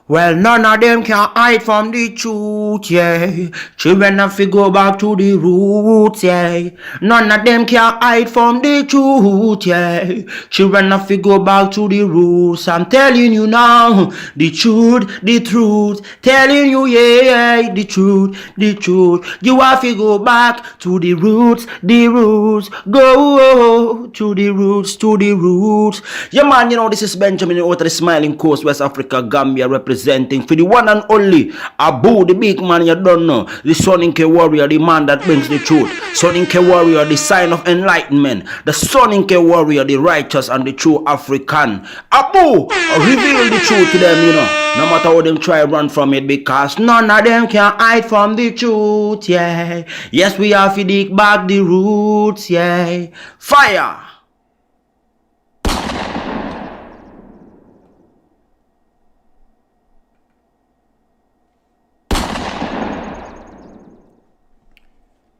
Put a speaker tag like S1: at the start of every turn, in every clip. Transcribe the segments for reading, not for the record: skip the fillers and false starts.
S1: Well, none of them can hide from the truth, yeah. Children have to go back to the roots, yeah. None of them can hide from the truth, yeah. Children have to go back to the roots. I'm telling you now, the truth, the truth. Telling you, yeah, the truth, the truth. You have to go back to the roots, the roots. Go to the roots, to the roots. Yeah, man, you know, this is Benjamin out of the Smiling Coast, West Africa, Gambia, representing for the one and only Abu, the big man you don't know, the Soninke warrior, the man that brings the truth, Soninke warrior, the sign of enlightenment, the Soninke warrior, the righteous and the true African. Abu, reveal the truth to them, you know. No matter how them try run from it, because none of them can hide from the truth, yeah. Yes, we have to dig back the roots, yeah. Fire!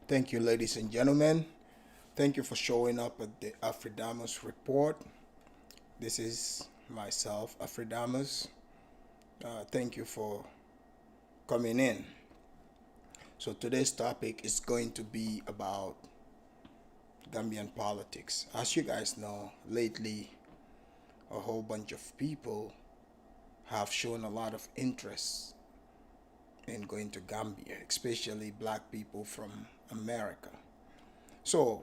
S2: Thank you, ladies and gentlemen. Thank you for showing up at the Afridamus report. This is myself, Afridamus. Thank you for coming in. So today's topic is going to be about Gambian politics. As you guys know, lately a whole bunch of people have shown a lot of interest in going to Gambia, especially black people from America. So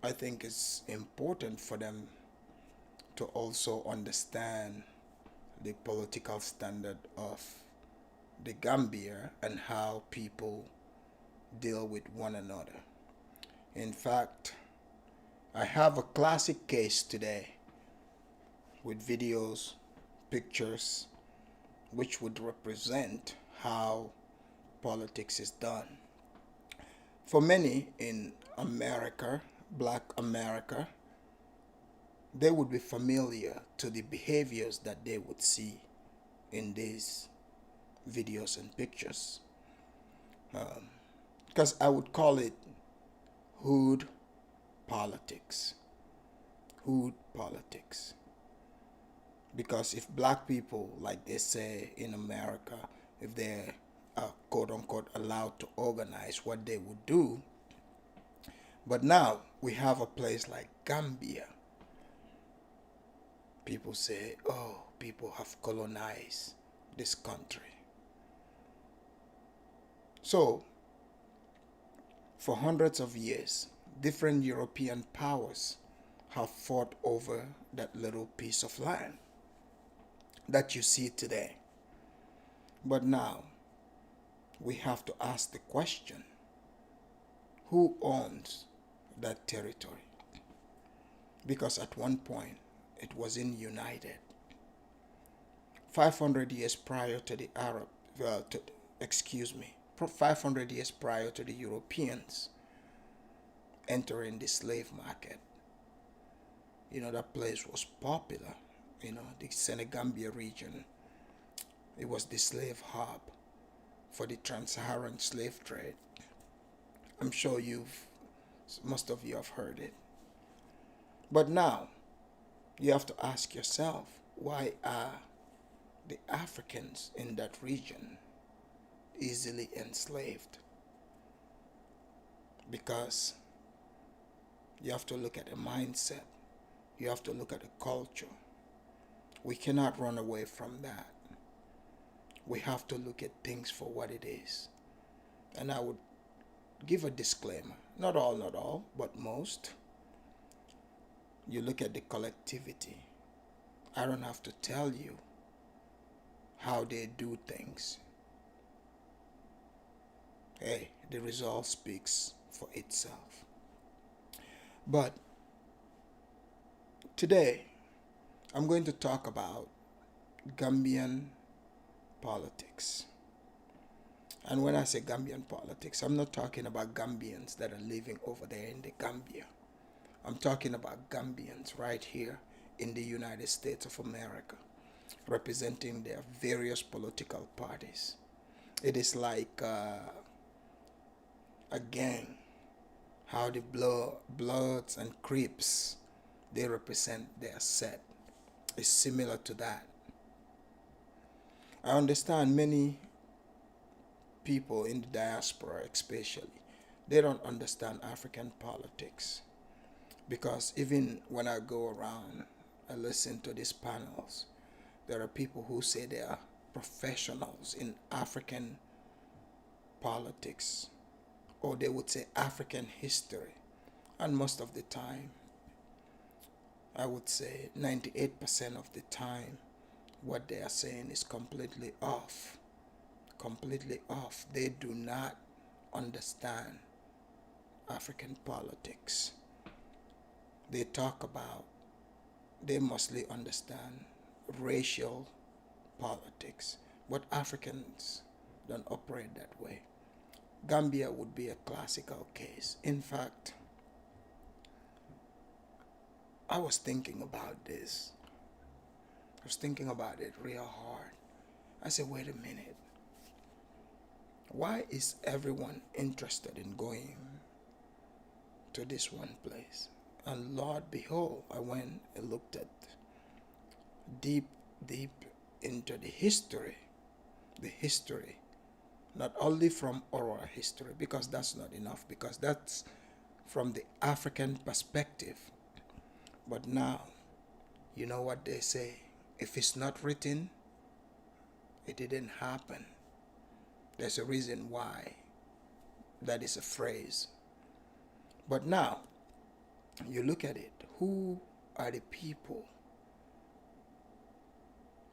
S2: I think it's important for them to also understand the political standard of the Gambia and how people deal with one another. In fact, I have a classic case today with videos, pictures, which would represent how politics is done. For many in America, black America, they would be familiar to the behaviors that they would see in these videos and pictures. Because I would call it hood politics. Hood politics. Because if black people, like they say in America, if they're quote unquote allowed to organize what they would do, but now we have a place like Gambia. People say, oh, people have colonized this country. So, for hundreds of years, different European powers have fought over that little piece of land that you see today. But now, we have to ask the question, who owns that territory? Because at one point, it wasn't united. 500 years prior to the 500 years prior to the Europeans entering the slave market, that place was popular. The Senegambia region, it was the slave hub for the trans-Saharan slave trade. I'm sure most of you have heard it. But now, you have to ask yourself, why are the Africans in that region easily enslaved? Because you have to look at the mindset. You have to look at the culture. We cannot run away from that. We have to look at things for what it is. And I would give a disclaimer. Not all, but most. You look at the collectivity. I don't have to tell you how they do things. Hey, the result speaks for itself. But today, I'm going to talk about Gambian politics. And when I say Gambian politics, I'm not talking about Gambians that are living over there in the Gambia. I'm talking about Gambians right here in the United States of America, representing their various political parties. It is like a gang, how the Bloods and Crips, they represent their set. It's similar to that. I understand many people in the diaspora, especially, they don't understand African politics because even when I go around, I listen to these panels. There are people who say they are professionals in African politics, or they would say African history. And most of the time, I would say 98% of the time, what they are saying is completely off. Completely off. They do not understand African politics. They mostly understand racial politics, but Africans don't operate that way. Gambia would be a classical case. In fact, I was thinking about this. I was thinking about it real hard. I said, wait a minute. Why is everyone interested in going to this one place? And Lord, behold, I went and looked at deep, deep into the history, not only from oral history, because that's not enough, because that's from the African perspective. But now, you know what they say, if it's not written, it didn't happen. There's a reason why that is a phrase. But now, you look at it, who are the people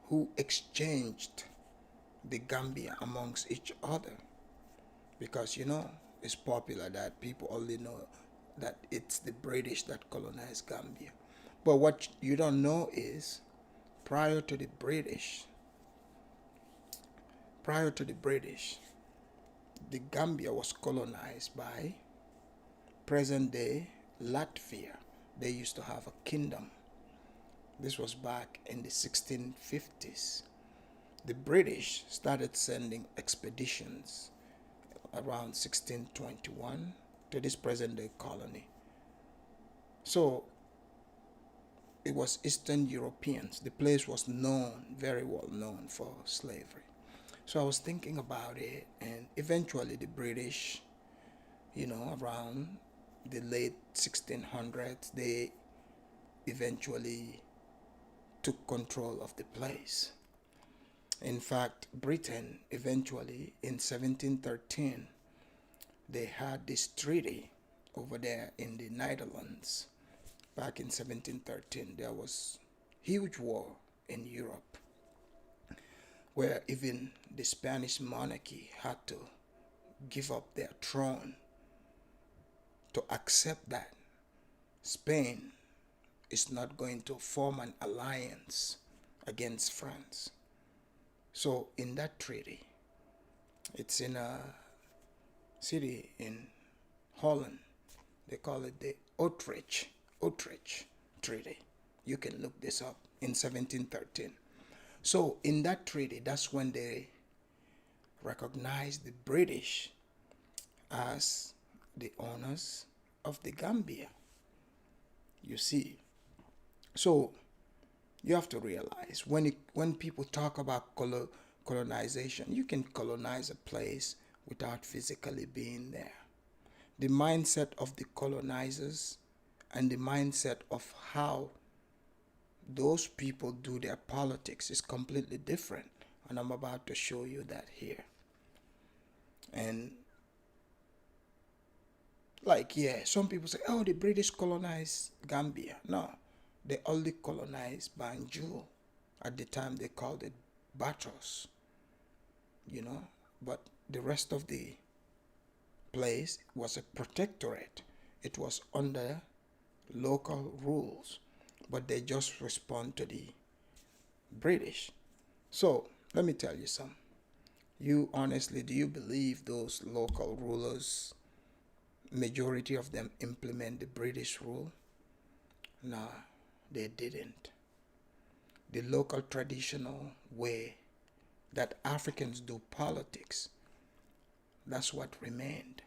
S2: who exchanged the Gambia amongst each other? Because it's popular that people only know that it's the British that colonized Gambia. But what you don't know is prior to the British, the Gambia was colonized by present day Latvia. They used to have a kingdom. This was back in the 1650s. The British started sending expeditions around 1621 to this present day colony. So it was Eastern Europeans. The place was known, very well known for slavery. So I was thinking about it, and eventually the British, around the late 1600s, they eventually took control of the place. In fact, Britain eventually in 1713, they had this treaty over there in the Netherlands. Back in 1713, there was huge war in Europe where even the Spanish monarchy had to give up their throne to accept that Spain is not going to form an alliance against France. So in that treaty, it's in a city in Holland. They call it the Utrecht Treaty. You can look this up in 1713. So in that treaty, that's when they recognized the British as the owners of the Gambia. You see, so you have to realize when people talk about colonization, you can colonize a place without physically being there. The mindset of the colonizers and the mindset of how those people do their politics is completely different. And I'm about to show you that here. And some people say, oh, the British colonized Gambia. No, they only colonized Banjul. At the time, they called it Batos. But the rest of the place was a protectorate. It was under local rules, but they just respond to the British. So let me tell you something. You honestly, do you believe those local rulers, majority of them implement the British rule? No, they didn't. The local traditional way that Africans do politics, that's what remained.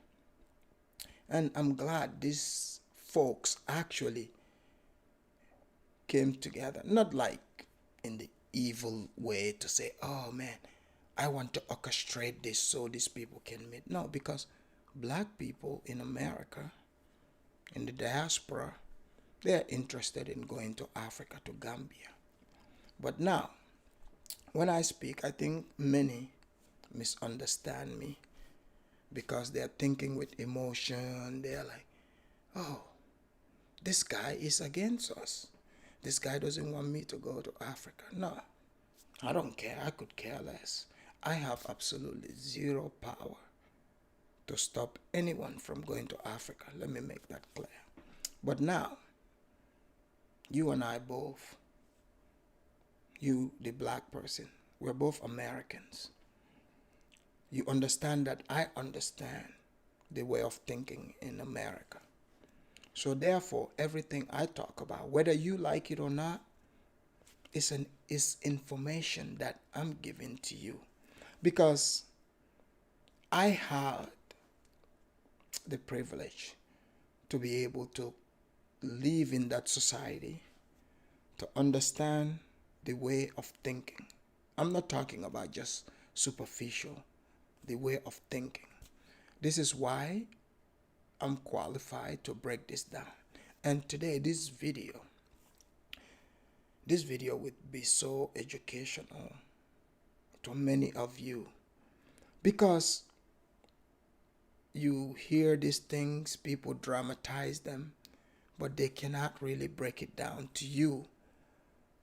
S2: And I'm glad these folks actually came together, not like in the evil way to say, oh man, I want to orchestrate this so these people can meet. No, because black people in America, in the diaspora, they're interested in going to Africa, to Gambia. But now, when I speak, I think many misunderstand me because they're thinking with emotion. They're like, oh, this guy is against us. This guy doesn't want me to go to Africa. No, I don't care. I could care less. I have absolutely zero power to stop anyone from going to Africa. Let me make that clear. But now, you and I both, you, the black person, we're both Americans. You understand that I understand the way of thinking in America. So therefore, everything I talk about, whether you like it or not, is information that I'm giving to you. Because I had the privilege to be able to live in that society, to understand the way of thinking. I'm not talking about just superficial, the way of thinking. This is why I'm qualified to break this down. And today, this video would be so educational to many of you, because you hear these things, people dramatize them, but they cannot really break it down to you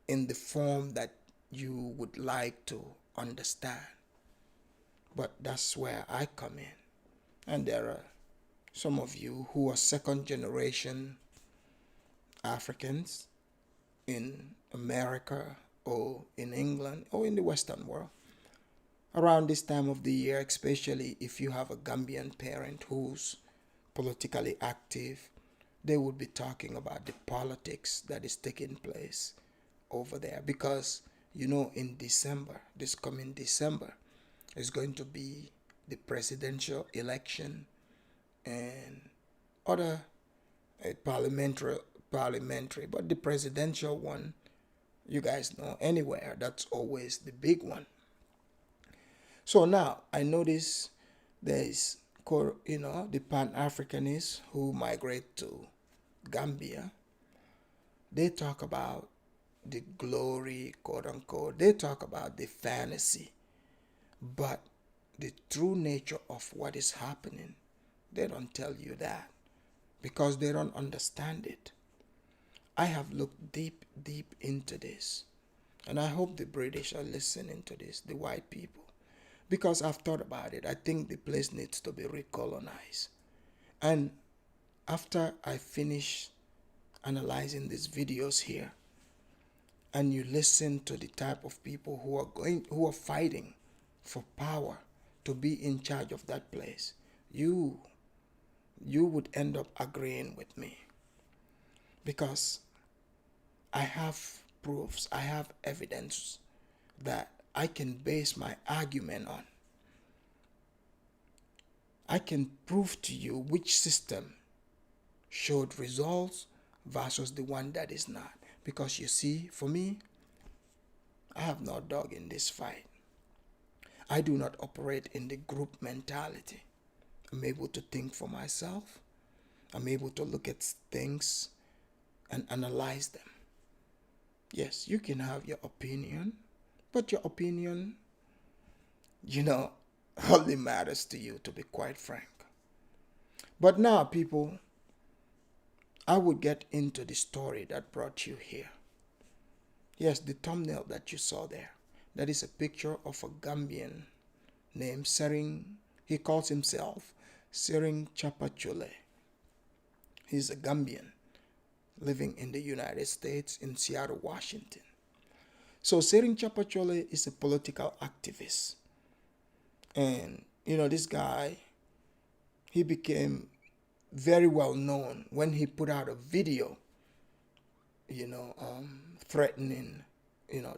S2: in the form that you would like to understand. But that's where I come in. And there are some of you who are second generation Africans in America or in England or in the Western world. Around this time of the year, especially if you have a Gambian parent who's politically active, they would be talking about the politics that is taking place over there. Because, in December, this coming December, is going to be the presidential election and other parliamentary, but the presidential one, you guys know, anywhere, that's always the big one. So now I notice there is, the Pan-Africanists who migrate to Gambia. They talk about the glory, quote unquote. They talk about the fantasy, but the true nature of what is happening, they don't tell you that because they don't understand it. I have looked deep, deep into this, and I hope the British are listening to this, the white people. Because I've thought about it, I think the place needs to be recolonized. And after I finish analyzing these videos here, and you listen to the type of people who are fighting for power to be in charge of that place, you would end up agreeing with me. Because I have proofs, I have evidence that I can base my argument on. I can prove to you which system showed results versus the one that is not. Because you see, for me, I have no dog in this fight. I do not operate in the group mentality. I'm able to think for myself. I'm able to look at things and analyze them. Yes, you can have your opinion, but your opinion, only matters to you, to be quite frank. But now, people, I would get into the story that brought you here. Yes, the thumbnail that you saw there, that is a picture of a Gambian named Sering. He calls himself Sering Thiapathioly. He's a Gambian living in the United States in Seattle, Washington. So Sering Thiapathioly is a political activist. And, this guy, he became very well known when he put out a video, threatening,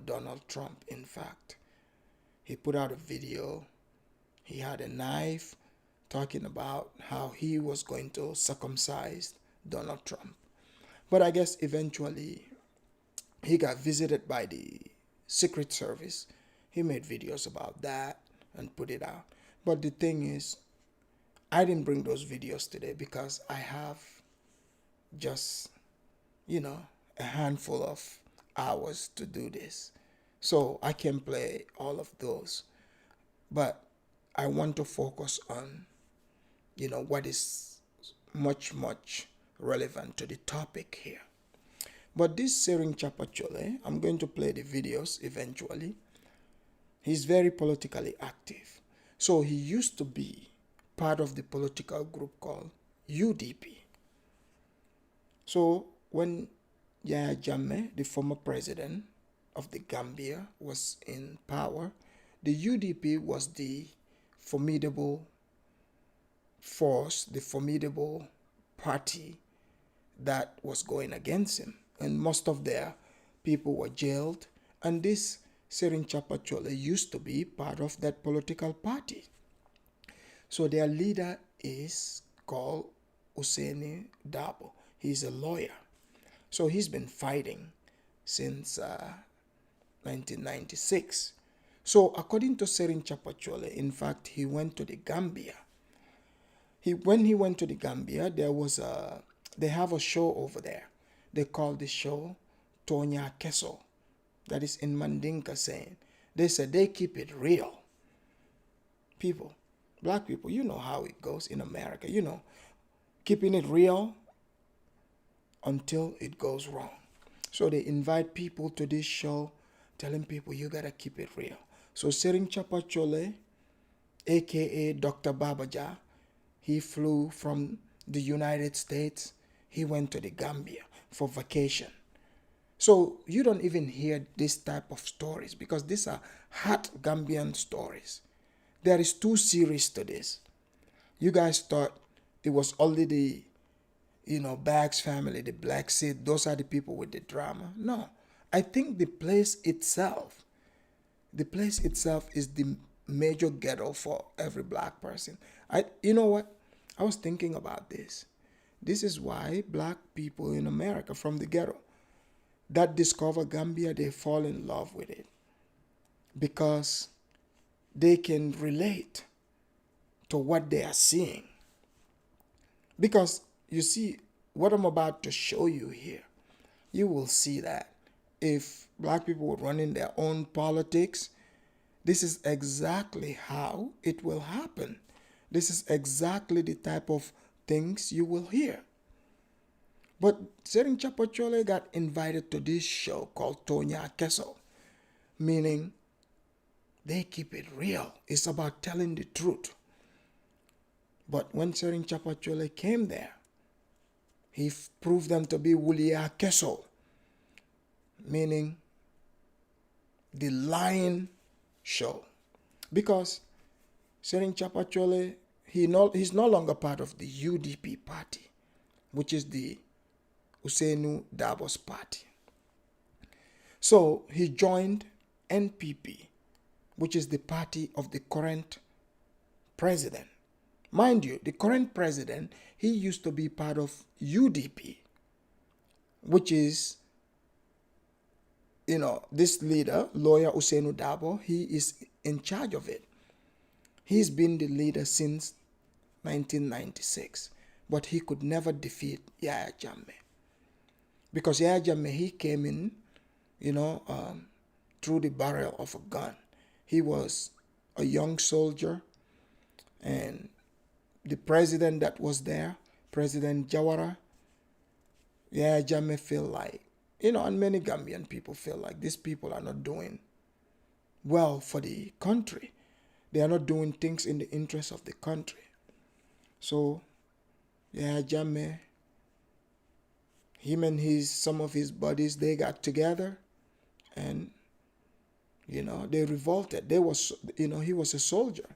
S2: Donald Trump. In fact, he put out a video. He had a knife talking about how he was going to circumcise Donald Trump. But I guess eventually he got visited by the Secret Service. He made videos about that. and put it out. But the thing is, I didn't bring those videos today because I have just, a handful of hours to do this. So I can play all of those. But I want to focus on, what is much, much relevant to the topic here. But this Sering Thiapathioly, I'm going to play the videos eventually. He's very politically active. So he used to be part of the political group called UDP. So when Yahya Jammeh, the former president of the Gambia, was in power, the UDP was the formidable force, the formidable party that was going against him. And most of their people were jailed. And this Sering Thiapathioly used to be part of that political party. So their leader is called Ousainou Darboe. He's a lawyer. So he's been fighting since 1996. So according to Sering Thiapathioly, in fact, he went to the Gambia. When he went to the Gambia, they have a show over there. They call the show Tonya Keso. That is in Mandinka saying. They said they keep it real. People, black people, you know how it goes in America. Keeping it real until it goes wrong. So they invite people to this show, telling people you gotta keep it real. So Sering Thiapathioly, aka Dr. Babaja, he flew from the United States. He went to the Gambia for vacation. So you don't even hear this type of stories because these are hot Gambian stories. There is 2 series to this. You guys thought it was only the, Bags family, the Black Seed, those are the people with the drama. No, I think the place itself is the major ghetto for every black person. You know what? I was thinking about this. This is why black people in America from the ghetto that discover Gambia, they fall in love with it because they can relate to what they are seeing. Because you see, what I'm about to show you here, you will see that if black people would run in their own politics, this is exactly how it will happen. This is exactly the type of things you will hear. But Sering Thiapathioly got invited to this show called Tonya Keso, meaning they keep it real. It's about telling the truth. But when Sering Thiapathioly came there, he proved them to be Wulia Keso, meaning the lying show. Because Sering Thiapathioly, he's no longer part of the UDP party, which is the Ousainou Darboe's party. So he joined NPP, which is the party of the current president. Mind you, the current president, he used to be part of UDP, which is, this leader, lawyer Ousainou Darboe, he is in charge of it. He's been the leader since 1996, but he could never defeat Yahya Jammeh. Because Yahya Jammeh, he came in, through the barrel of a gun. He was a young soldier, and the president that was there, President Jawara, Yahya Jammeh feel like, and many Gambian people feel like these people are not doing well for the country. They are not doing things in the interest of the country. So Yahya Jammeh, him and some of his buddies, they got together and, they revolted. He was a soldier.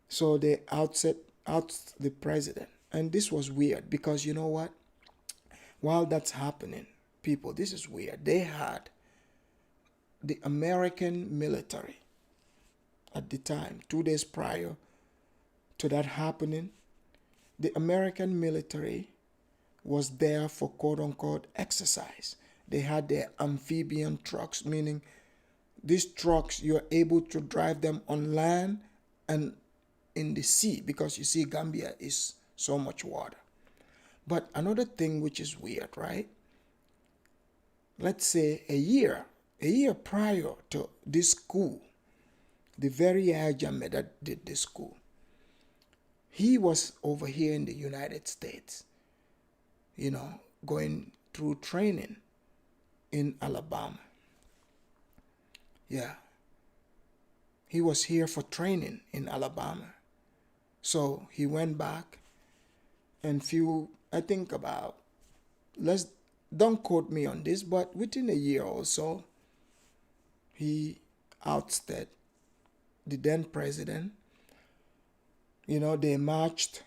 S2: So they out the president. And this was weird because you know what? While that's happening, people, this is weird. They had the American military at the time, 2 days prior to that happening. The American military was there for quote unquote exercise. They had their amphibian trucks, meaning these trucks, you're able to drive them on land and in the sea, because you see Gambia is so much water. But another thing which is weird, right? Let's say a year prior to this school, the very Ajame that did this school, he was over here in the United States, going through training in Alabama. Yeah. He was here for training in Alabama. So he went back and I think about, don't quote me on this, but within a year or so, he ousted the then president. They marched,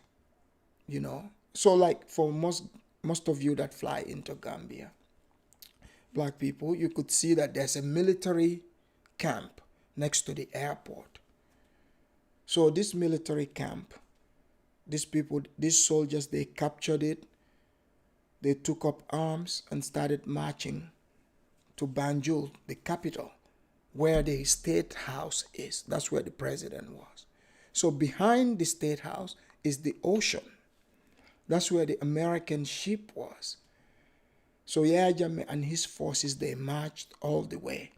S2: So like for most of you that fly into Gambia, black people, you could see that there's a military camp next to the airport. So this military camp, these soldiers, they captured it. They took up arms and started marching to Banjul, the capital, where the state house is. That's where the president was. So behind the state house is the ocean. That's where the American ship was. So Yahya Jammeh and his forces, they marched all the way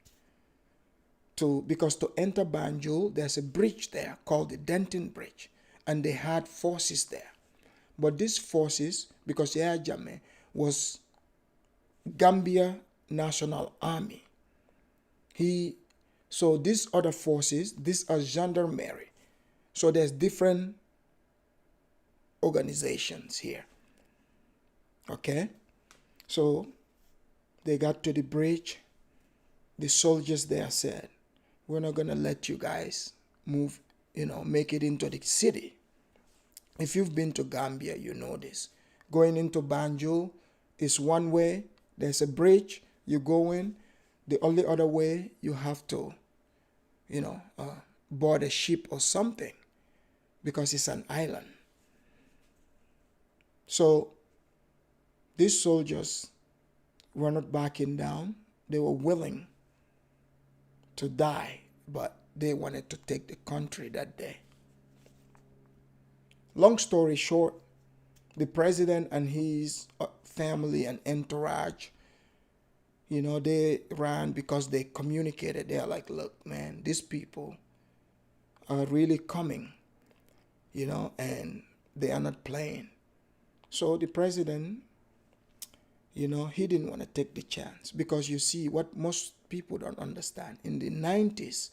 S2: because to enter Banjul, there's a bridge there called the Denton Bridge, and they had forces there. But these forces, because Yahya Jammeh was Gambia National Army, so these other forces, these are gendarmerie. So there's different organizations here. Okay? So they got to the bridge. The soldiers there said, we're not going to let you guys move, make it into the city. If you've been to Gambia, you know this. Going into Banjul is one way. There's a bridge. You go in. The only other way, you have to, board a ship or something, because it's an island. So these soldiers were not backing down. They were willing to die, but they wanted to take the country that day. Long story short, the president and his family and entourage, they ran because they communicated. They're like, look, man, these people are really coming, and they are not playing. So the president, he didn't want to take the chance, because you see what most people don't understand. In the 90s,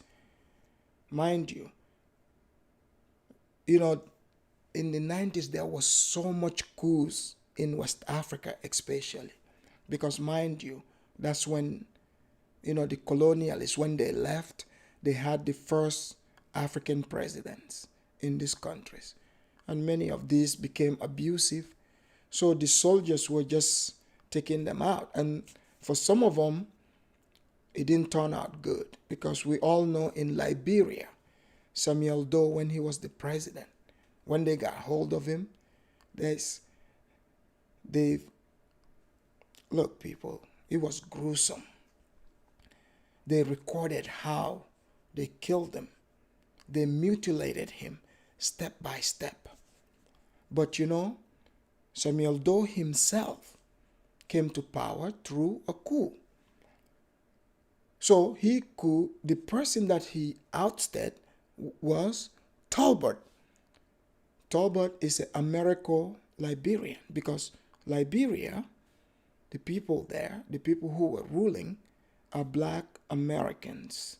S2: mind you, in the 90s, there was so much coups in West Africa, especially, because mind you, that's when, the colonialists, when they left, they had the first African presidents in these countries. And many of these became abusive. So the soldiers were just taking them out. And for some of them, it didn't turn out good, because we all know in Liberia, Samuel Doe, when he was the president, when they got hold of him, look, people, it was gruesome. They recorded how they killed him. They mutilated him step by step. But Samuel Doe himself came to power through a coup. So the person that he ousted was Talbot. Talbot is an Americo-Liberian, because Liberia, the people there, the people who were ruling, are Black Americans.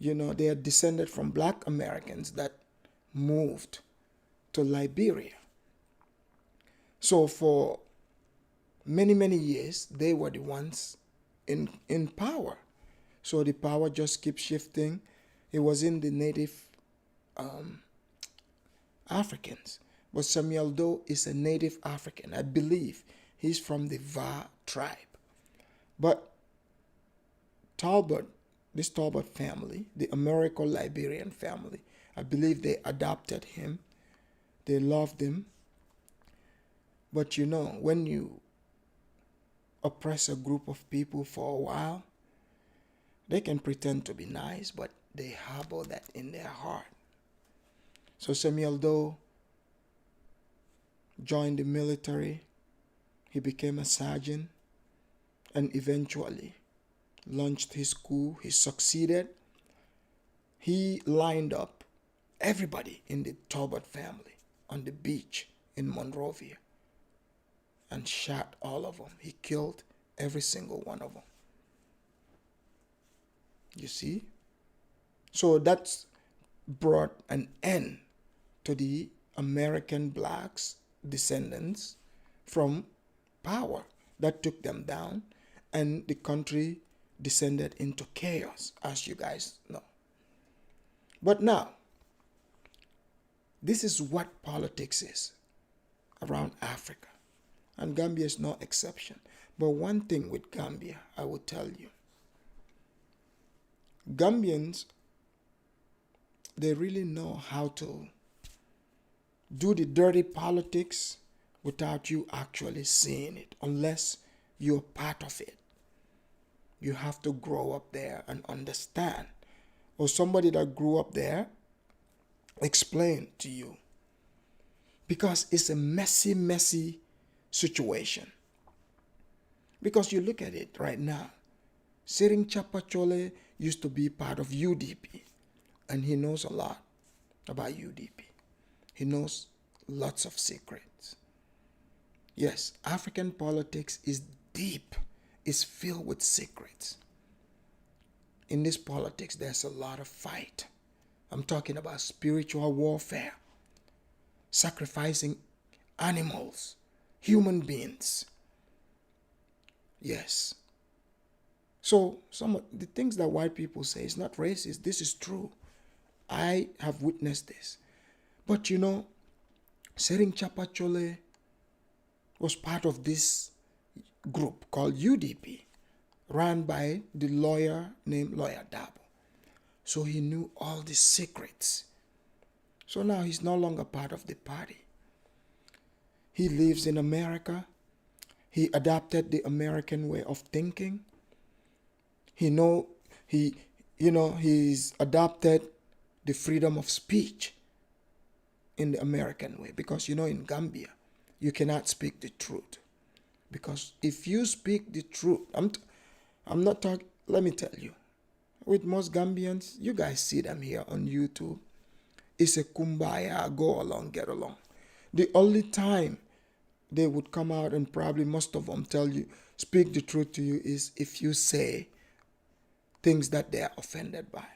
S2: They are descended from Black Americans that moved to Liberia. So for many, many years, they were the ones in power. So the power just keeps shifting. It was in the native Africans. But Samuel Doe is a native African. I believe he's from the Va tribe. But this Talbot family, the Americo-Liberian family, I believe they adopted him. They loved him. But when you oppress a group of people for a while, They can pretend to be nice, but they harbor that in their heart. So Samuel Doe joined the military. He became a sergeant and eventually launched his coup. He succeeded. He lined up everybody in the Talbot family on the beach in Monrovia and shot all of them. He killed every single one of them. You see? So that's brought an end to the American blacks' descendants from power. That took them down, and the country descended into chaos, as you guys know. But now, this is what politics is around Africa, and Gambia is no exception. But one thing with Gambia, I will tell you, Gambians, they really know how to do the dirty politics without you actually seeing it, unless you're part of it. You have to grow up there and understand. Or somebody that grew up there explain to you. Because it's a messy, messy situation. Because you look at it right now. Thiapathioly used to be part of UDP. And he knows a lot about UDP. He knows lots of secrets. Yes, African politics is deep, is filled with secrets. In this politics, there's a lot of fight. I'm talking about spiritual warfare, sacrificing animals, human beings. Yes. So some of the things that white people say is not racist. This is true. I have witnessed this. But you know, Thiapathioly was part of this group called UDP, run by the lawyer named Lawyer Dabo. So he knew all the secrets. So now he's no longer part of the party. He lives in America. He adopted the American way of thinking. He's adopted the freedom of speech in the American way. Because in Gambia, you cannot speak the truth. Because if you speak the truth, I'm not talking, let me tell you, with most Gambians, you guys see them here on YouTube. It's a kumbaya, go along, get along. The only time they would come out and probably most of them tell you, speak the truth to you, is if you say things that they are offended by.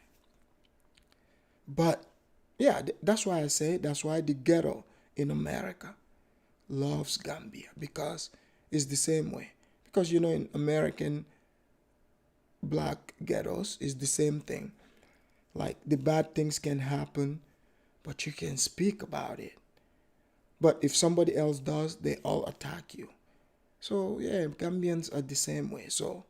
S2: But yeah, that's why I say, that's why the ghetto in America loves Gambia, because it's the same way. Because in American black ghettos is the same thing. Like the bad things can happen, but you can speak about it. But if somebody else does, they all attack you. So yeah, Gambians are the same way. So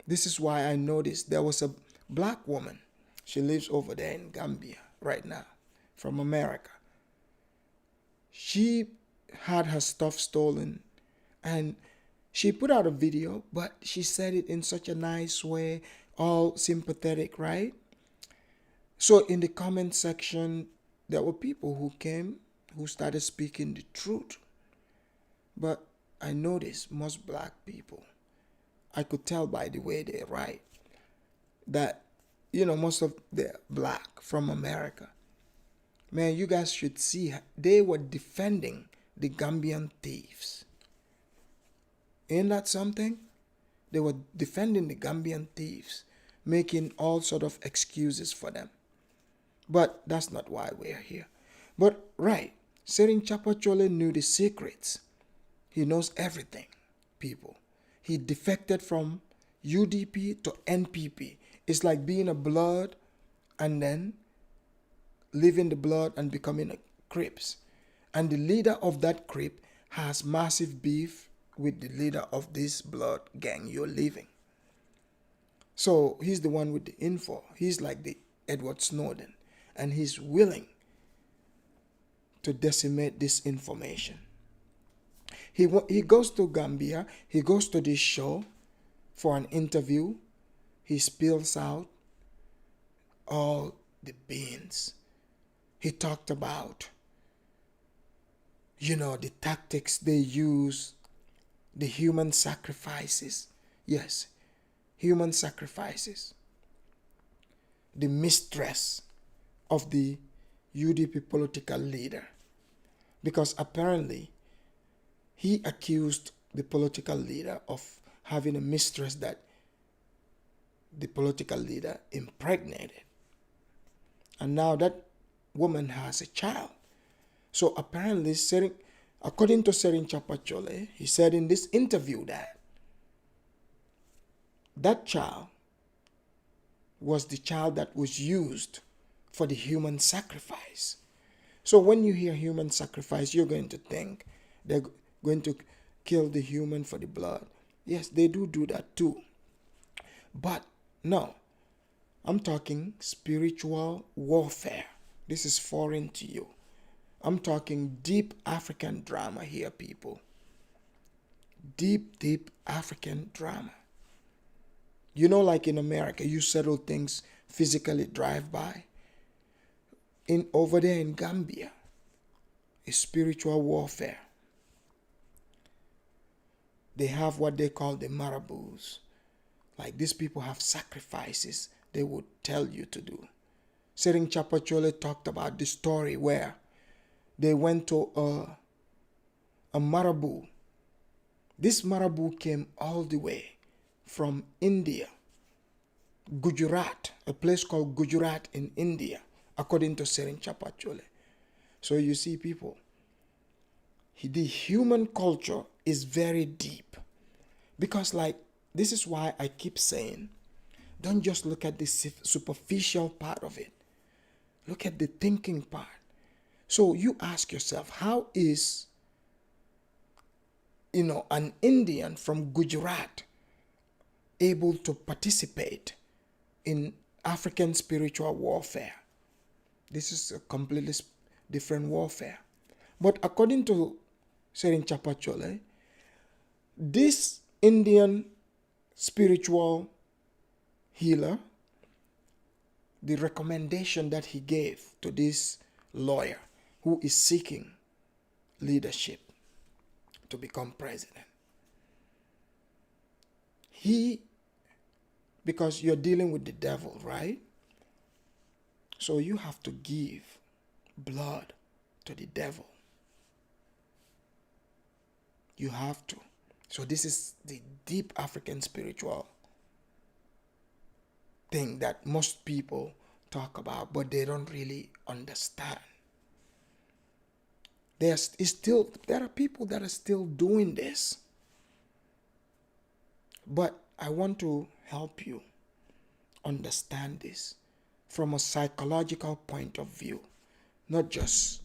S2: this is why I noticed there was a black woman. She lives over there in Gambia right now, from America. She had her stuff stolen, and she put out a video, but she said it in such a nice way, all sympathetic, right? So in the comment section, there were people who came, who started speaking the truth. But I noticed most black people, I could tell by the way they write, that, most of them black from America. Man, you guys should see, they were defending the Gambian thieves. Ain't that something? They were defending the Gambian thieves, making all sort of excuses for them. But that's not why we're here. But right, Thiapathioly knew the secrets. He knows everything, people. He defected from UDP to NPP. It's like being a blood and then leaving the blood and becoming a Crips. And the leader of that Crip has massive beef with the leader of this blood gang you're leaving. So he's the one with the info. He's like the Edward Snowden. And he's willing to decimate this information. He goes to Gambia. He goes to this show for an interview. he spills out all the beans. He talked about, the tactics they use, the human sacrifices. Yes, human sacrifices. The mistress of the UDP political leader. Because apparently he accused the political leader of having a mistress that the political leader impregnated. And now that woman has a child. So apparently, according to Thiapathioly, he said in this interview that that child was the child that was used for the human sacrifice. So when you hear human sacrifice, you're going to think they're going to kill the human for the blood. Yes, they do that too. But no, I'm talking spiritual warfare. This is foreign to you. I'm talking deep African drama here, people. Deep African drama. Like in America, you settle things physically drive by. Over there in Gambia, is spiritual warfare. They have what they call the marabouts. Like these people have sacrifices they would tell you to do. Thiapathioly talked about the story where they went to a marabout. This marabout came all the way from India, Gujarat, a place called Gujarat in India, according to Thiapathioly. So you see, people, the human culture is very deep. Because this is why I keep saying, don't just look at the superficial part of it. Look at the thinking part. So you ask yourself, how is, an Indian from Gujarat able to participate in African spiritual warfare? This is a completely different warfare. But according to Thiapathioly, this Indian spiritual healer, the recommendation that he gave to this lawyer who is seeking leadership to become president, because you're dealing with the devil, right? So you have to give blood to the devil. You have to. So this is the deep African spiritual thing that most people talk about, but they don't really understand. There are people that are still doing this. But I want to help you understand this from a psychological point of view, not just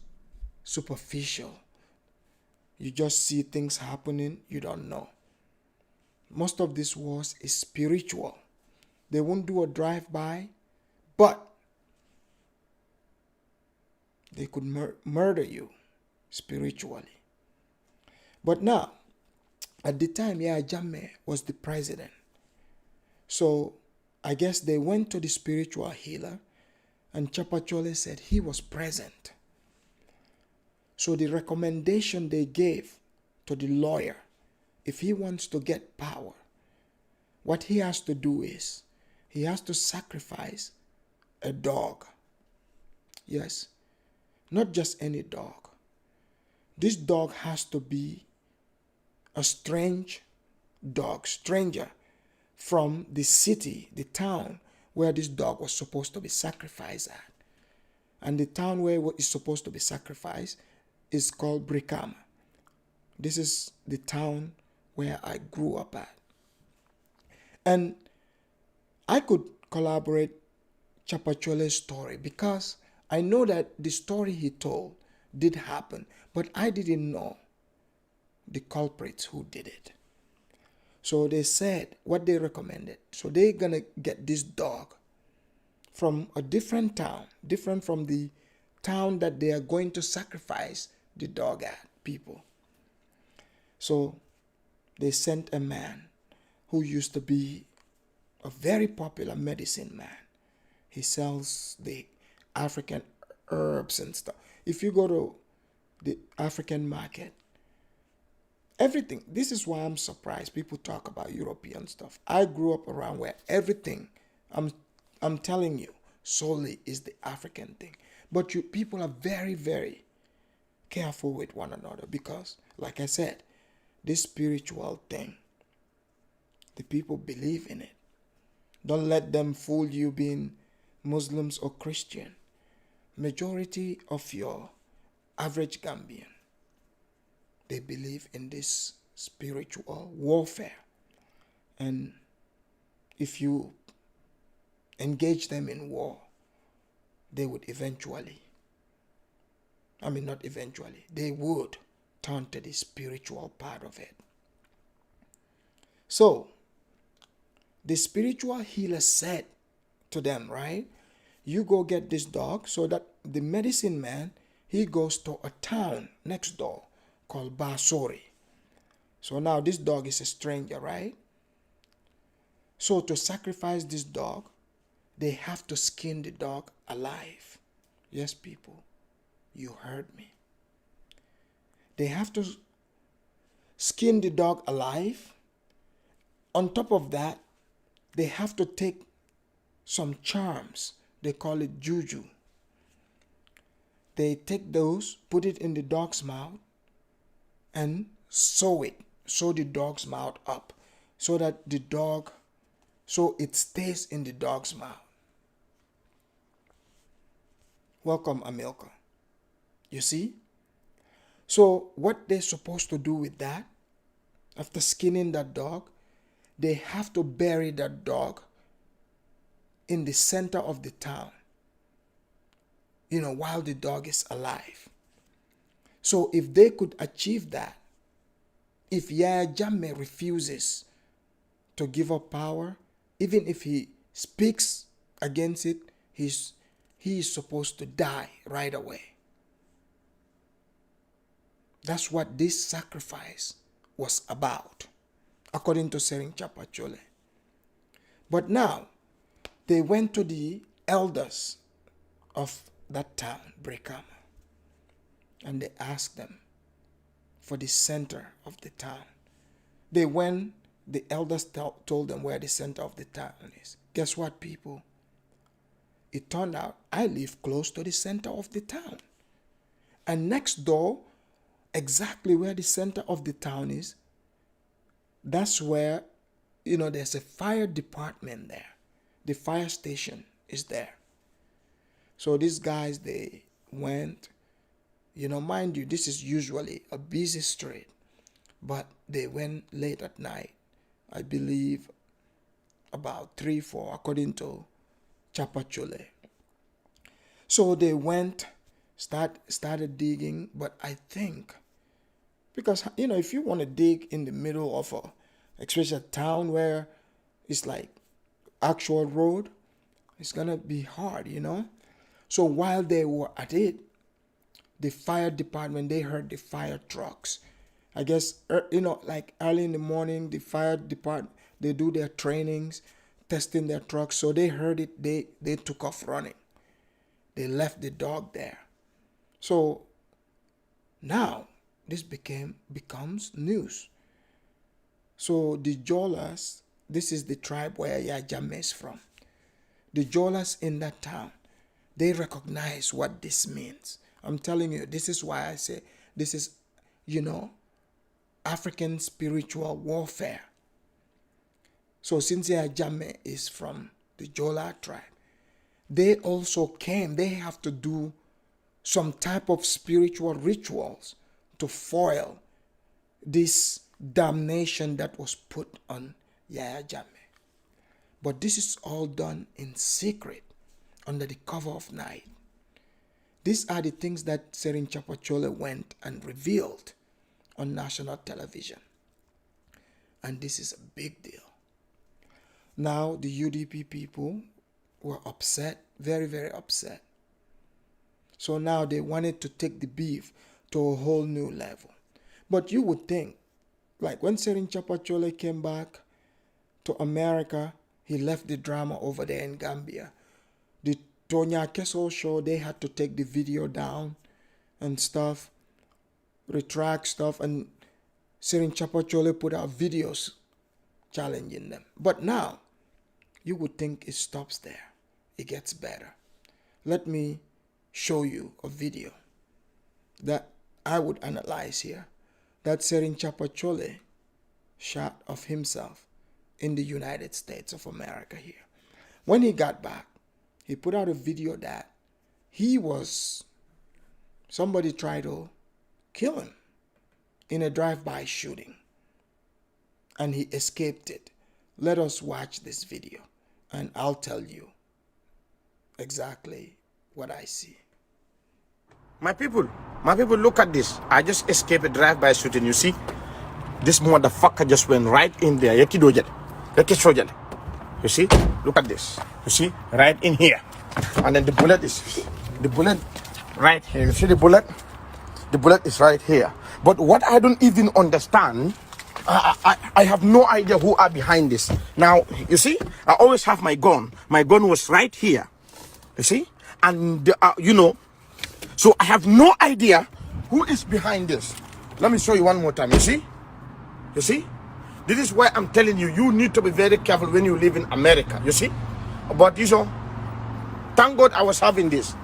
S2: superficial. You just see things happening, you don't know. Most of this wars is spiritual. They won't do a drive-by, but they could murder you spiritually. But now, at the time, Yahya Jammeh was the president. So I guess they went to the spiritual healer, and Thiapathioly said he was present. So the recommendation they gave to the lawyer, if he wants to get power, what he has to do is he has to sacrifice a dog. Yes, not just any dog. This dog has to be a strange dog, stranger from the city, the town where this dog was supposed to be sacrificed at. And the town where it is supposed to be sacrificed is called Brikama. This is the town where I grew up at. And I could collaborate Thiapathioly's story because I know that the story he told did happen, but I didn't know the culprits who did it. So they said what they recommended. So they're going to get this dog from a different town, different from the town that they are going to sacrifice the dog at, people. So they sent a man who used to be a very popular medicine man. He sells the African herbs and stuff. If you go to the African market, everything. This is why I'm surprised people talk about European stuff. I grew up around where everything, I'm I'm telling you, solely is the African thing. But you people are very, very careful with one another because, like I said, this spiritual thing, the people believe in it. Don't let them fool you being Muslims or Christian. Majority of your average Gambian, they believe in this spiritual warfare. And if you engage them in war, they would eventually, not eventually, they would turn to the spiritual part of it. So, the spiritual healer said to them, right? You go get this dog, so that the medicine man, he goes to a town next door called Basori. So now this dog is a stranger, right? So to sacrifice this dog, they have to skin the dog alive. Yes, people, you heard me. They have to skin the dog alive. On top of that, they have to take some charms. They call it juju. They take those, put it in the dog's mouth, and sew the dog's mouth up, so that so it stays in the dog's mouth. Welcome, Amilka. You see? So what they're supposed to do with that, after skinning that dog, they have to bury that dog in the center of the town, while the dog is alive. So if they could achieve that, if Yaya Jammeh refuses to give up power, even if he speaks against it, he is supposed to die right away. That's what this sacrifice was about, according to Thiapathioly. But now, they went to the elders of that town, Brikama, and they asked them for the center of the town. The elders told them where the center of the town is. Guess what, people? It turned out I live close to the center of the town. And next door, exactly where the center of the town is, that's where, there's a fire department there. The fire station is there. So these guys, they went, mind you, this is usually a busy street, but they went late at night. I believe about 3, 4, according to Thiapathioly. So they went, started digging, but I think, because, if you want to dig in the middle of especially a town where it's like actual road, it's going to be hard, So while they were at it, the fire department, they heard the fire trucks. I guess, like early in the morning, the fire department, they do their trainings, testing their trucks. So they heard it, they took off running. They left the dog there. So now this becomes news. So the Jolas, this is the tribe where Yaya Jammeh is from. The Jolas in that town, they recognize what this means. I'm telling you, this is why I say this is, African spiritual warfare. So since Yaya Jammeh is from the Jola tribe, they also they have to do some type of spiritual rituals to foil this damnation that was put on Yaya Jammeh. But this is all done in secret, under the cover of night. These are the things that Thiapathioly went and revealed on national television. And this is a big deal. Now the UDP people were upset, very, very upset. So now they wanted to take the beef to a whole new level. But you would think, like when Thiapathioly came back to America, He left the drama over there in Gambia. The Tonya Kessel show, they had to take the video down and stuff, retract stuff, and Serin Thiapathioly put out videos challenging them. But now, you would think it stops there. It gets better. Let me show you a video that I would analyze here. That Serin Thiapathioly shot of himself in the United States of America here. When he got back, he put out a video that somebody tried to kill him in a drive-by shooting, and he escaped it. Let us watch this video, and I'll tell you exactly what I see.
S3: My people, look at this. I just escaped a drive-by shooting. You see, this motherfucker just went right in there. You see, look at this. You see, right in here, and then the bullet right here. You see the bullet? The bullet is right here. But what I don't even understand, I have no idea who are behind this. Now, you see, I always have my gun. My gun was right here. You see, and so I have no idea who is behind this. Let me show you one more time. You see? You see? This is why I'm telling you, you need to be very careful when you live in America. You see? But thank God I was having this.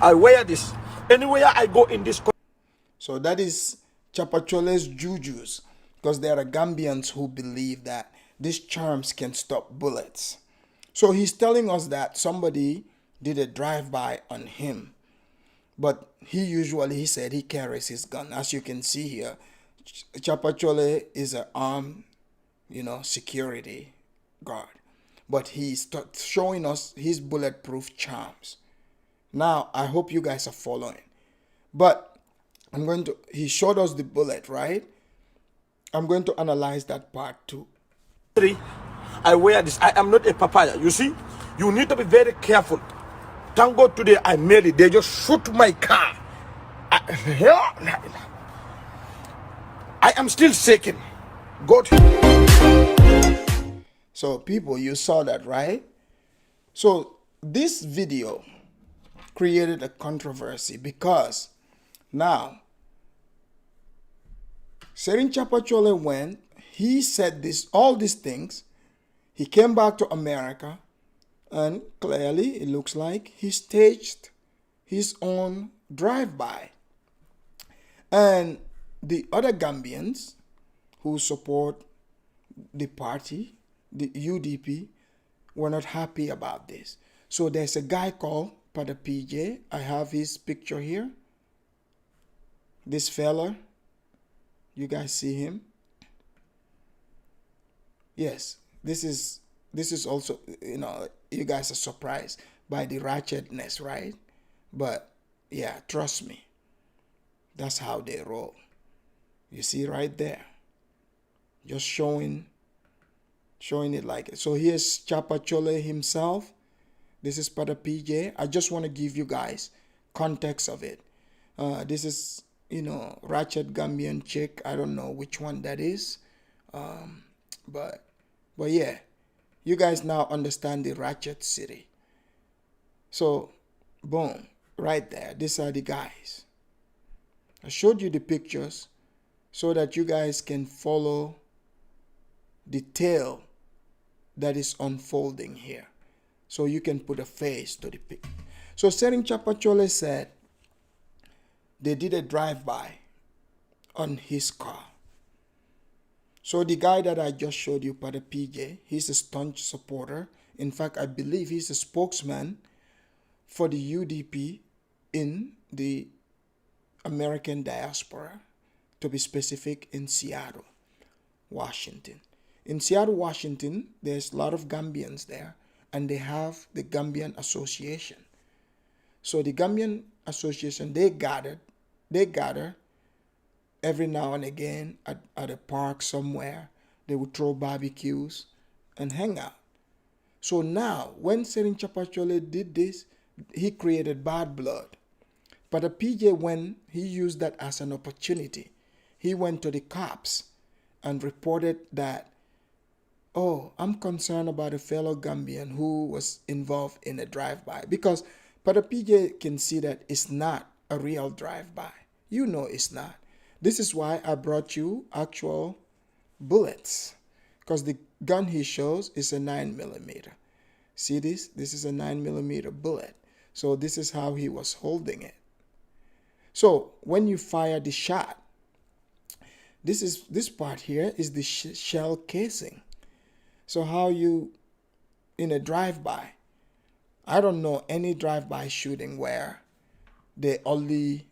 S3: I wear this. Anywhere I go in this country.
S2: So that is Thiapathioly's jujus, because there are Gambians who believe that these charms can stop bullets. So he's telling us that somebody did a drive-by on him. But he said he carries his gun. As you can see here, Thiapathioly is an armed, security guard. But he's showing us his bulletproof charms. Now, I hope you guys are following. But he showed us the bullet, right? I'm going to analyze that part too.
S3: I wear this. I am not a papaya. You see? You need to be very careful. Thank God today I made it. They just shoot my car. I am still shaking. God.
S2: So people, you saw that, right? So this video created a controversy because now Serin Thiapathioly he said all these things. He came back to America, and clearly it looks like he staged his own drive-by. And the other Gambians who support the party, the UDP, were not happy about this. So there's a guy called Pada PJ. I have his picture here. This fella, you guys see him? Yes, this is also, you guys are surprised by the ratchetness, right? But yeah, trust me, that's how they roll. You see right there, just showing it like it. So here's Thiapathioly himself. This is Pada PJ. I just want to give you guys context of it. This is, ratchet Gambian chick. I don't know which one that is. But yeah, you guys now understand the ratchet city. So, boom, right there. These are the guys. I showed you the pictures so that you guys can follow the tale that is unfolding here. So you can put a face to the picture. So Serin Thiapathioly said they did a drive-by on his car. So the guy that I just showed you, Pada PJ, he's a staunch supporter. In fact, I believe he's a spokesman for the UDP in the American diaspora, to be specific, in Seattle, Washington. In Seattle, Washington, there's a lot of Gambians there, and they have the Gambian Association. So the Gambian Association, they gather every now and again at a park somewhere. They would throw barbecues and hang out. So now, when Serin Thiapathioly did this, he created bad blood. But the PJ, when he used that as an opportunity, he went to the cops and reported that oh, I'm concerned about a fellow Gambian who was involved in a drive-by, because Brother PJ can see that it's not a real drive-by. You know it's not. This is why I brought you actual bullets, because the gun he shows is a 9 millimeter. See this? This is a 9 millimeter bullet. So this is how he was holding it. So when you fire the shot, this part here is the shell casing. So how you, in a drive-by, I don't know any drive-by shooting where they only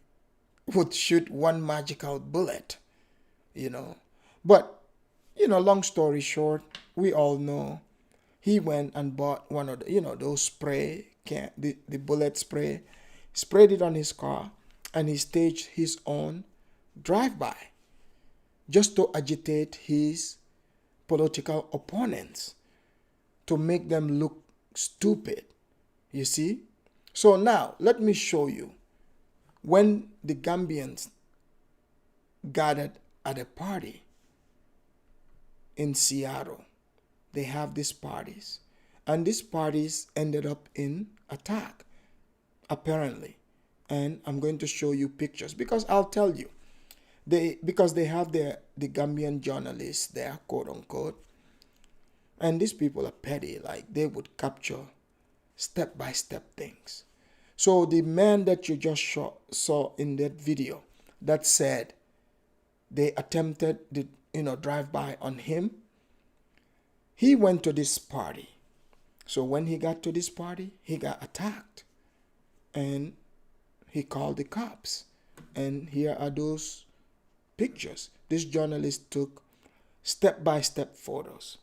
S2: would shoot one magical bullet, you know. But, long story short, we all know he went and bought one of the, those spray can, the bullet spray, sprayed it on his car, and he staged his own drive-by just to agitate his political opponents, to make them look stupid. You see? So now, let me show you. When the Gambians gathered at a party in Seattle, they have these parties. And these parties ended up in attack, apparently. And I'm going to show you pictures, because I'll tell you, because they have the Gambian journalists there, quote unquote, and these people are petty. Like, they would capture step-by-step things. So the man that you just saw in that video that said they attempted the drive-by on him, he went to this party. So when he got to this party, he got attacked, and he called the cops. And here are those pictures. This journalist took step-by-step photos,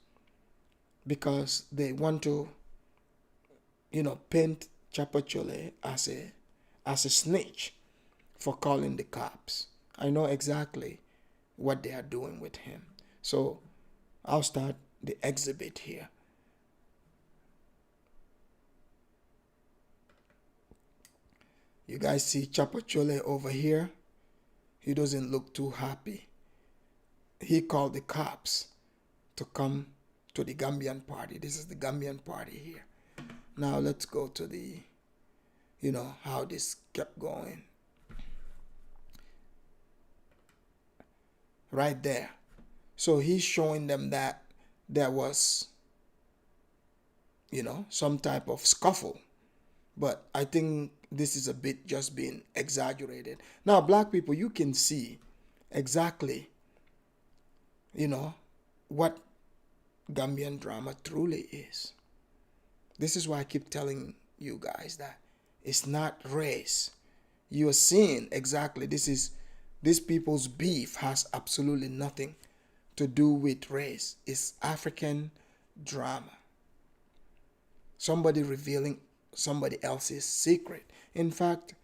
S2: because they want to, paint Thiapathioly as a snitch for calling the cops. I know exactly what they are doing with him. So I'll start the exhibit here. You guys see Thiapathioly over here? He doesn't look too happy. He called the cops to come to the Gambian party. This is the Gambian party here. Now let's go to the, how this kept going. Right there. So he's showing them that there was, some type of scuffle. But I think this is a bit just being exaggerated. Now, black people, you can see exactly, what Gambian drama truly is. This is why I keep telling you guys that it's not race. You are seeing exactly this people's beef has absolutely nothing to do with race. It's African drama. Somebody revealing somebody else's secret. In fact,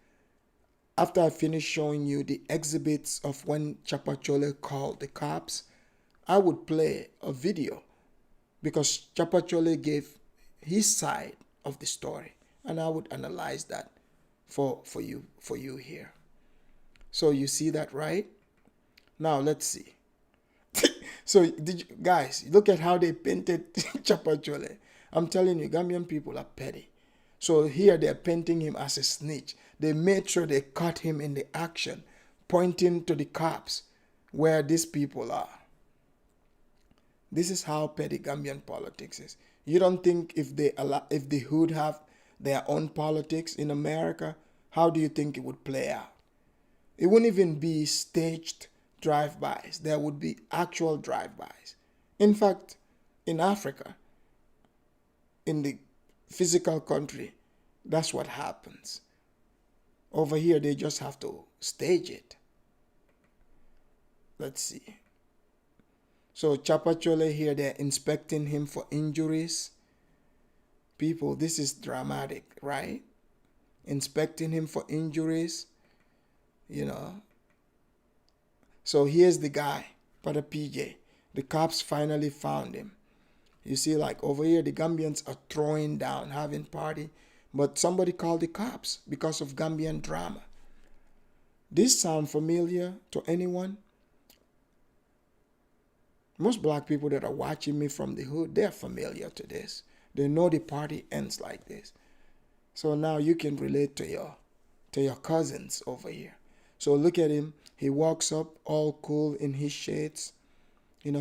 S2: after I finish showing you the exhibits of when Thiapathioly called the cops, I would play a video, because Thiapathioly gave his side of the story, and I would analyze that for you here. So you see that, right? Now let's see. So guys, look at how they painted Thiapathioly. I'm telling you, Gambian people are petty. So here they're painting him as a snitch. They made sure they caught him in the action, pointing to the cops where these people are. This is how petty Gambian politics is. You don't think if the hood have their own politics in America, how do you think it would play out? It wouldn't even be staged drive-bys. There would be actual drive-bys. In fact, in Africa, in the physical country, that's what happens. Over here, they just have to stage it. Let's see. So Thiapathioly here, they're inspecting him for injuries. People, this is dramatic, right? Inspecting him for injuries, So here's the guy, Brother PJ. The cops finally found him. You see, like over here, the Gambians are throwing down, having party. But somebody called the cops because of Gambian drama. This sound familiar to anyone? Most black people that are watching me from the hood, they're familiar to this. They know the party ends like this. So now you can relate to your cousins over here. So look at him. He walks up all cool in his shades,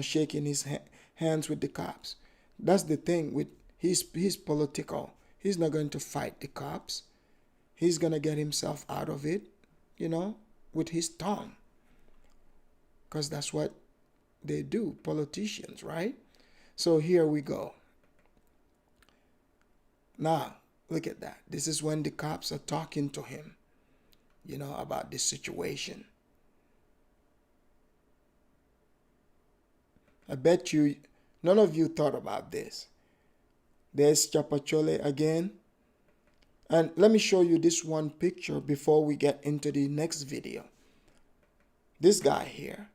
S2: shaking his hands with the cops. That's the thing with he's political. He's not going to fight the cops. He's gonna get himself out of it, with his tongue. Because that's what they do, politicians, right? So here we go. Now, look at that. This is when the cops are talking to him, about this situation. I bet you none of you thought about this. There's Thiapathioly again. And let me show you this one picture before we get into the next video. This guy here,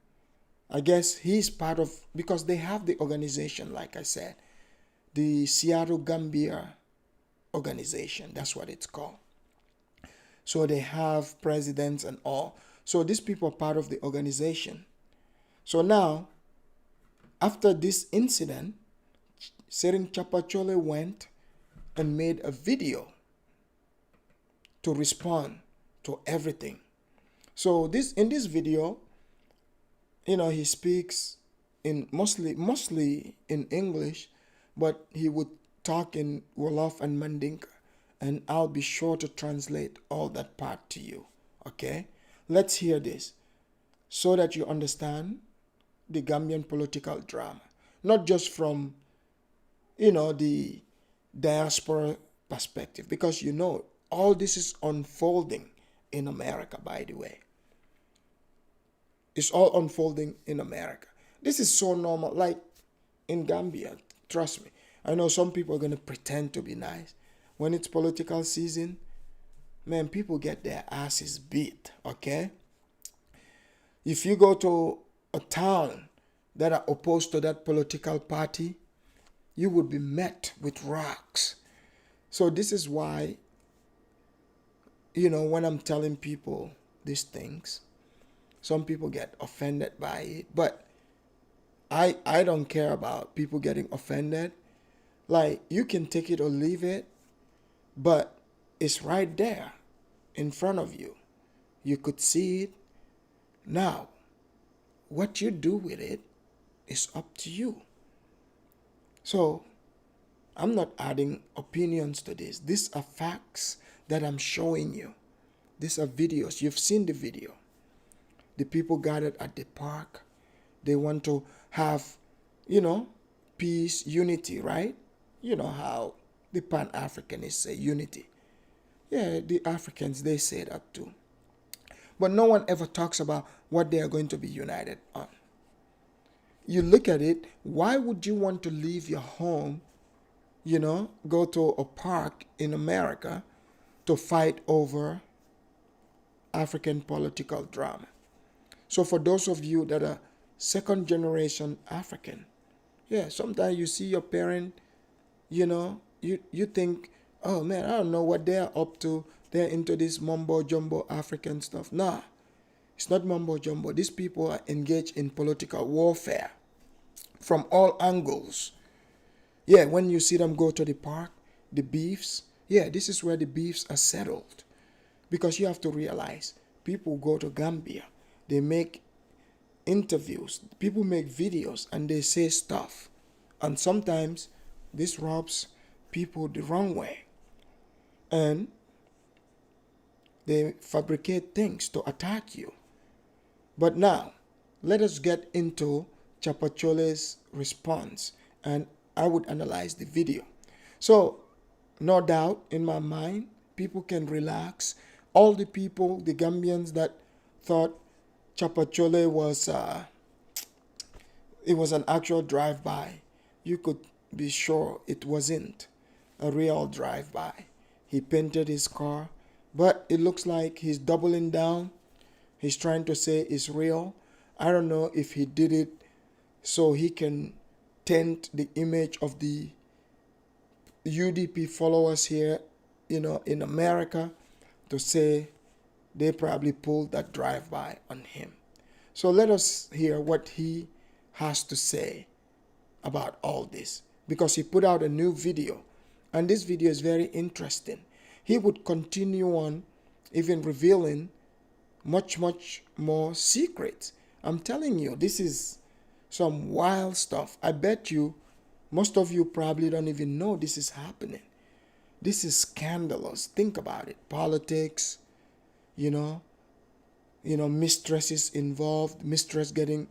S2: I guess he's part of, because they have the organization, like I said, the Seattle Gambia organization. That's what it's called. So they have presidents and all. So these people are part of the organization. So now, after this incident, Sering Thiapathioly went and made a video to respond to everything. So in this video, he speaks in mostly in English, but he would talk in Wolof and Mandinka, and I'll be sure to translate all that part to you. Okay? Let's hear this so that you understand the Gambian political drama, not just from the diaspora perspective, because all this is unfolding in America, by the way. It's all unfolding in America. This is so normal, like in Gambia, trust me. I know some people are going to pretend to be nice. When it's political season, man, people get their asses beat, okay? If you go to a town that are opposed to that political party, you would be met with rocks. So this is why, when I'm telling people these things, some people get offended by it. But I don't care about people getting offended. Like, you can take it or leave it, but it's right there in front of you. You could see it. Now, what you do with it is up to you. So, I'm not adding opinions to this. These are facts that I'm showing you. These are videos. You've seen the video. The people gathered at the park. They want to have, peace, unity, right? You know how the Pan-Africanists say unity. Yeah, the Africans, they say that too. But no one ever talks about what they are going to be united on. You look at it, why would you want to leave your home, go to a park in America to fight over African political drama? So for those of you that are second generation African, yeah, sometimes you see your parent, you think, oh man, I don't know what they're up to. They're into this mumbo jumbo African stuff. Nah, it's not mumbo jumbo. These people are engaged in political warfare from all angles. Yeah, when you see them go to the park, the beefs, yeah, this is where the beefs are settled. Because you have to realize, people go to Gambia, they make interviews, people make videos, and they say stuff. And sometimes this rubs people the wrong way. And they fabricate things to attack you. But now, let us get into Thiapathioly's response, and I would analyze the video. So, no doubt in my mind, people can relax. All the people, the Gambians that thought Thiapathioly was it was an actual drive-by, you could be sure it wasn't a real drive-by. He painted his car, but it looks like he's doubling down. He's trying to say it's real. I don't know if he did it so he can taint the image of the UDP followers here, in America, to say they probably pulled that drive-by on him. So let us hear what he has to say about all this, because he put out a new video, and this video is very interesting. He would continue on even revealing much more secrets. I'm telling you, this is some wild stuff. I bet you most of you probably don't even know this is happening. This is scandalous. Think about it. Politics, you know, mistresses involved, mistress getting,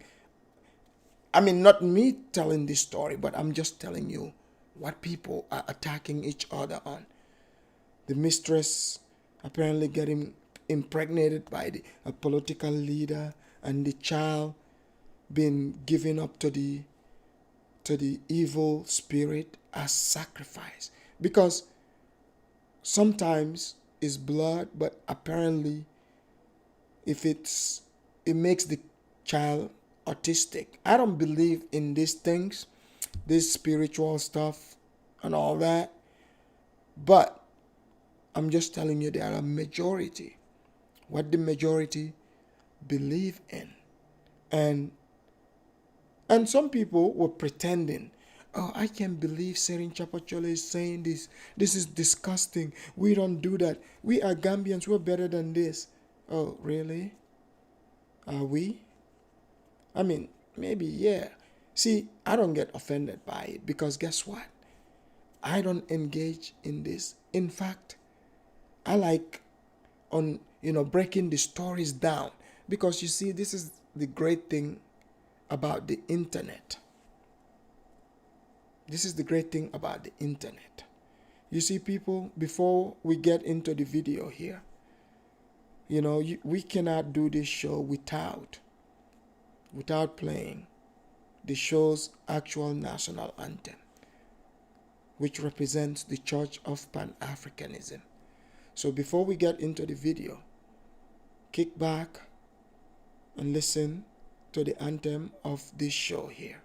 S2: I mean, not me telling this story, but I'm just telling you what people are attacking each other on. The mistress apparently getting impregnated by a political leader, and the child being given up to the evil spirit as sacrifice. Because sometimes it's blood, but apparently if it makes the child autistic. I don't believe in these things, this spiritual stuff and all that, but I'm just telling you there are a majority, what the majority believe in. And some people were pretending, oh, I can't believe Thiapathioly is saying this. This is disgusting. We don't do that. We are Gambians. We're better than this. Oh, really? Are we? I mean, maybe, yeah. See, I don't get offended by it, because guess what? I don't engage in this. In fact, I like breaking the stories down, because you see, this is the great thing about the internet. This is the great thing about the internet. You see, people, before we get into the video here, we cannot do this show without playing the show's actual national anthem, which represents the Church of Pan-Africanism. So before we get into the video, kick back and listen to the anthem of this show here.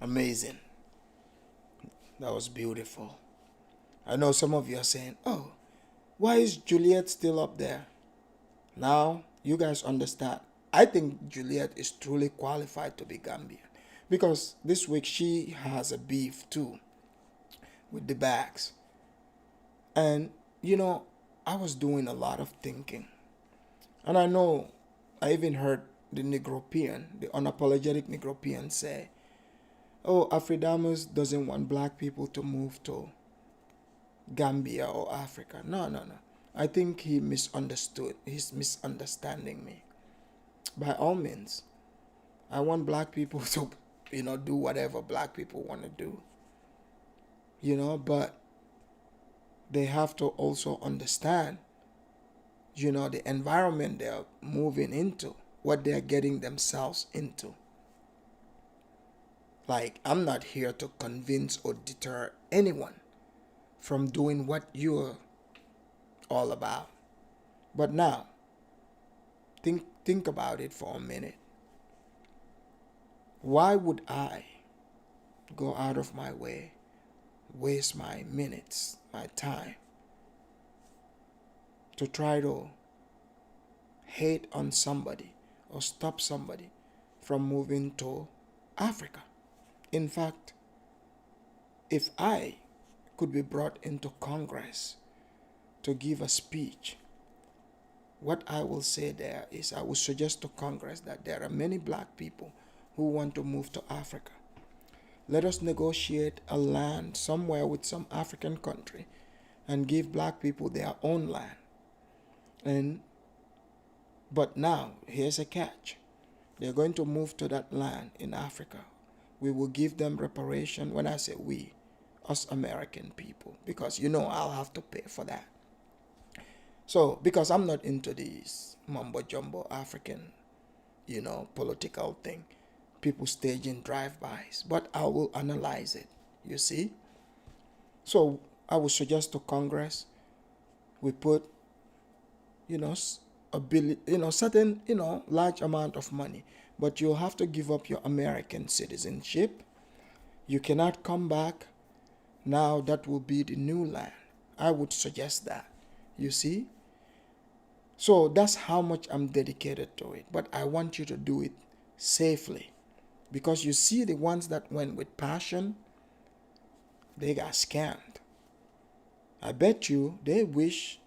S2: Amazing. That was beautiful. I know some of you are saying, oh, why is Juliet still up there? Now, you guys understand. I think Juliet is truly qualified to be Gambian, because this week she has a beef too with the bags. And, I was doing a lot of thinking. And I know I even heard the Negropean, the unapologetic Negropean say, oh, Afridamus doesn't want black people to move to Gambia or Africa. No. I think he misunderstood. He's misunderstanding me. By all means, I want black people to, do whatever black people want to do. But they have to also understand, the environment they're moving into, what they're getting themselves into. Like, I'm not here to convince or deter anyone from doing what you're all about. But now, think about it for a minute. Why would I go out of my way, waste my minutes, my time, to try to hate on somebody or stop somebody from moving to Africa? In fact, if I could be brought into Congress to give a speech, what I will say there is I will suggest to Congress that there are many black people who want to move to Africa. Let us negotiate a land somewhere with some African country and give black people their own land. But now, here's a catch. They're going to move to that land in Africa. We will give them reparation. When I say we, us American people, because I'll have to pay for that. So, because I'm not into these mumbo jumbo African, political thing, people staging drive-bys, but I will analyze it, you see? So, I would suggest to Congress we put, a billion, certain, large amount of money, but you'll have to give up your American citizenship. You cannot come back. Now that will be the new land. I would suggest that, you see? So that's how much I'm dedicated to it. But I want you to do it safely. Because you see, the ones that went with passion, they got scammed. I bet you they wish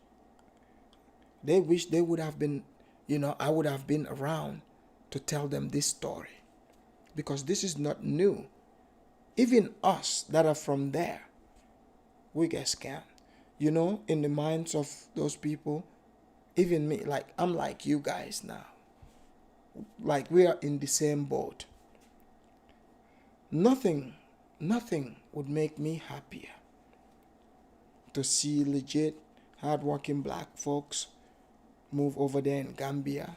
S2: they would have been, I would have been around to tell them this story. Because this is not new. Even us that are from there, we get scammed. In the minds of those people, even me, like I'm like you guys now. Like we are in the same boat. Nothing would make me happier to see legit, hardworking black folks move over there in Gambia,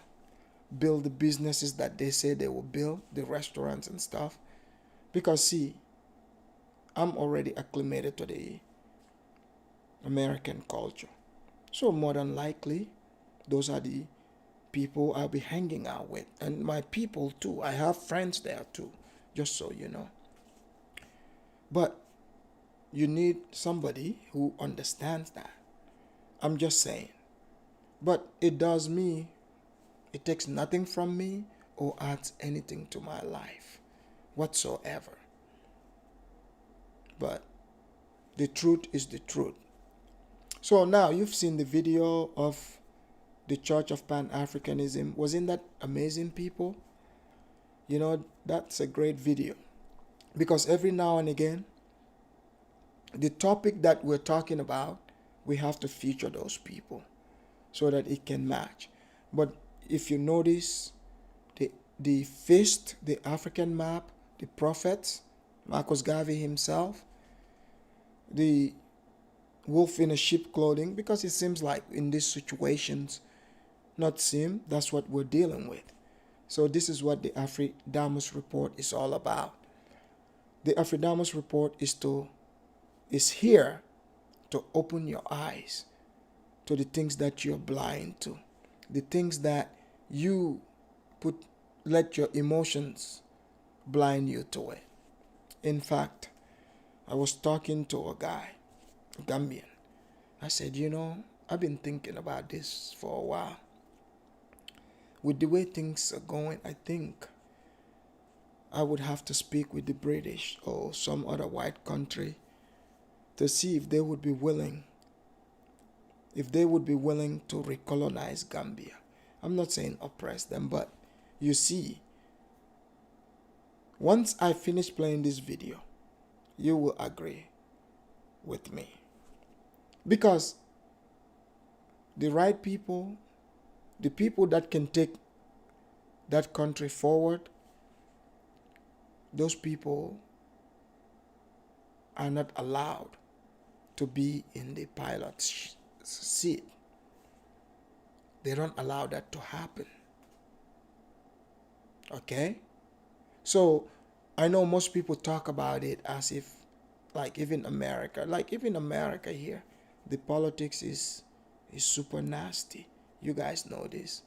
S2: build the businesses that they say they will build, the restaurants and stuff. Because see, I'm already acclimated to the American culture. So more than likely, those are the people I'll be hanging out with. And my people too. I have friends there too, just so you know. But you need somebody who understands that. I'm just saying. But it takes nothing from me or adds anything to my life whatsoever. But the truth is the truth. So now you've seen the video of the Church of Pan-Africanism. Wasn't that amazing, people? That's a great video. Because every now and again, the topic that we're talking about, we have to feature those people so that it can match. But if you notice, the feast, the African map, the prophets, Marcus Garvey himself, the wolf in a sheep clothing, because it seems like in these situations, that's what we're dealing with. So this is what the Afridamus report is all about. The Afridamus report is here to open your eyes to the things that you're blind to, the things that you let your emotions blind you to it. In fact, I was talking to a guy, a Gambian. I said, I've been thinking about this for a while. With the way things are going, I think I would have to speak with the British or some other white country to see if they would be willing to recolonize Gambia. I'm not saying oppress them, but you see, once I finish playing this video, you will agree with me. Because the right people, the people that can take that country forward, those people are not allowed to be in the pilot's seat. They don't allow that to happen. Okay? So I know most people talk about it as if even America here, the politics is super nasty. You guys know this.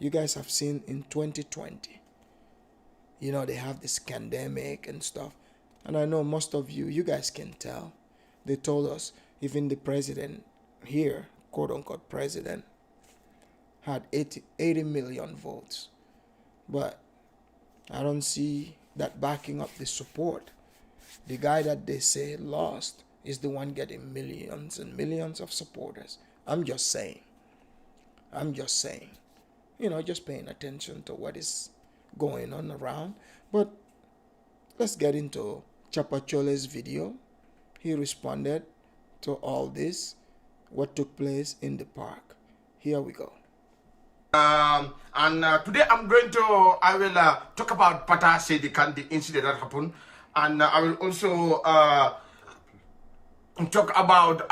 S2: You guys have seen in 2020, they have this pandemic and stuff. And I know most of you guys can tell. They told us even the president here, quote unquote president, had 80 million votes. But I don't see that backing up the support. The guy that they say lost is the one getting millions and millions of supporters. I'm just saying. Just paying attention to what is going on around. But let's get into Thiapathioly's video. He responded to all this, what took place in the park. Here we go.
S3: Today I will talk about Pata Sedikan, the incident that happened. And I will also talk about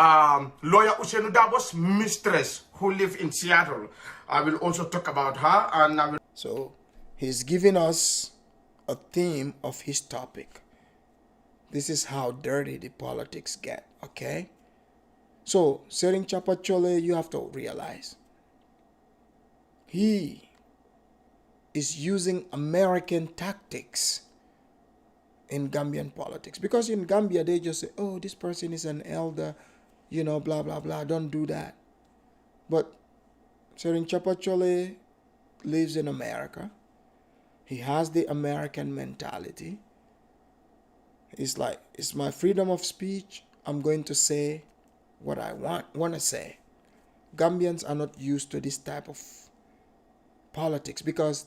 S3: lawyer Usenu Dabo's mistress who live in Seattle. I will also talk about her, and I will.
S2: So he's giving us a theme of his topic. This is how dirty the politics get, okay? So, Sering Thiapathioly, you have to realize he is using American tactics in Gambian politics. Because in Gambia, they just say, oh, this person is an elder, blah, blah, blah. Don't do that. But Sering Thiapathioly lives in America. He has the American mentality. It's like, it's my freedom of speech. I'm going to say what I want to say. Gambians are not used to this type of politics because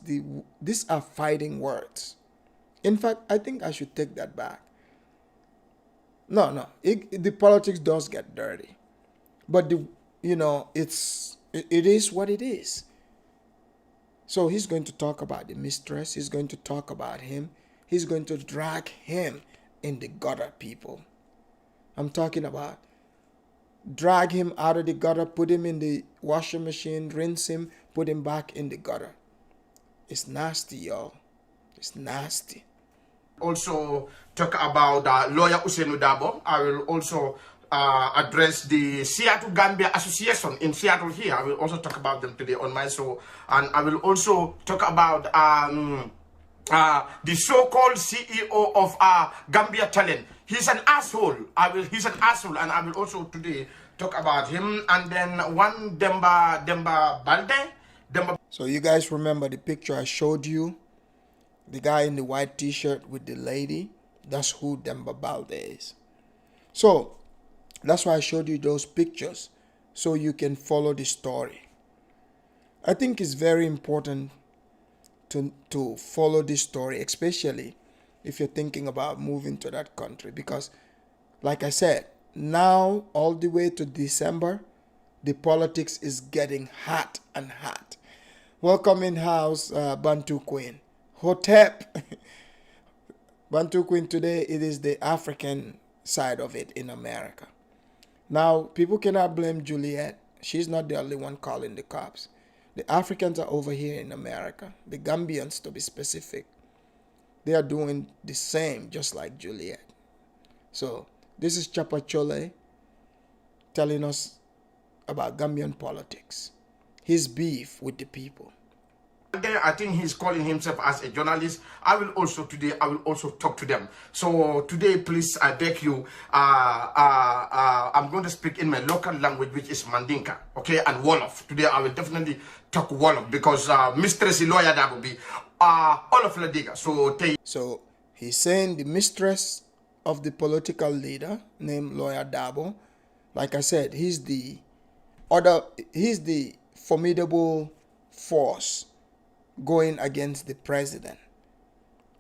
S2: these are fighting words. In fact, I think I should take that back. No, the politics does get dirty, but it is what it is. So he's going to talk about the mistress. He's going to talk about him. He's going to drag him in the gutter, people. I'm talking about drag him out of the gutter, put him in the washing machine, rinse him, put him back in the gutter. It's nasty, y'all. It's nasty.
S3: Also talk about lawyer Usenu Dabo. I will also address the Seattle Gambia Association in Seattle here. I will also talk about them today on my show. And I will also talk about the so-called CEO of Gambia Talent. He's an asshole. He's an asshole, and I will also today talk about him. And then one Demba Balde.
S2: So you guys remember the picture I showed you? The guy in the white t-shirt with the lady? That's who Demba Balde is. So that's why I showed you those pictures, so you can follow the story. I think it's very important to follow this story, especially if you're thinking about moving to that country, because like I said, now all the way to December, the politics is getting hot and hot. Welcome in house, Bantu Queen. Hotep. Bantu Queen, today it is the African side of it in America. Now, people cannot blame Juliet. She's not the only one calling the cops. The Africans are over here in America. The Gambians, to be specific. They are doing the same, just like Juliet. So, this is Thiapathioly telling us about Gambian politics. His beef with the people.
S3: I think he's calling himself as a journalist. I will also talk to them. So today, please, I beg you, I'm going to speak in my local language, which is Mandinka, okay, and Wolof. Today, I will definitely talk Wolof because mistress lawyer that will be all of Ladiga.
S2: So he's saying the mistress of the political leader named Lawyer Dabo. Like I said, he's the formidable force going against the president,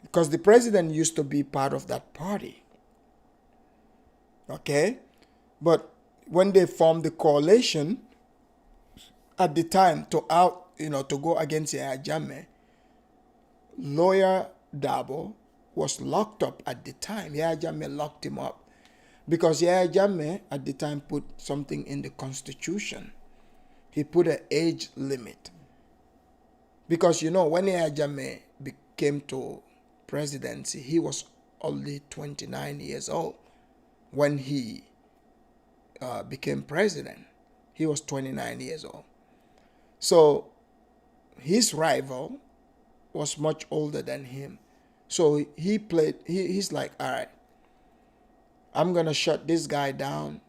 S2: because the president used to be part of that party, okay? But when they formed the coalition at the time to go against Yahya Jammeh, Lawyer Dabo was locked up at the time. Yahya Jammeh locked him up because Yahya Jammeh at the time put something in the constitution. He put an age limit. Because, when Yahya Jammeh came to presidency, he was only 29 years old. When he became president, he was 29 years old. So his rival was much older than him. So he's like, all right, I'm going to shut this guy down.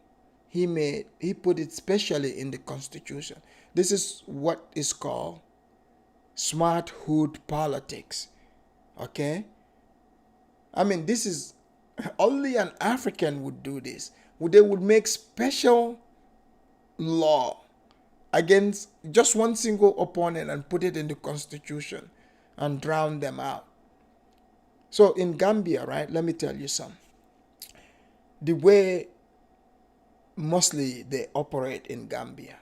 S2: He put it specially in the constitution. This is what is called smart hood politics, okay? I mean, this is only an African would do this. They would make special law against just one single opponent and put it in the constitution and drown them out. So in Gambia, right, let me tell you something. The way mostly they operate in Gambia,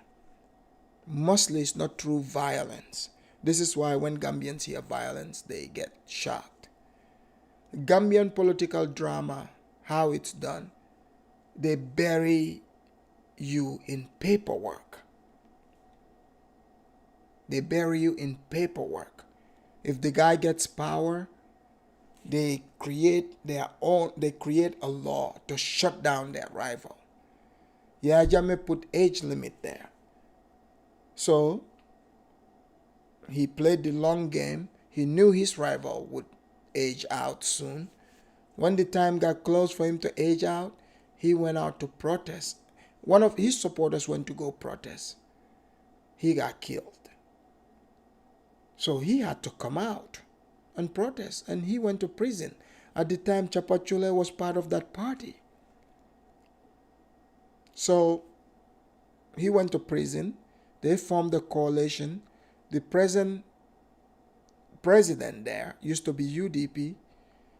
S2: mostly it's not through violence. This is why when Gambians hear violence, they get shocked. Gambian political drama, how it's done, they bury you in paperwork. They bury you in paperwork. If the guy gets power, they create a law to shut down their rival. Yeah, Jame put age limit there. So he played the long game. He knew his rival would age out soon. When the time got close for him to age out, he went out to protest. One of his supporters went to go protest. He got killed. So he had to come out and protest, and he went to prison. At the time, Thiapathioly was part of that party. So he went to prison. They formed a coalition. The present president there used to be UDP.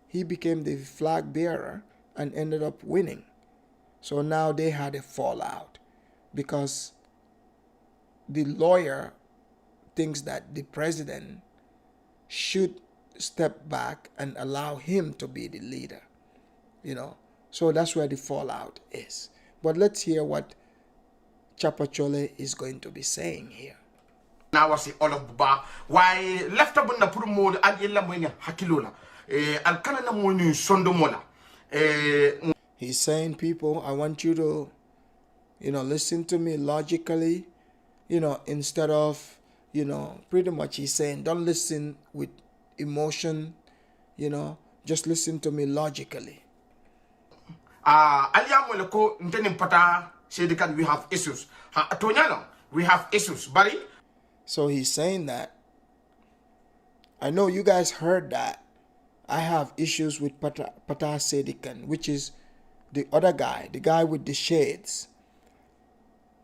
S2: He became the flag bearer and ended up winning. So now they had a fallout because the lawyer thinks that the president should step back and allow him to be the leader. So that's where the fallout is. But let's hear what Thiapathioly is going to be saying here.
S3: Now I say all of Buba. Why left up on the promote and Yella Monia Hakilula. And Canada Moni Sondomola.
S2: He's saying, people, I want you to, listen to me logically, instead of, pretty much he's saying, don't listen with emotion, just listen to me logically.
S3: Aliamoleko Ntenim Pata said we have issues. Tonyano, we have issues, buddy.
S2: So he's saying that, I know you guys heard that I have issues with Pata Sedikan, which is the other guy, the guy with the shades,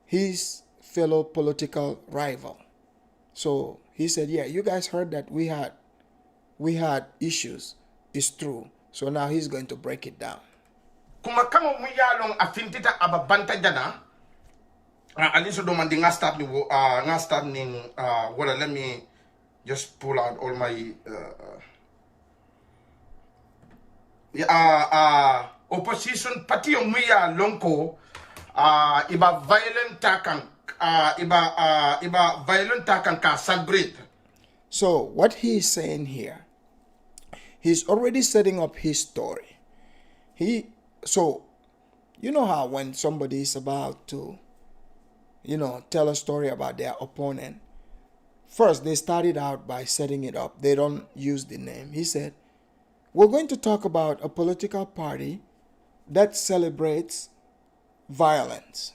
S2: his fellow political rival. So he said, yeah, you guys heard that we had issues. It's true. So now he's going to break it down.
S3: Kumakamo muyalong afintita ababanta jana. Aliso domandi nga start ni well, let me just pull out all my opposition party muya lonko iba violent takan ka celebrate.
S2: So what he's saying here, he's already setting up his story. So you know how when somebody is about to tell a story about their opponent, first they started out by setting it up. They don't use the name. He said, we're going to talk about a political party that celebrates violence.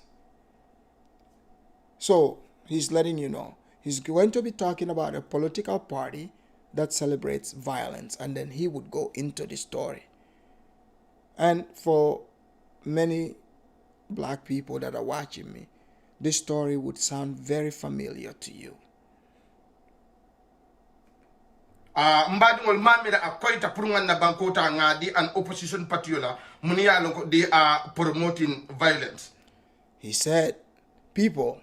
S2: So he's letting you know he's going to be talking about a political party that celebrates violence, and then he would go into the story. And for many black people that are watching me, this story would sound very familiar to you.
S3: Mbadingol mamira akoita purungan na bankota ngadi an opposition patiola muniyalong they are promoting violence.
S2: He said, people,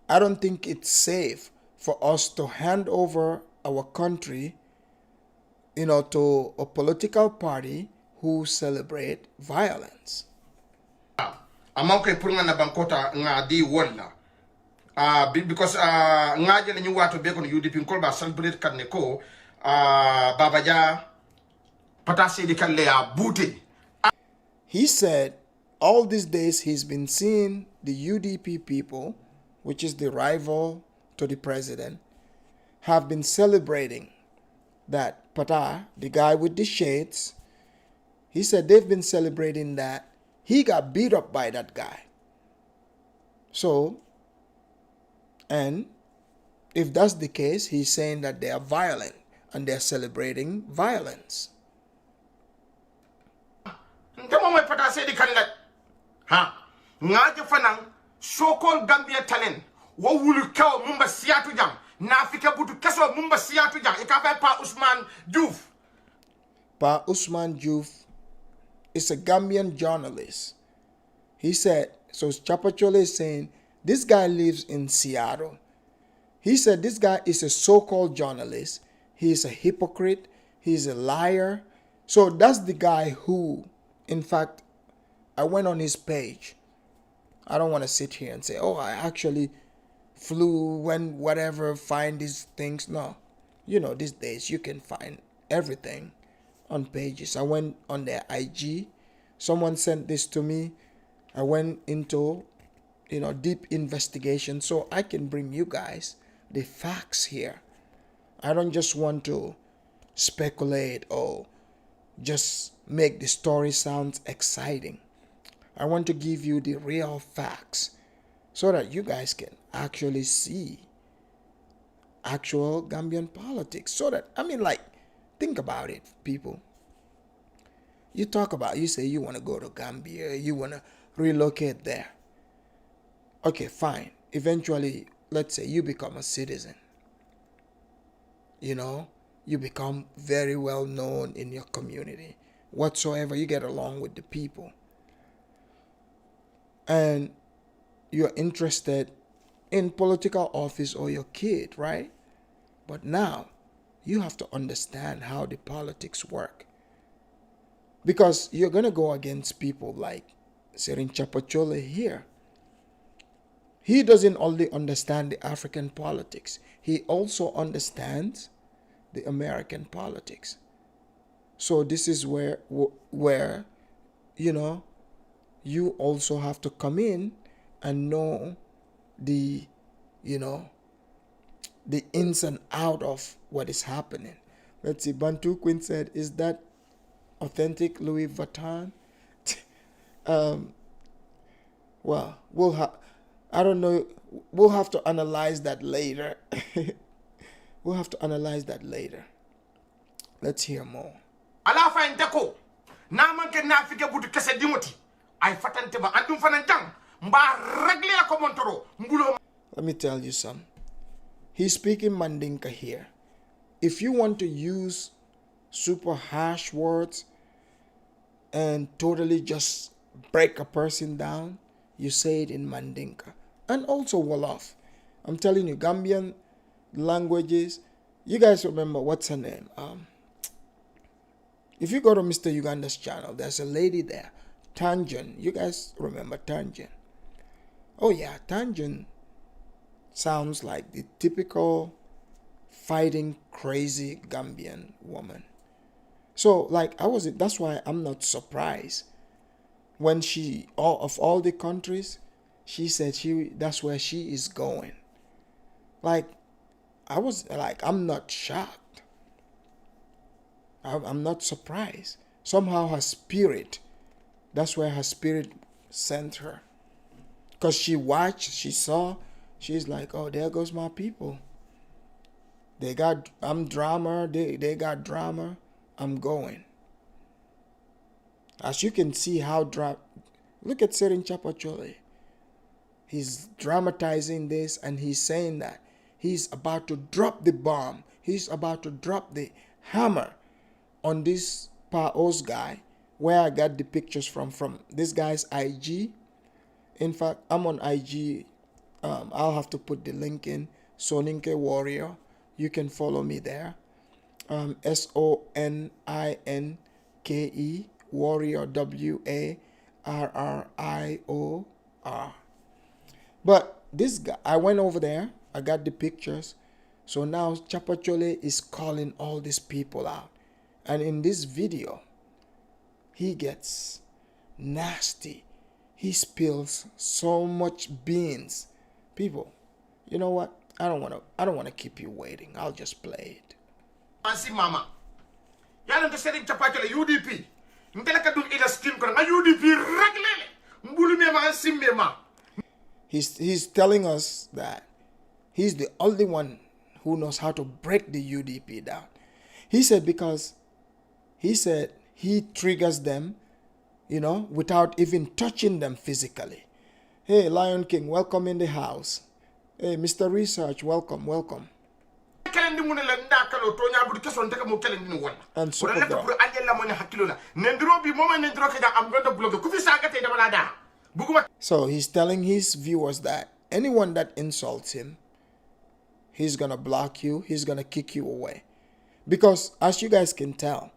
S2: I don't think it's safe for us to hand over our country, to a political party who celebrate violence.
S3: Amangke purungan na bankota ngadi wala. Because ngadi na nyuwato bekon UDP kolba celebrate kaneko babaja patasi di kanlea booty.
S2: He said all these days he's been seeing the UDP people, which is the rival to the president, have been celebrating that Pata, the guy with the shades, he said they've been celebrating that he got beat up by that guy. So, and if that's the case, he's saying that they are violent and they're celebrating violence.
S3: Ndemo mo pata se di kanlet. Ha. Ngaje fanang so-called Gambian talent. Wo wulu kaw mumba siyatu jang. Na Afrika butu keso mumba siyatu jang. Ikabe Pa Usman Diouf.
S2: Pa Usman Diouf is a Gambian journalist. He said, so Thiapathioly is saying, this guy lives in Seattle. He said this guy is a so-called journalist. He is a hypocrite. He's a liar. So that's the guy who, in fact, I went on his page. I don't want to sit here and say, oh, I actually flew and whatever, find these things. No. You know, these days you can find everything on pages. I went on their IG. Someone sent this to me. I went into, deep investigation so I can bring you guys the facts here. I don't just want to speculate or just make the story sound exciting. I want to give you the real facts so that you guys can actually see actual Gambian politics. So that, think about it, people. You say you want to go to Gambia, you want to relocate there. Okay, fine. Eventually, let's say you become a citizen. You become very well known in your community. Whatsoever, you get along with the people. And you're interested in political office or your kid, right? But now, you have to understand how the politics work. Because you're going to go against people like Thiapathioly here. He doesn't only understand the African politics. He also understands the American politics. So this is where you also have to come in and know the ins and out of what is happening. Let's see, Bantu Queen said, is that authentic Louis Vuitton? Well, I don't know. We'll have to analyze that later. Let's hear more.
S3: Ala fa ndeko. Na manke na Afrika butu kese dimoti. Ay fatante ba andum fanantang. Mba regle ko montoro. Mbulo.
S2: Let me tell you something. He's speaking Mandinka here. If you want to use super harsh words and totally just break a person down, you say it in Mandinka. And also Wolof. I'm telling you, Gambian languages. You guys remember, what's her name? If you go to Mr. Uganda's channel, there's a lady there, Tanjun. You guys remember Tanjun? Oh yeah, Tanjun sounds like the typical fighting crazy Gambian woman. So that's why I'm not surprised when of all the countries, she said that's where she is going. I'm not shocked. I'm not surprised. Somehow her spirit, that's where her spirit sent her. Because she watched, she saw, she's like, oh, there goes my people. I'm drama, they got drama, I'm going. As you can see look at Thiapathioly. He's dramatizing this and he's saying that he's about to drop the bomb. He's about to drop the hammer on this Paos guy, where I got the pictures from this guy's IG. In fact, I'm on IG. I'll have to put the link in. Soninke Warrior. You can follow me there. SONINKE Warrior, WARRIOR. But this guy, I went over there. I got the pictures. So now Thiapathioly is calling all these people out. And in this video, he gets nasty. He spills so much beans. People, you know what? I don't want to keep you waiting. I'll just play it.
S3: Ansi mama. Yalla to seri Thiapathioly UDP. Ntelaka dum ida skin ko na UDP regle. Mbulu me ma ansi me ma.
S2: He's telling us that he's the only one who knows how to break the UDP down. He said he triggers them without even touching them physically. Hey, Lion King, welcome in the house. Hey, Mr. Research, welcome. And Supergirl. So he's telling his viewers that anyone that insults him, he's gonna block you, he's gonna kick you away. Because as you guys can tell,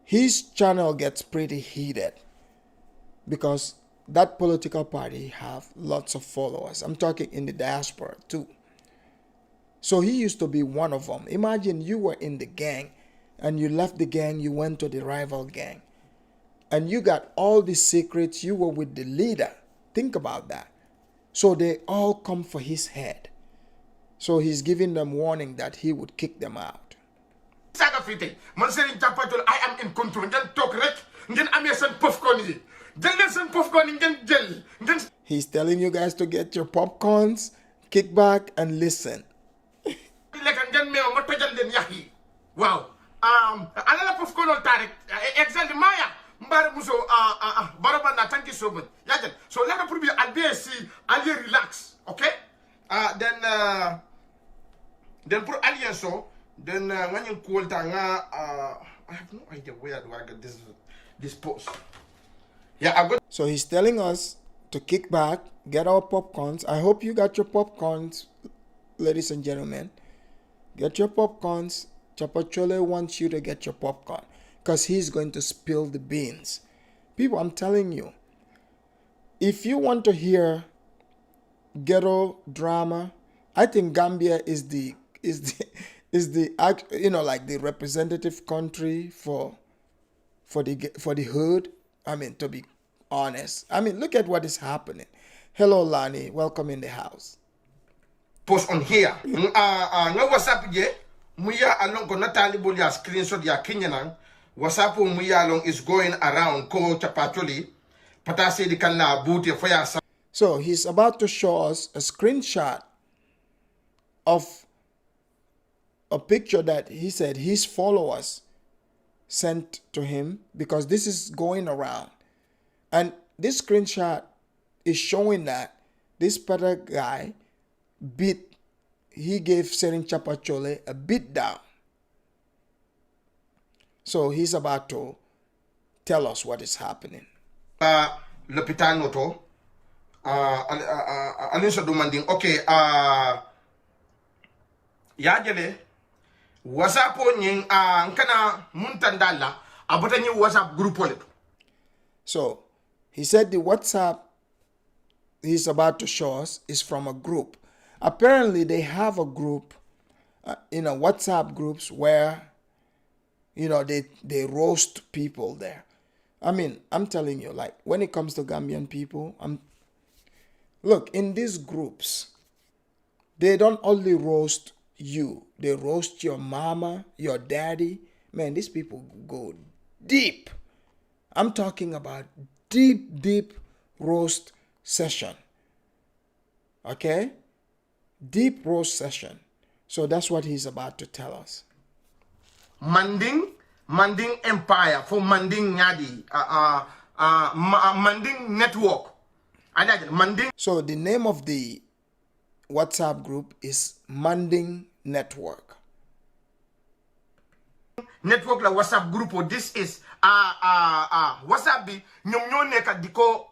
S2: his channel gets pretty heated because that political party have lots of followers. I'm talking in the diaspora too. So he used to be one of them. Imagine you were in the gang and you left the gang, you went to the rival gang. And you got all the secrets, you were with the leader. Think about that. So they all come for his head. So he's giving them warning that he would kick them out.
S3: I am in control.
S2: He's telling you guys to get your popcorns, kick back and listen.
S3: Wow. Another popcorn tarek. Exactly Maya. Barabana, thank you so much. So let me prove you I'll relax. Okay? Then put alien so then when you call tanga I have no idea where do I get this post. Yeah, I got.
S2: So he's telling us to kick back, get our popcorns. I hope you got your popcorns, ladies and gentlemen. Get your popcorns. Thiapathioly wants you to get your popcorn because he's going to spill the beans. People, I'm telling you, if you want to hear ghetto drama, I think Gambia is the like the representative country for the hood. I mean, to be honest. I mean, look at what is happening. Hello, Lani. Welcome in the house.
S3: Post on here. No WhatsApp ye. Muya along ko Natalie Bolia screenshot ya Kenyan. WhatsApp muya along is going around ko Thiapathioly. Patasi di kanla booty for ya.
S2: So he's about to show us a screenshot of a picture that he said his followers sent to him because this is going around. And this screenshot is showing that this particular guy he gave Thiapathioly a beat down. So he's about to tell us what is happening.
S3: L'hôpital noto. Alinsa demanding, okay, yajele WhatsApp nying nkana muntandala abota nyi WhatsApp group ole.
S2: So he said the WhatsApp he's about to show us is from a group. Apparently they have a group, WhatsApp groups where, they roast people there. I mean, I'm telling you, like when it comes to Gambian people, look, in these groups, they don't only roast you, they roast your mama, your daddy. Man, these people go deep. I'm talking about deep roast session. Okay? Deep roast session. So that's what he's about to tell us.
S3: Manding Empire for Manding Nyadi. Manding Network. Manding.
S2: So the name of the WhatsApp group is Manding Network.
S3: Network la WhatsApp group. This is WhatsApp bi nyomnyoneka diko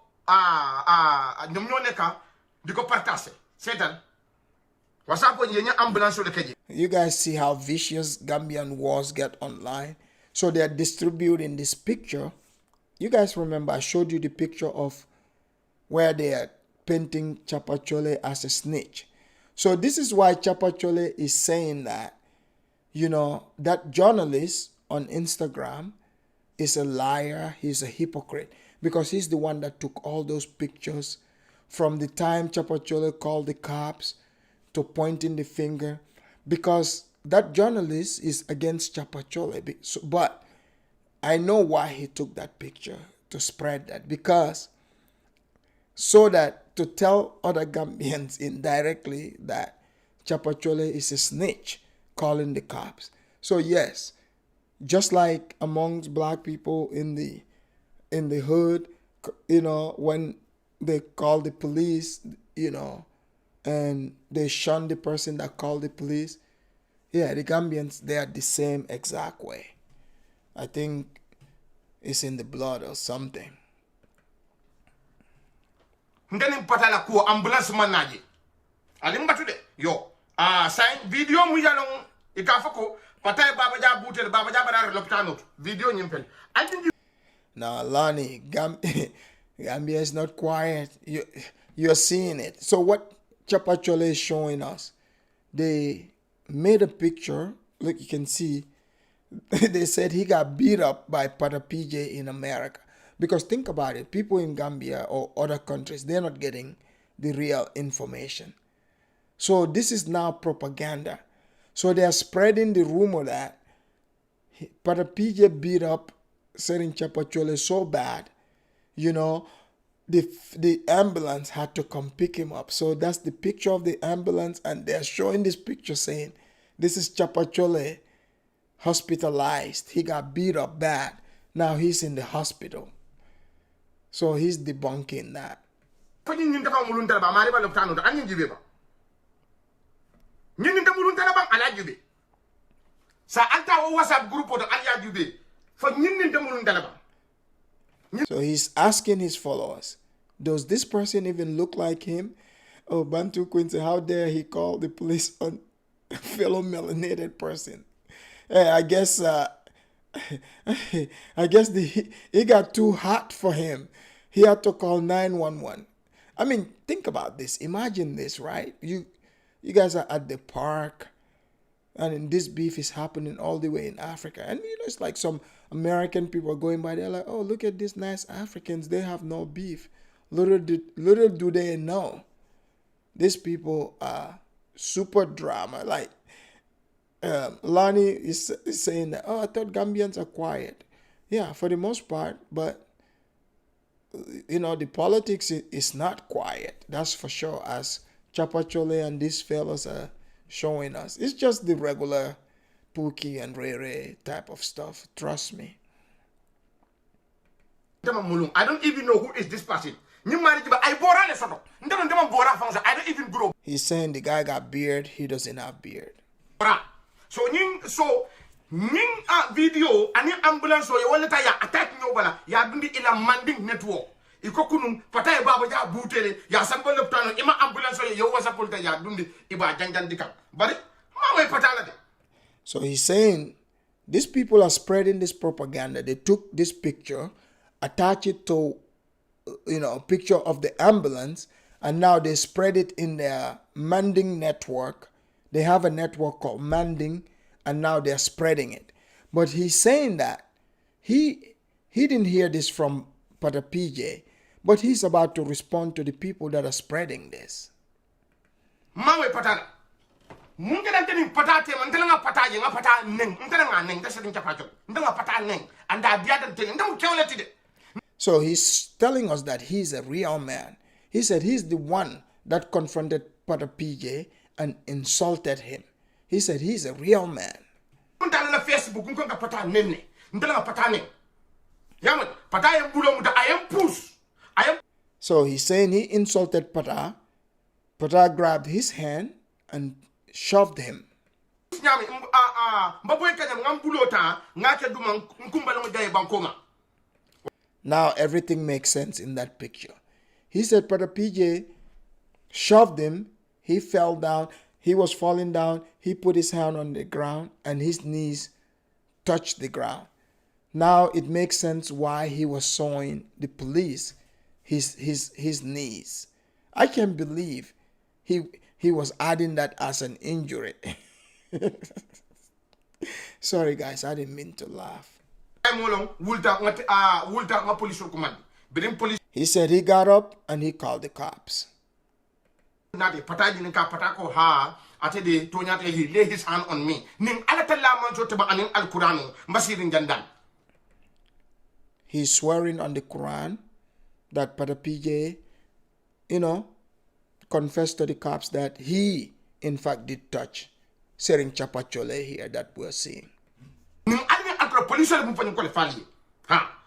S3: nyomnyoneka diko partase. Setan.
S2: You guys see how vicious Gambian wars get online? So they're distributing this picture. You guys remember I showed you the picture of where they are painting Thiapathioly as a snitch. So this is why Thiapathioly is saying that, that journalist on Instagram is a liar, he's a hypocrite. Because he's the one that took all those pictures from the time Thiapathioly called the cops to pointing the finger, because that journalist is against Thiapathioly. But I know why he took that picture, to spread that, because so that to tell other Gambians indirectly that Thiapathioly is a snitch, calling the cops. So yes, just like amongst black people in the in the hood, when they call the police, and they shun the person that called the police. Yeah, the Gambians, they are the same exact way. I think it's in the blood or something.
S3: Ngani patala ko ambulance manaji. Alim batude yo. Sign video mu yalong ikafako patay baba ja butel baba ja badar lopitano. Video nyimpel.
S2: Now, Lonnie, Gambia is not quiet. You're seeing it. So what Thiapathioly is showing us, they made a picture. Look, you can see. They said he got beat up by Pata PJ in America. Because think about it, people in Gambia or other countries, they're not getting the real information. So this is now propaganda. So they are spreading the rumor that Pata PJ beat up Serin Thiapathioly so bad, the ambulance had to come pick him up. So that's the picture of the ambulance, and they're showing this picture saying, this is Thiapathioly hospitalized. He got beat up bad. Now he's in the hospital. So he's debunking that. So he's asking his followers, does this person even look like him? Oh, Bantu Quincy, how dare he call the police on a fellow melanated person? I guess it got too hot for him. He had to call 911. I mean, think about this. Imagine this, right? You guys are at the park, and this beef is happening all the way in Africa. And it's like some American people are going by. They're like, oh, look at these nice Africans. They have no beef. Little do they know, these people are super drama. Like Lonnie is saying that, oh, I thought Gambians are quiet. Yeah, for the most part, but the politics is not quiet. That's for sure, as Thiapathioly and these fellows are showing us. It's just the regular Pookie and Ray Ray type of stuff. Trust me.
S3: I don't even know who is this person. I don't even grow.
S2: He's saying the guy got beard. He doesn't have beard.
S3: So video ani ambulance so you ta ya attack nyobala ya dundi ila manding network iko kunum patay baba ja butele ya sambal loptano ima ambulance so you wasa polta ya dundi iba janjan dikam bari ma way patala de.
S2: So he's saying these people are spreading this propaganda. They took this picture, attach it to a picture of the ambulance, and now they spread it in their Manding network. They have a network called Manding, and now they're spreading it. But he's saying that he didn't hear this from Pata PJ, but he's about to respond to the people that are spreading this.
S3: Mawe patana. Mungkin anteni patate mandela pataje nga pata neng ndela neng dasa din chapacho ndela pata neng anda biada de ndam kewletide.
S2: So he's telling us that he's a real man. He said he's the one that confronted Pata PJ and insulted him. He said he's a real man.
S3: Facebook pata nene ndela pata neng. Yaman pata yam bulo muta I am push.
S2: So he's saying he insulted Pata. Pata grabbed his hand and shoved him. Now everything makes sense in that picture. He said Pata PJ shoved him. He fell down. He was falling down. He put his hand on the ground and his knees touched the ground. Now it makes sense why he was showing the police his knees. I can't believe he was adding that as an injury. Sorry guys, I didn't mean to laugh. He said he got up and he called the cops.
S3: He lay his hand on me.
S2: He's swearing on the Quran that Pata PJ, confessed to the cops that he, in fact, did touch Serin Thiapathioly here that we're seeing.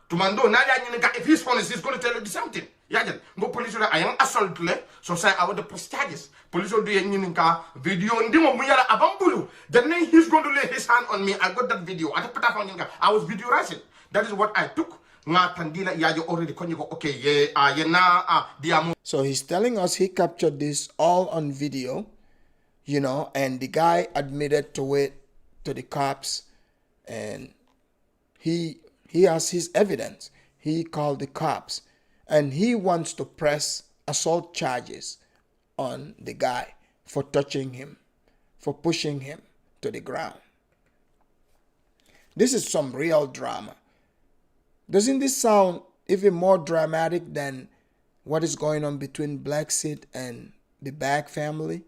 S3: Tumando na ya nyinga, if he's honest, he's going to tell you the same thing. Yajan, go police I am assault le, so say I want the prestigious. Police do nyinga video ndimo muyala abambulu. Then he's going to lay his hand on me. I got that video. I was videoizing. That is what I took.
S2: So he's telling us he captured this all on video, you know, and the guy admitted to it to the cops, and he has his evidence. He called the cops, and he wants to press assault charges on the guy for touching him, for pushing him to the ground. This is some real drama. Doesn't this sound even more dramatic than what is going on between Blackseed and the Bag family?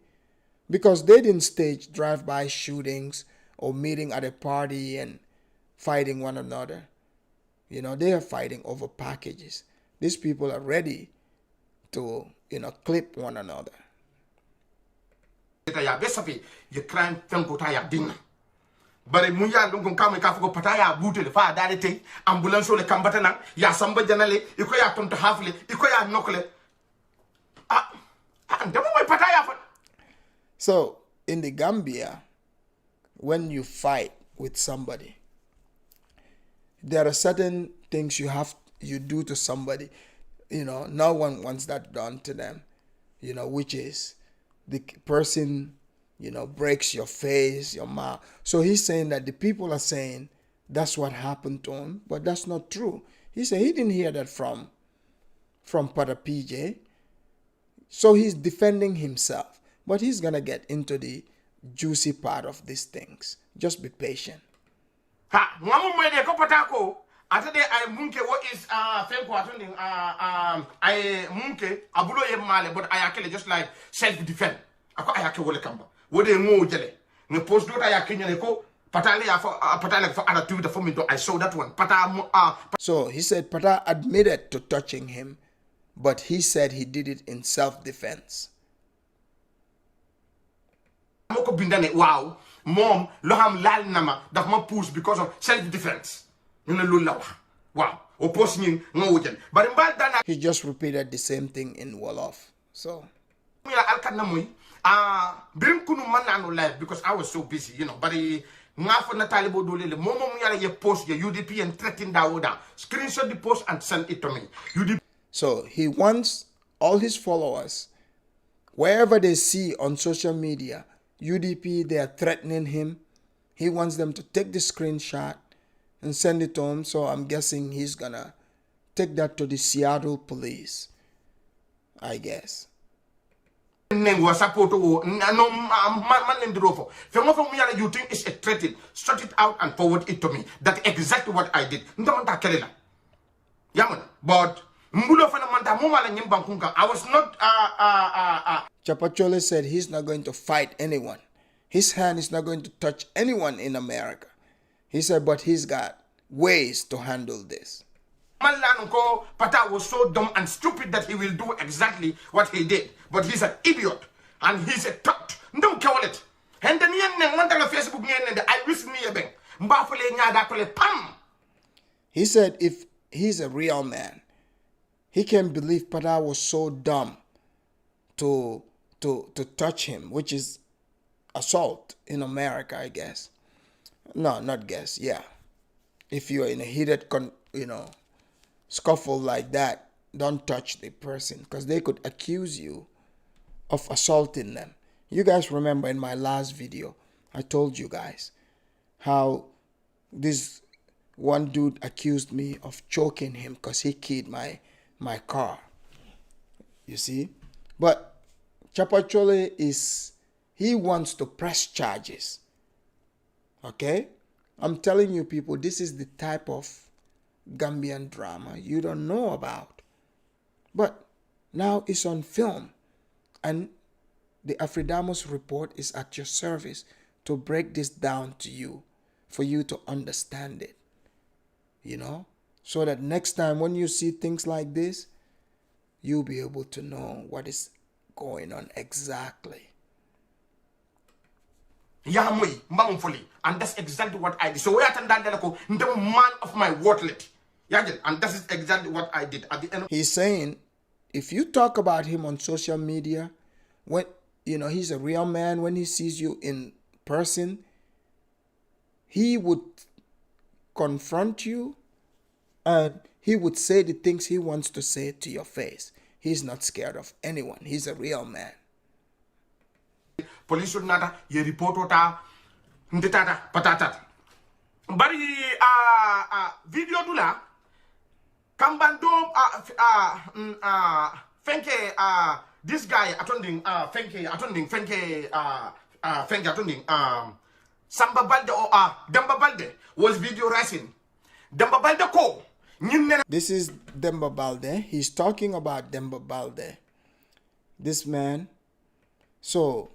S2: Because they didn't stage drive-by shootings or meeting at a party and fighting one another. You know, they are fighting over packages. These people are ready to, you know, clip one another.
S3: Bare munya ndungu kama kafuko pataya bute le fa dalete ambulance le kambatana ya samba janale iko ya tonto hafle iko ya nokle ndemo moy pataya fa.
S2: So in the Gambia, when you fight with somebody, there are certain things you do to somebody, you know, no one wants that done to them, you know, which is the person, you know, breaks your face, your mouth. So he's saying that the people are saying that's what happened to him, but that's not true. He said he didn't hear that from Pata PJ. So he's defending himself, but he's going to get into the juicy part of these things. Just be patient.
S3: Ha, ngamu mwede ko patako. Atade ay munke what is fenko atunding ay munke abulo ye male, but I actually just like self defense. Ako ayake wole kamba. Wode ngo jele. Ne post dota ya Kenya ko patale ya for patale for other Twitter for me to I saw that one.
S2: So he said Pata admitted to touching him, but he said he did it in self-defense.
S3: Moko bindane wow. Mom, loham lal nama that ma push because of self-defense. Wow.
S2: He just repeated the same thing in Wolof. So
S3: because I was so busy, you know, but post your UDP and threaten that screenshot the post and send it to me.
S2: So he wants all his followers, wherever they see on social media, UDP, they are threatening him. He wants them to take the screenshot and send it to him. So I'm guessing he's gonna take that to the Seattle police, I guess.
S3: You think it's a threat, start it out and forward it to me. That's exactly what I did. But I was not
S2: Thiapathioly said he's not going to fight anyone. His hand is not going to touch anyone in America. He said, but he's got ways to handle this.
S3: Pata was so dumb and stupid that he will do exactly what he did. But he's an idiot and he's a tot. Don't call it. And then Facebook I wish me a pam.
S2: He said if he's a real man, he can't believe Pata was so dumb to touch him, which is assault in America, I guess. No, not guess. Yeah. If you're in a heated, scuffle like that, don't touch the person because they could accuse you of assaulting them. You guys remember in my last video, I told you guys how this one dude accused me of choking him because he keyed my car. You see? But Thiapathioly he wants to press charges. Okay? I'm telling you people, this is the type of Gambian drama you don't know about. But now it's on film. And the Afridamos report is at your service to break this down to you, for you to understand it. You know? So that next time when you see things like this, you'll be able to know what is going on exactly.
S3: And that's exactly what I did. So where I the man of my wordlet. Yeah, and that is exactly what I did at the end.
S2: He's saying if you talk about him on social media, when he's a real man, when he sees you in person, he would confront you and he would say the things he wants to say to your face. He's not scared of anyone. He's a real man.
S3: Police should not ye report ota ndetata patata. Bari video dula kambando fenke this guy attending Samba Balde or Demba Balde was video racing. Demba Balde ko.
S2: This is Demba Balde. He's talking about Demba Balde. This man. So,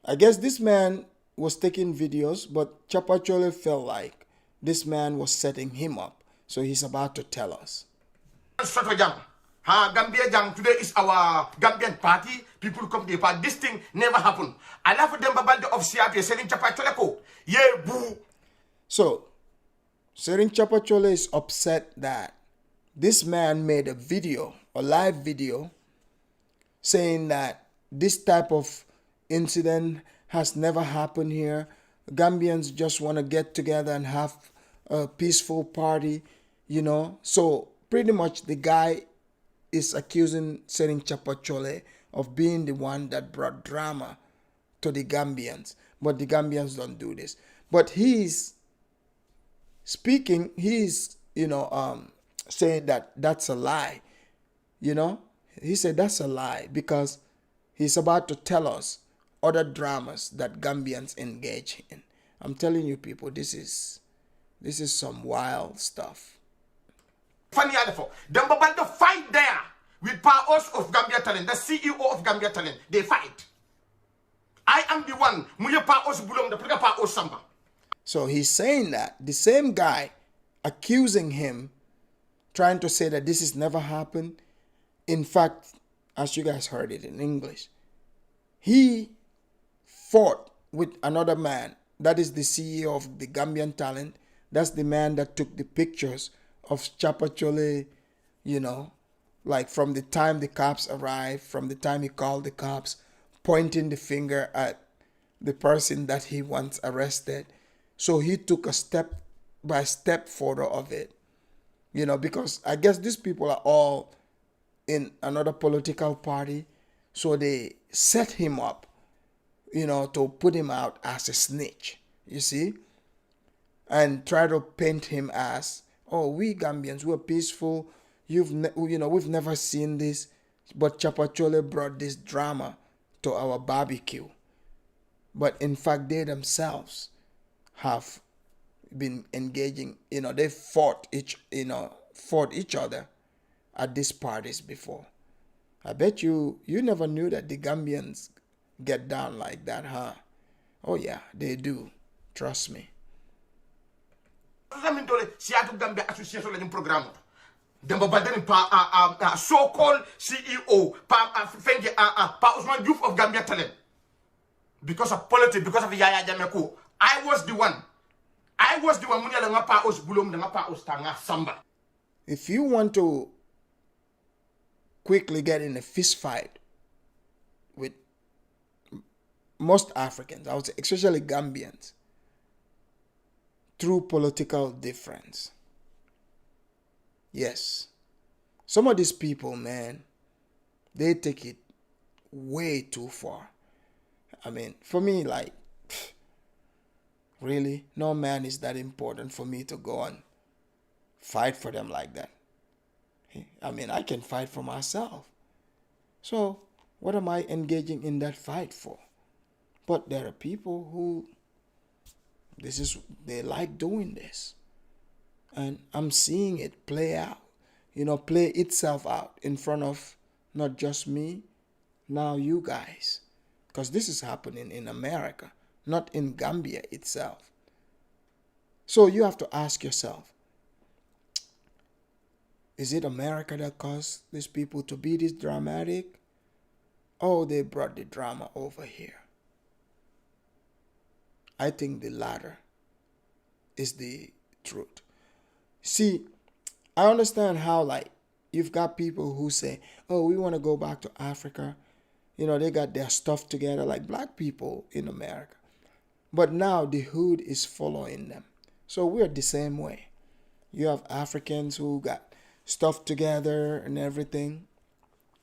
S2: I guess this man was taking videos, but Thiapathioly felt like this man was setting him up. So he's about to tell us.
S3: Gambia Jang, today is our Gambian party. People come to the party. This thing never happened. I love them about the official selling Thiapathioly. Yeah, boo.
S2: So, Sering Thiapathioly is upset that this man made a video, a live video, saying that this type of incident has never happened here. Gambians just want to get together and have a peaceful party, So, pretty much the guy is accusing Sering Thiapathioly of being the one that brought drama to the Gambians. But the Gambians don't do this. But he's speaking, he's, saying that that's a lie. He said that's a lie because he's about to tell us other dramas that Gambians engage in. I'm telling you people, this is some wild stuff.
S3: Funny Alpha. Demba Balde fight there with powers of Gambia Talent, the CEO of Gambia Talent. They fight. I am the one. Muye powers bulong the praga powers samba.
S2: So he's saying that the same guy accusing him, trying to say that this has never happened. In fact, as you guys heard it in English, he fought with another man. That is the CEO of the Gambian Talent. That's the man that took the pictures of Thiapathioly, like from the time the cops arrived, from the time he called the cops, pointing the finger at the person that he once arrested. So he took a step-by-step photo of it, because I guess these people are all in another political party. So they set him up, to put him out as a snitch, you see, and try to paint him as, oh, we Gambians, we're peaceful. We've never seen this, but Thiapathioly brought this drama to our barbecue. But in fact, they themselves have been engaging. They fought each other at these parties before. I bet you never knew that the Gambians get down like that, huh? Oh yeah, they do. Trust me.
S3: Gambia Association of Program. Demba Balde so-called CEO pa Usman Youth of Gambia Talent. Because of politics, because of Yaya Jameko. I was the one.
S2: If you want to quickly get in a fist fight with most Africans, I would say especially Gambians, through political difference. Yes. Some of these people, man, they take it way too far. I mean, for me, like, really, no man is that important for me to go and fight for them like that. I mean, I can fight for myself. So, what am I engaging in that fight for? But there are people who they like doing this. And I'm seeing it play out, play itself out in front of not just me, now you guys. Because this is happening in America, not in Gambia itself. So you have to ask yourself, is it America that caused these people to be this dramatic? Or they brought the drama over here? I think the latter is the truth. See, I understand how, like, you've got people who say, oh, we want to go back to Africa. You know, they got their stuff together like black people in America. But now the hood is following them. So we're the same way. You have Africans who got stuff together and everything.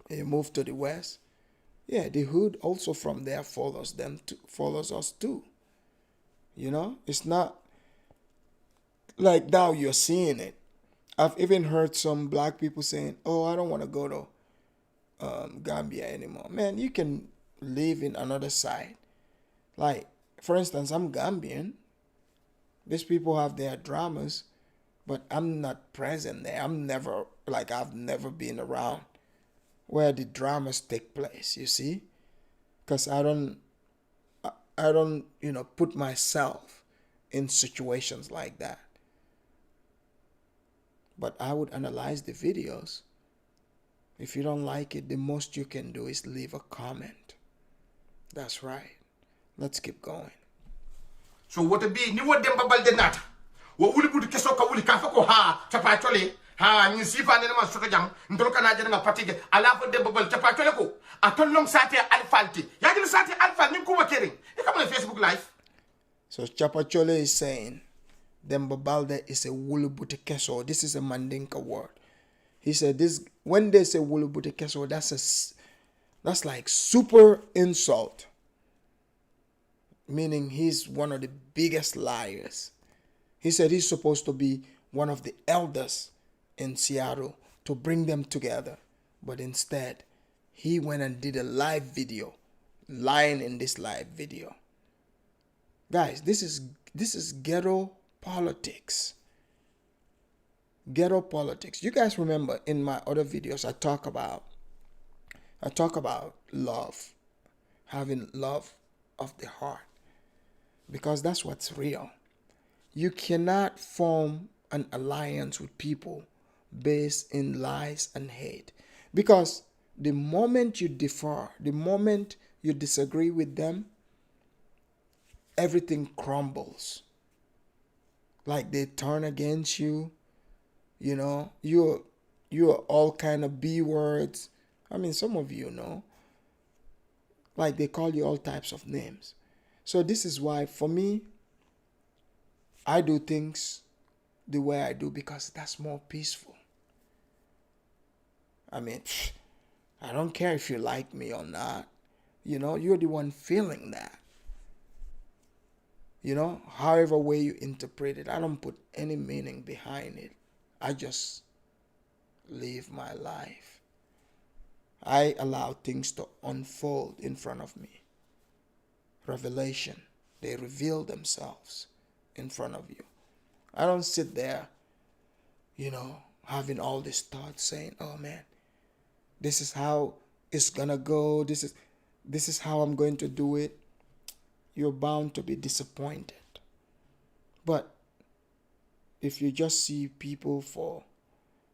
S2: They move to the West. Yeah, the hood also from there follows us too. You know, it's not like now you're seeing it. I've even heard some black people saying, "Oh, I don't want to go to Gambia anymore." Man, you can live in another side. Like, for instance, I'm Gambian. These people have their dramas, but I'm not present there. I've never been around where the dramas take place, you see? Because I don't, put myself in situations like that. But I would analyze the videos. If you don't like it, the most you can do is leave a comment. That's right. Let's keep going.
S3: So what be ni wo demba balde nata wo wuli budu keso ka wuli ka fako ha Thiapathioly ha ni sifa ne ma soto jang ndol kana jena patige ala fo demba bal Thiapathioly ko aton long sate alfalti ya jil sate alfal ni ko wakering e kam Facebook live.
S2: So Thiapathioly is saying Demba Balde is a wulubuti keso. This is a Mandinka word. He said this when they say wulubuti keso, that's like super insult. Meaning he's one of the biggest liars. He said he's supposed to be one of the elders in Seattle to bring them together. But instead, he went and did a live video, lying in this live video. Guys, this is ghetto politics. Ghetto politics. You guys remember in my other videos I talk about love, having love of the heart, because that's what's real. You cannot form an alliance with people based in lies and hate, because the moment you differ, the moment you disagree with them, everything crumbles. Like they turn against you. You know, you're all kind of B words. I mean, some of you know. Like they call you all types of names. So this is why, for me, I do things the way I do because that's more peaceful. I mean, I don't care if you like me or not. You know, you're the one feeling that. You know, however way you interpret it, I don't put any meaning behind it. I just live my life. I allow things to unfold in front of me. Revelation. They reveal themselves in front of you. I don't sit there, you know, having all these thoughts saying, oh man, this is how it's gonna go. This is how I'm going to do it. You're bound to be disappointed. But if you just see people for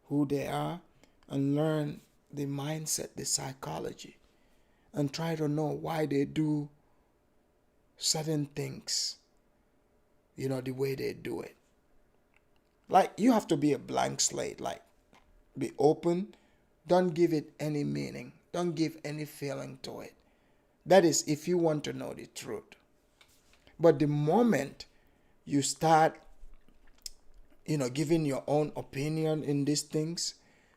S2: who they are and learn the mindset, the psychology, and try to know why they do certain things, you know, the way they do it. Like, you have to be a blank slate, like, be open. Don't give it any meaning. Don't give any feeling to it. That is, if you want to know the truth. But the moment you start, you know, giving your own opinion in these things,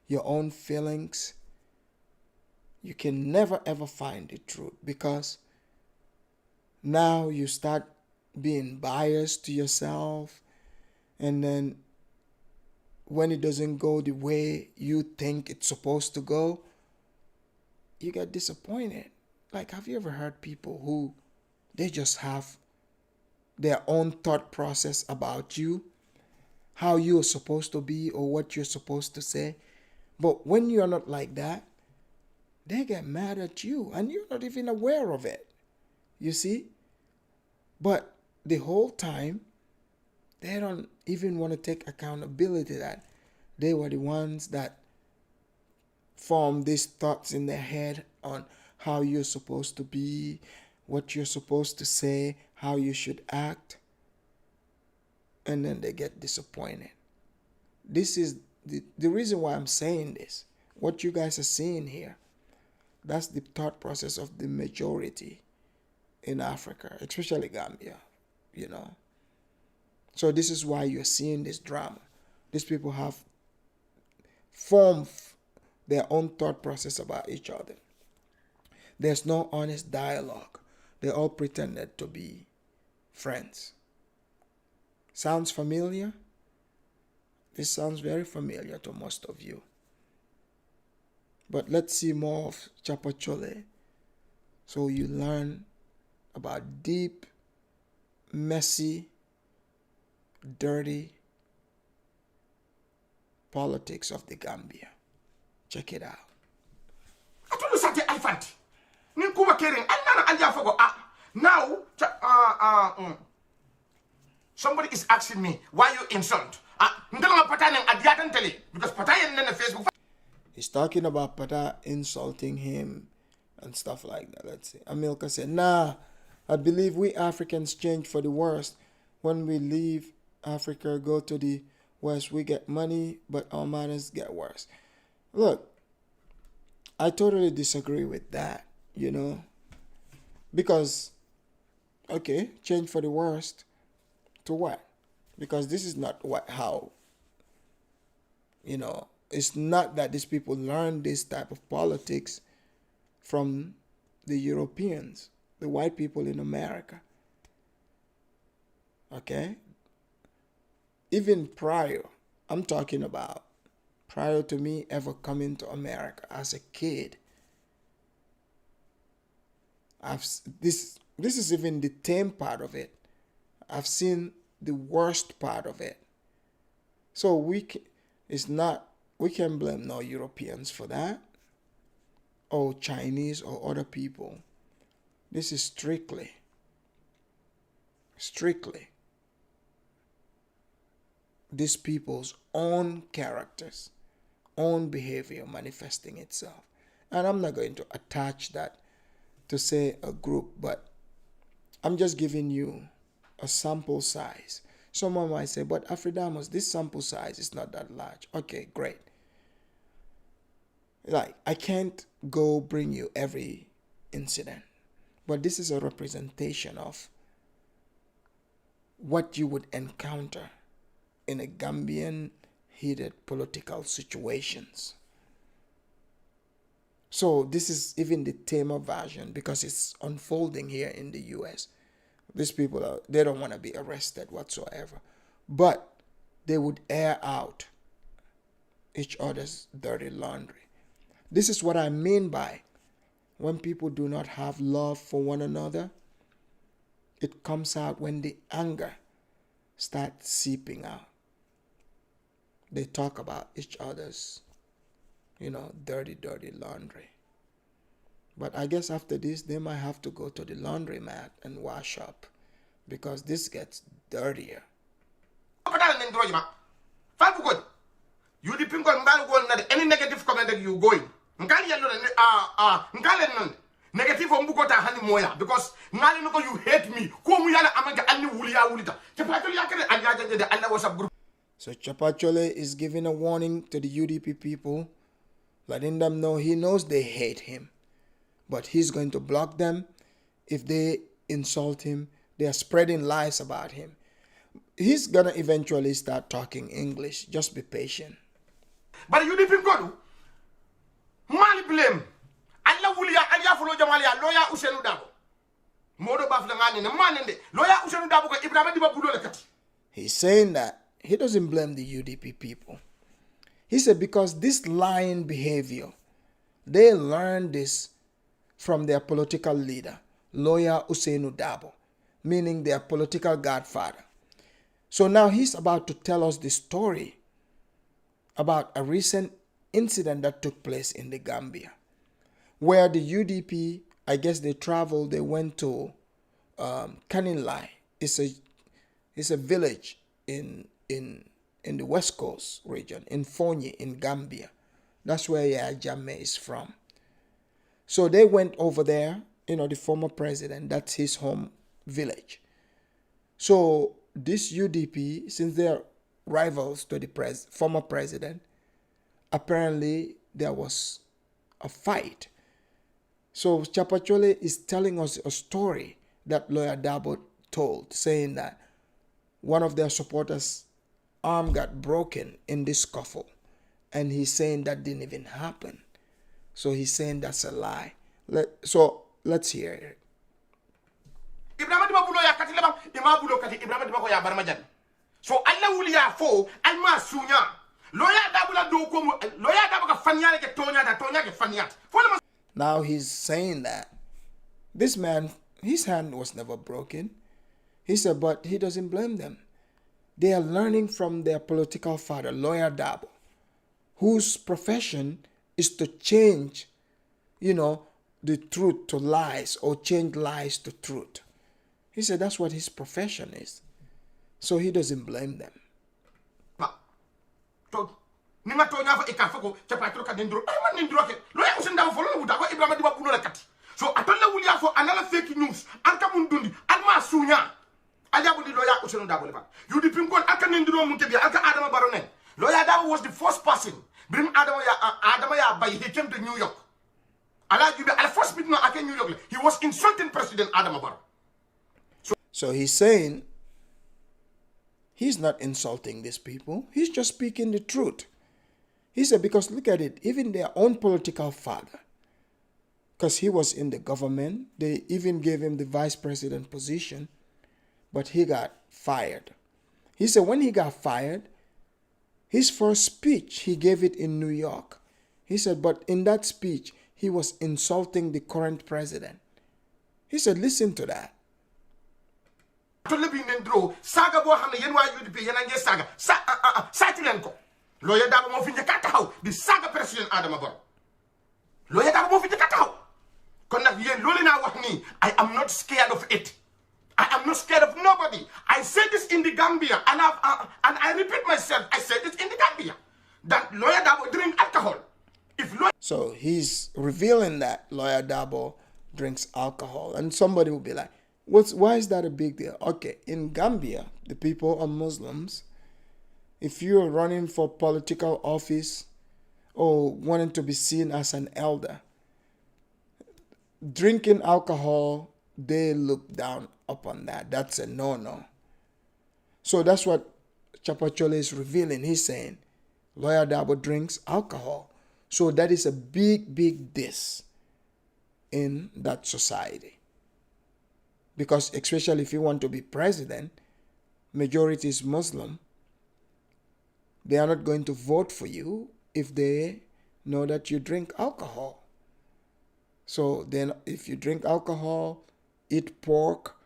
S2: your own feelings, you can never ever find the truth, because now you start being biased to yourself, and then when it doesn't go the way you think it's supposed to go, you get disappointed. Like, have you ever heard people who they just have their own thought process about you, how you're supposed to be or what you're supposed to say? But when you're not like that, they get mad at you and you're not even aware of it. You see? But the whole time, they don't even want to take accountability that they were the ones that formed these thoughts in their head on how you're supposed to be, what you're supposed to say, how you should act. And then they get disappointed. This is the reason why I'm saying this, what you guys are seeing here, that's the thought process of the majority in Africa, especially Gambia, you know. So this is why you're seeing this drama. These people have formed their own thought process about each other. There's no honest dialogue. They all pretended to be friends. Sounds familiar? This sounds very familiar to most of you. But let's see more of Thiapathioly so you learn about deep, messy, dirty politics of the Gambia. Check it out.
S3: Now, somebody is asking me why you insult. Because Facebook.
S2: He's talking about Pata insulting him and stuff like that. Let's see. Amilka said, nah, I believe we Africans change for the worst. When we leave Africa, go to the West, we get money, but our manners get worse. Look, I totally disagree with that, you know. Because, okay, change for the worst. To what? Because this is not how, you know, it's not that these people learn this type of politics from the Europeans, the white people in America. Okay? Even prior, I'm talking about prior to me ever coming to America as a kid. This is even the tame part of it. I've seen the worst part of it. So we can't blame no Europeans for that, or Chinese or other people. This is strictly these people's own characters, own behavior manifesting itself. And I'm not going to attach that to say a group, but I'm just giving you a sample size. Someone might say, but Afridamus, this sample size is not that large. Okay, great. Like, I can't go bring you every incident, but this is a representation of what you would encounter in a Gambian heated political situations. So this is even the tamer version because it's unfolding here in the US. These people they don't want to be arrested whatsoever, but they would air out each other's dirty laundry. This is what I mean by when people do not have love for one another. It comes out when the anger starts seeping out. They talk about each other's, dirty laundry. But I guess after this, they might have to go to the laundromat and wash up because this gets dirtier.
S3: You depend on any negative comment that you going. Negative because you hate me.
S2: So Thiapathioly is giving a warning to the UDP people, letting them know he knows they hate him, but he's going to block them if they insult him. They are spreading lies about him. He's gonna eventually start talking English. Just be patient.
S3: But you didn't go. Mali blame. Allah will ya Allah follow Jamalia lawyer Usenu Dabo. Modo Baflangani, the man in the lawyer Usenu Dabo, Ibrahim Dibabulo.
S2: He's saying that he doesn't blame the UDP people. He said because this lying behavior, they learned this from their political leader, lawyer Usenu Dabo, meaning their political godfather. So now he's about to tell us the story about a recent incident that took place in the Gambia, where the UDP, I guess they traveled, they went to Kaninlai. It's a village in the West Coast region, in Fonyi, in Gambia. That's where Yaya Jammeh is from. So they went over there, the former president, that's his home village. So this UDP, since they're rivals to the former president, apparently there was a fight. So Thiapathioly is telling us a story that lawyer Dabo told, saying that one of their supporters' arm got broken in this scuffle. And he's saying that didn't even happen. So he's saying that's a lie. Let's hear it.
S3: So Allah will ya fo alma sunya loya dabula do ko loya dabuka fanya ke tonya da tonya ke fanya.
S2: Now he's saying that this man, his hand was never broken. He said, but he doesn't blame them. They are learning from their political father, lawyer Dabo, whose profession is to change, the truth to lies or change lies to truth. He said that's what his profession is. So he doesn't blame them.
S3: So atolla wulia fo anala fake news anka mundundi alma sunya ajabu di loya useno dabole ba yudi pinkon aka nindiro munte bi aka Adama Baronen lawyer Dabo was the first person bring Adama ya by he came to New York ala jubi ala first meeting aka New York he was insulting President Adama Barrow.
S2: So he's saying he's not insulting these people, he's just speaking the truth. He said because look at it, even their own political father, because he was in the government, they even gave him the vice president position, but he got fired. He said when he got fired, his first speech, he gave it in New York. He said, but in that speech, he was insulting the current president. He said, listen to that.
S3: Lawyer Dabo mo finje kataw di saga President Adama Barrow. Lawyer Dabo mo finje kataw. Kon nak yen lolé na wax ni I am not scared of it. I am not scared of nobody. I said this in the Gambia and I repeat myself. I said it in the Gambia that lawyer Dabo drink alcohol.
S2: So he's revealing that lawyer Dabo drinks alcohol, and somebody will be like, why is that a big deal? Okay, in Gambia, the people are Muslims. If you're running for political office or wanting to be seen as an elder, drinking alcohol, they look down upon that. That's a no-no. So that's what Thiapathioly is revealing. He's saying lawyer Dabo drinks alcohol. So that is a big, big diss in that society. Because especially if you want to be president, majority is Muslim, they are not going to vote for you if they know that you drink alcohol. So then if you drink alcohol, eat pork,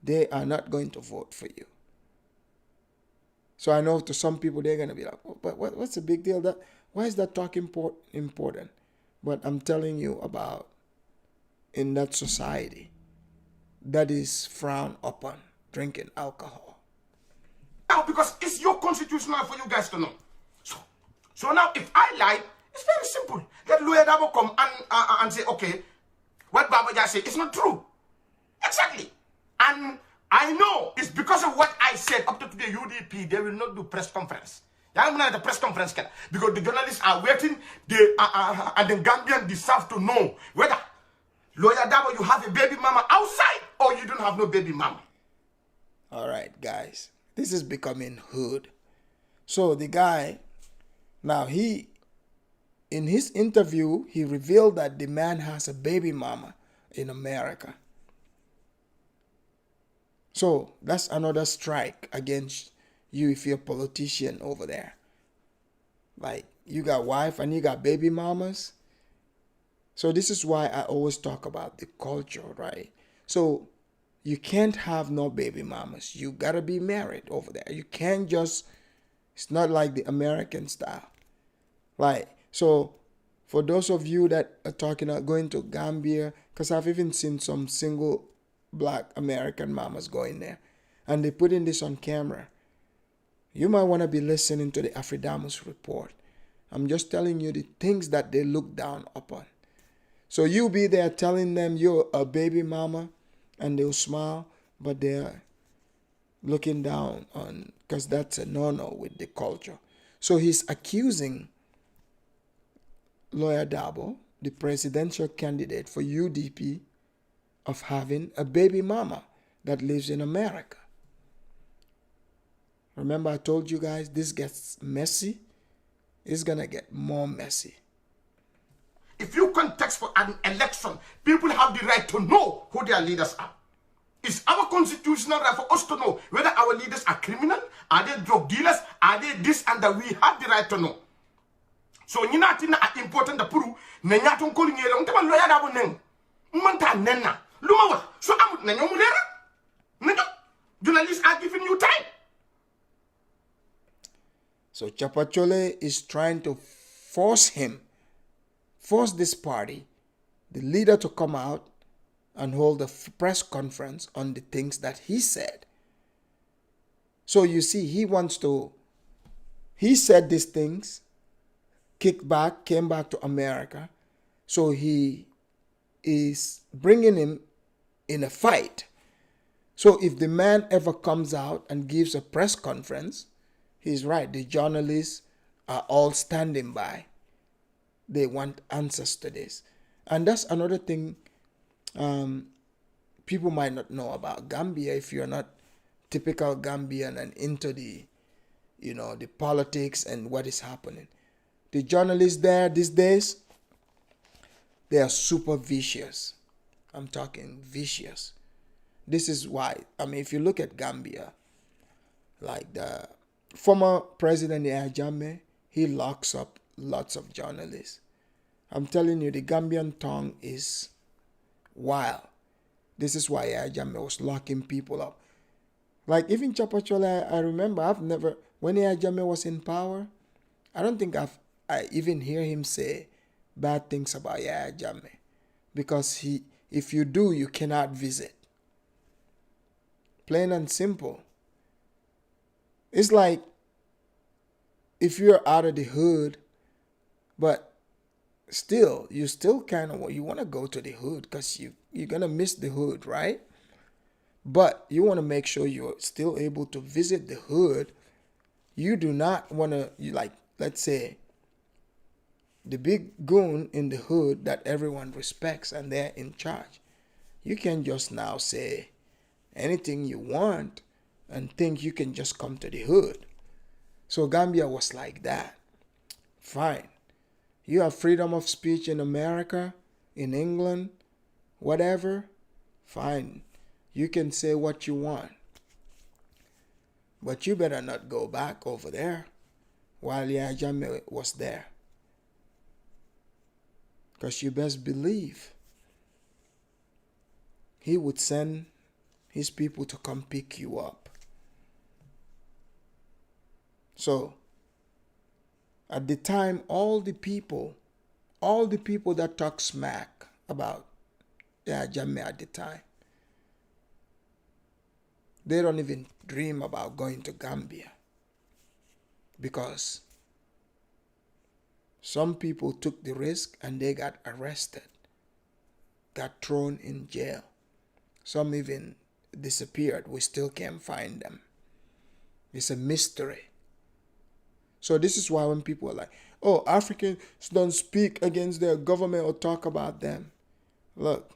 S2: they are not going to vote for you. So I know to some people they're going to be like, oh, but what's the big deal? Why is that talk important? But I'm telling you about in that society that is frowned upon, drinking alcohol.
S3: Now, because it's your constitutional for you guys to know. So now, if I lie, it's very simple. Let lawyer Dabo come and say, okay, what Baba just said is not true. Exactly. And I know it's because of what I said up to today, UDP, they will not do press conference. I'm not at the press conference because the journalists are waiting. And the Gambian deserve to know whether lawyer Dabo, you have a baby mama outside or you don't have no baby mama.
S2: All right, guys. This is becoming hood. So the guy, now in his interview, he revealed that the man has a baby mama in America. So that's another strike against you if you're a politician over there. Like, you got wife and you got baby mamas. So this is why I always talk about the culture, right? So you can't have no baby mamas. You gotta be married over there. You can't just, it's not like the American style. Like, so for those of you that are talking about going to Gambia, because I've even seen some single black American mamas going there, and they putting this on camera. You might want to be listening to the Afridamus report. I'm just telling you the things that they look down upon. So you be there telling them you're a baby mama, and they'll smile, but they're looking down on, because that's a no-no with the culture. So he's accusing Lawyer Dabo, the presidential candidate for UDP, of having a baby mama that lives in America. Remember I told you guys this gets messy? It's gonna get more messy.
S3: If you contest for an election, people have the right to know who their leaders are. It's our constitutional right for us to know whether our leaders are criminal, are they drug dealers, are they this and that. We have the right to know. So you not important the puru na nyaton calling here on table lawyer Dabo neng manta nenna luma so am na nyomulera nendo journalists are giving you time.
S2: So Thiapathioly is trying to force this party, the leader, to come out and hold a press conference on the things that he said. So you see, he said these things, came back to America. So he is bringing him in a fight. So if the man ever comes out and gives a press conference, he's right. The journalists are all standing by. They want answers to this. And that's another thing people might not know about Gambia if you're not typical Gambian and into the politics and what is happening. The journalists there these days, they are super vicious. I'm talking vicious. This is why, if you look at Gambia, like the former president Yahya Jammeh, he locks up lots of journalists. I'm telling you, the Gambian tongue is wild. This is why Yahya Jammeh was locking people up. Like even Thiapathioly, I remember when Yahya Jammeh was in power, I don't think I even hear him say bad things about Yahya Jammeh. Because if you do, you cannot visit. Plain and simple. It's like if you're out of the hood, but you still kind of you want to go to the hood because you're going to miss the hood, right? But you want to make sure you're still able to visit the hood. You do not want to, let's say, the big goon in the hood that everyone respects and they're in charge. You can just now say anything you want and think you can just come to the hood. So Gambia was like that. Fine. You have freedom of speech in America, in England, whatever. Fine. You can say what you want. But you better not go back over there while Yahya Jammeh was there. Because you best believe he would send his people to come pick you up. So, at the time, all the people that talk smack about Yahya Jammeh at the time, they don't even dream about going to Gambia. Because some people took the risk and they got arrested, got thrown in jail. Some even disappeared. We still can't find them. It's a mystery. So this is why when people are like, oh, Africans don't speak against their government or talk about them. Look,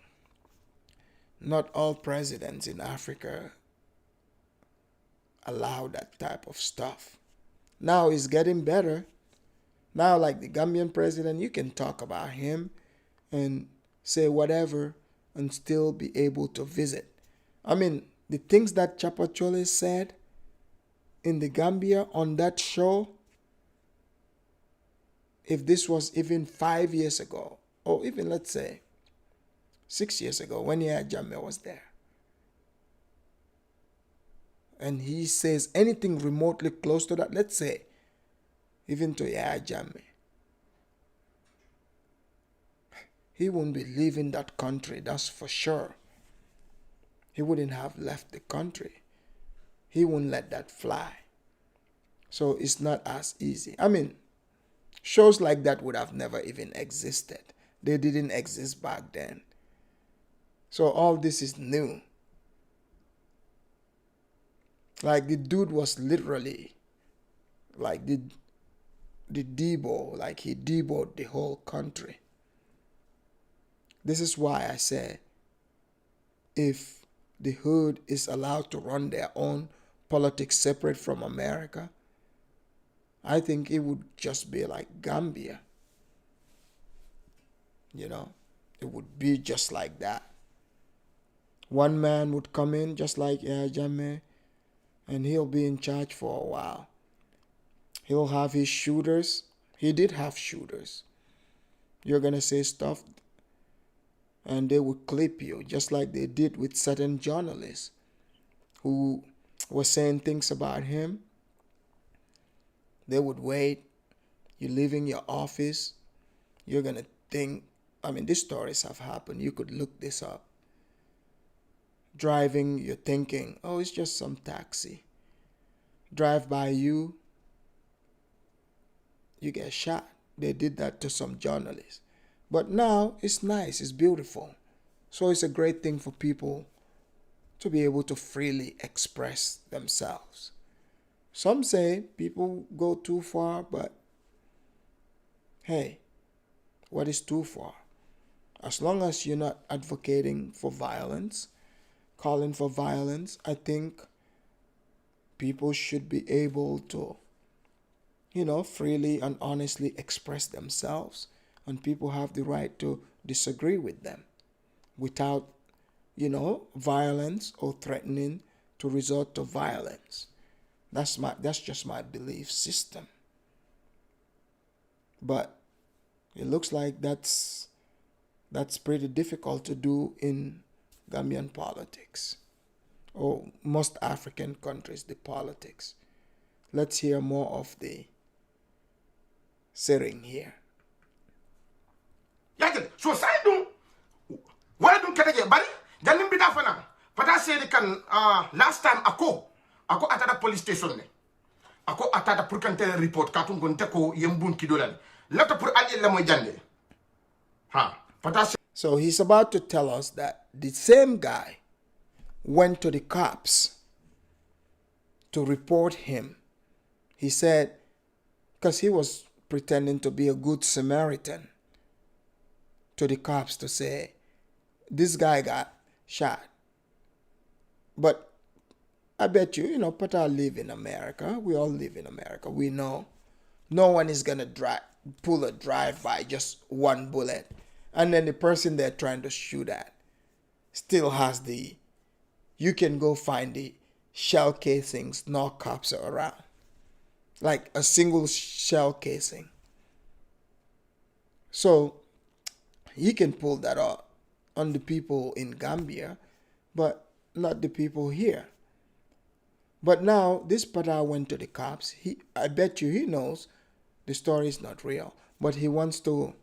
S2: not all presidents in Africa allow that type of stuff. Now it's getting better. Now, like the Gambian president, you can talk about him and say whatever and still be able to visit. The things that Thiapathioly said in the Gambia on that show, if this was even 5 years ago, or even let's say 6 years ago when Yahya Jammeh was there, and he says anything remotely close to that, let's say, even to Yahya Jammeh, he wouldn't be leaving that country, that's for sure. He wouldn't have left the country. He wouldn't let that fly. So it's not as easy. Shows like that would have never even existed. They didn't exist back then. So all this is new. Like the dude was literally, like the the Debo, like he Deboed the whole country. This is why I say, if the hood is allowed to run their own politics separate from America, I think it would just be like Gambia. You know, it would be just like that. One man would come in just like Jammeh, and he'll be in charge for a while. He'll have his shooters. He did have shooters. You're going to say stuff and they would clip you, just like they did with certain journalists who were saying things about him. They would wait. You're leaving your office. You're going to think, these stories have happened. You could look this up. Driving, you're thinking, oh, it's just some taxi. Drive by you, you get shot. They did that to some journalists. But now it's nice, it's beautiful. So it's a great thing for people to be able to freely express themselves. Some say people go too far, but hey, what is too far? As long as you're not advocating for violence, calling for violence, I think people should be able to, freely and honestly express themselves. And people have the right to disagree with them without, violence or threatening to resort to violence. That's just my belief system. But it looks like that's pretty difficult to do in Gambian politics, or most African countries, the politics. Let's hear more of the sitting here.
S3: So say do why do kete bari janim bi dafa na pata say kan last time ako at the police station ne ako atata pour kan tele report ka tun gonte ko yembun ki dolal lata pour alje la moy jande ha pata.
S2: So he's about to tell us that the same guy went to the cops to report him. He said, because he was pretending to be a good Samaritan, to the cops to say, this guy got shot. But I bet you, Pata live in America. We all live in America. We know no one is going to pull a drive-by, just one bullet. And then the person they're trying to shoot at still has you can go find the shell casings, no cops are around. Like a single shell casing. So he can pull that off on the people in Gambia, but not the people here. But now this Pata went to the cops. I bet you he knows the story is not real, but he wants to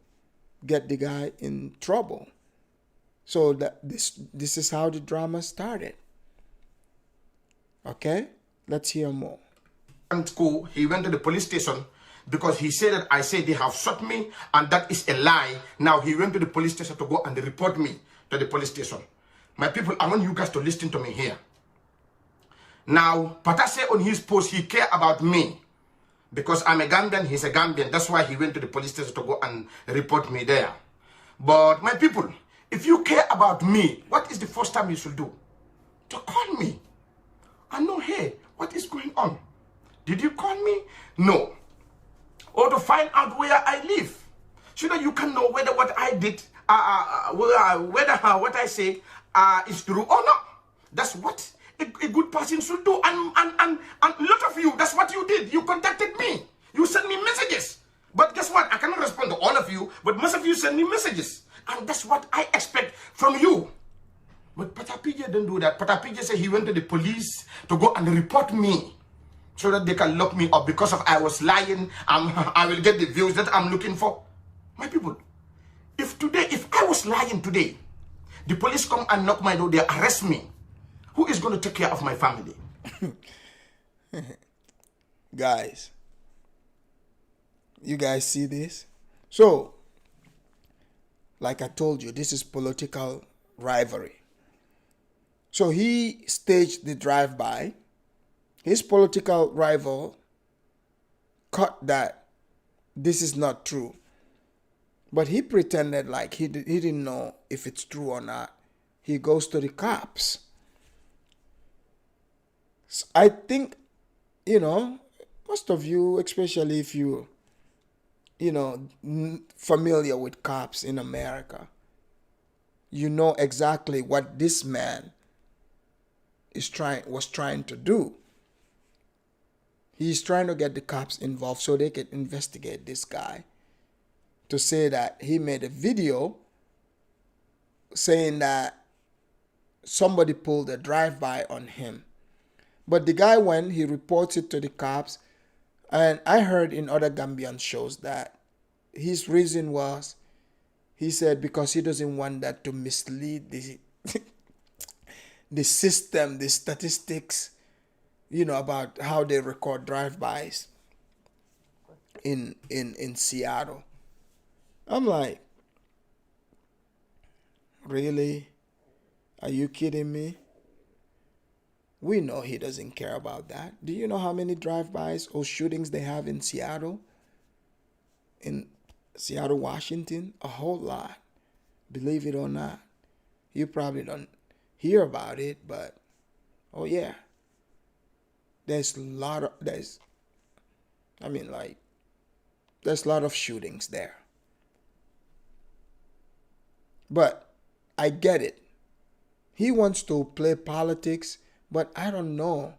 S2: get the guy in trouble. So that this is how the drama started. Okay, let's hear more.
S3: And school, he went to the police station because he said that I said they have shot me, and that is a lie. Now he went to the police station to go and report me to the police station. My people, I want you guys to listen to me here. Now, Pata say on his post he care about me because I'm a Gambian, he's a Gambian. That's why he went to the police station to go and report me there. But my people, if you care about me, what is the first time you should do? To call me. I know, hey, what is going on? Did you call me? No. Or to find out where I live, so that you can know whether what I did, whether what I say is true or not. That's what a good person should do. And a lot of you, that's what you did. You contacted me. You sent me messages. But guess what? I cannot respond to all of you, but most of you send me messages. And that's what I expect from you. But Patapija didn't do that. Patapija said he went to the police to go and report me, so that they can lock me up because of I was lying. I will get the views that I'm looking for. My people, if I was lying today, the police come and knock my door, they arrest me, who is going to take care of my family?
S2: Guys, you guys see this? So, like I told you, this is political rivalry. So he staged the drive-by. His political rival caught that this is not true. But he pretended like he didn't know if it's true or not. He goes to the cops. So I think, most of you, especially if familiar with cops in America, you know exactly what this man was trying to do. He's trying to get the cops involved so they can investigate this guy, to say that he made a video saying that somebody pulled a drive-by on him. But the guy, when he reports it to the cops, and I heard in other Gambian shows that his reason was, he said, because he doesn't want that to mislead the system, the statistics, about how they record drive-bys in Seattle. I'm like, really? Are you kidding me? We know he doesn't care about that. Do you know how many drive-bys or shootings they have in Seattle? In Seattle, Washington? A whole lot. Believe it or not. You probably don't hear about it, but oh yeah. There's a lot of shootings there. But I get it. He wants to play politics, but I don't know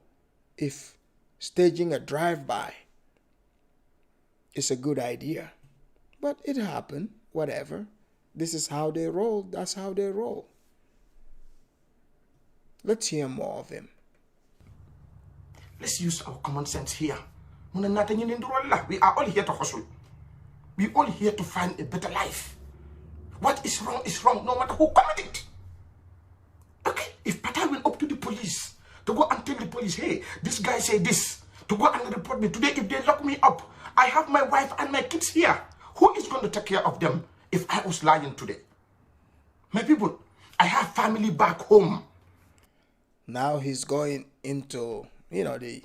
S2: if staging a drive-by is a good idea. But it happened, whatever. This is how they roll. That's how they roll. Let's hear more of him.
S3: Let's use our common sense here. We are all here to hustle. We are all here to find a better life. What is wrong, no matter who committed it. Okay, if Patai went up to the police to go and tell the police, hey, this guy said this, to go and report me today, if they lock me up, I have my wife and my kids here. Who is going to take care of them if I was lying today? My people, I have family back home.
S2: Now he's going into, the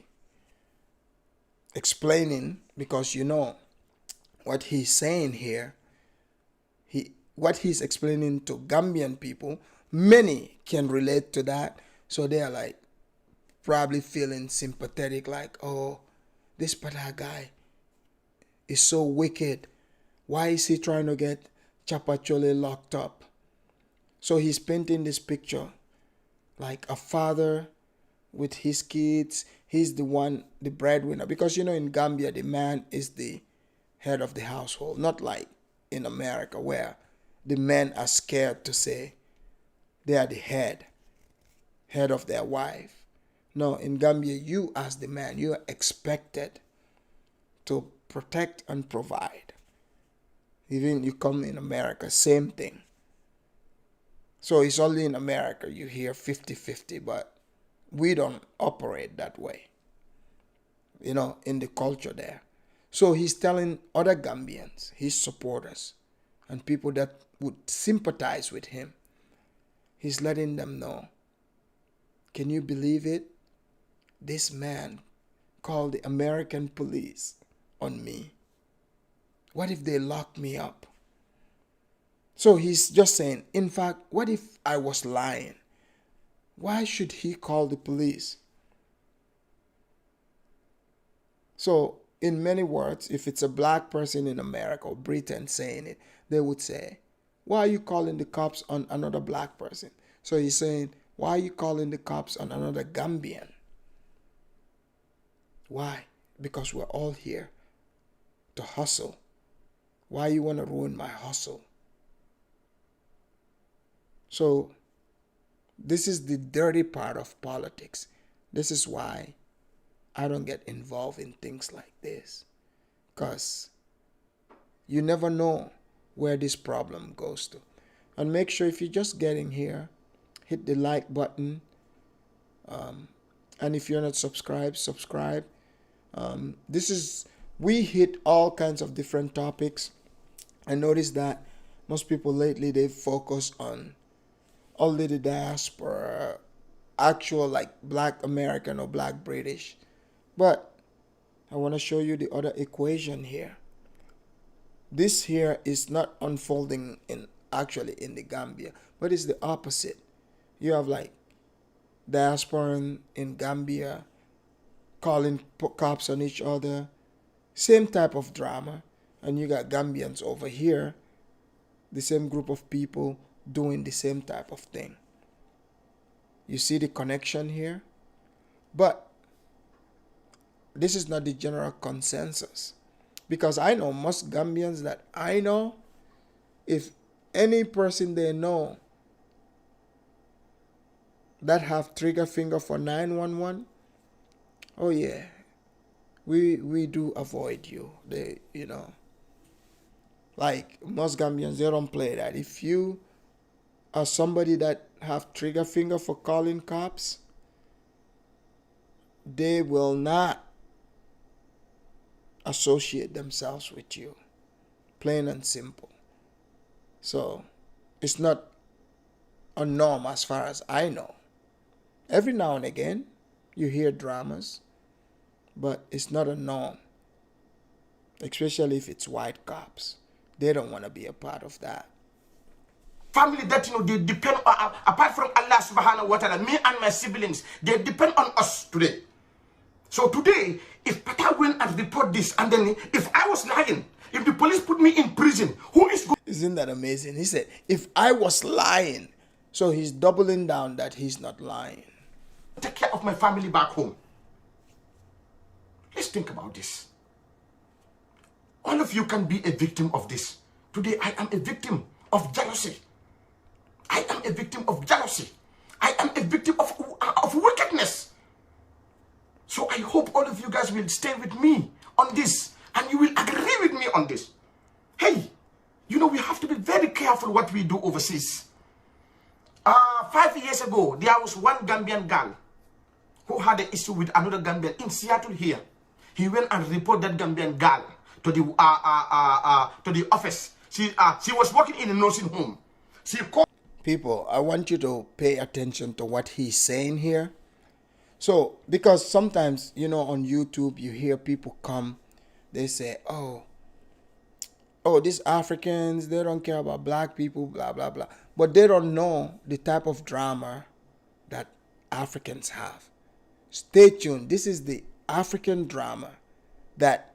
S2: explaining, because what he's saying here, what he's explaining to Gambian people, many can relate to that. So they are like probably feeling sympathetic, like, oh, this Pata guy is so wicked. Why is he trying to get Thiapathioly locked up? So he's painting this picture like a father with his kids. He's the breadwinner. Because, in Gambia, the man is the head of the household. Not like in America, where the men are scared to say they are the head of their wife. No, in Gambia, you as the man, you are expected to protect and provide. Even you come in America, same thing. So it's only in America you hear 50-50, but we don't operate that way, in the culture there. So he's telling other Gambians, his supporters, and people that would sympathize with him, he's letting them know, can you believe it? This man called the American police on me. What if they lock me up? So he's just saying, in fact, what if I was lying? Why should he call the police? So, in many words, if it's a black person in America or Britain saying it, they would say, why are you calling the cops on another black person? So he's saying, why are you calling the cops on another Gambian? Why? Because we're all here to hustle. Why you want to ruin my hustle? So, this is the dirty part of politics. This is why I don't get involved in things like this. Because you never know where this problem goes to. And make sure, if you're just getting here, hit the like button. And if you're not subscribed, subscribe. We hit all kinds of different topics. I noticed that most people lately, they focus on only the diaspora, actual like black American or black British. But I want to show you the other equation here. This here is not unfolding in actually in the Gambia, but it's the opposite. You have like diaspora in Gambia calling cops on each other, same type of drama, and you got Gambians over here, the same group of people doing the same type of thing. You see the connection here? But this is not the general consensus, because I know most Gambians that I know, if any person they know that have trigger finger for 911, oh yeah, we do avoid you. They, like most Gambians, they don't play that. If you are somebody that have trigger finger for calling cops, they will not associate themselves with you. Plain and simple. So it's not a norm as far as I know. Every now and again, you hear dramas, but it's not a norm. Especially if it's white cops. They don't want to be a part of that.
S3: Family that, they depend on, apart from Allah subhanahu wa ta'ala, me and my siblings, they depend on us today. So today, if Pata went and report this, and then if I was lying, if the police put me in prison, who is going?
S2: Isn't that amazing? He said, if I was lying, so he's doubling down that he's not lying.
S3: Take care of my family back home. Let's think about this. All of you can be a victim of this. Today, I am a victim of jealousy. I am a victim of jealousy. I am a victim of wickedness. So I hope all of you guys will stay with me on this, and you will agree with me on this. Hey, we have to be very careful what we do overseas. 5 years ago, there was one Gambian girl who had an issue with another Gambian in Seattle here. He went and reported that Gambian girl to the office. She was working in a nursing home. She called.
S2: People, I want you to pay attention to what he's saying here. So, because sometimes, on YouTube, you hear people come, they say, oh, these Africans, they don't care about black people, blah, blah, blah. But they don't know the type of drama that Africans have. Stay tuned. This is the African drama that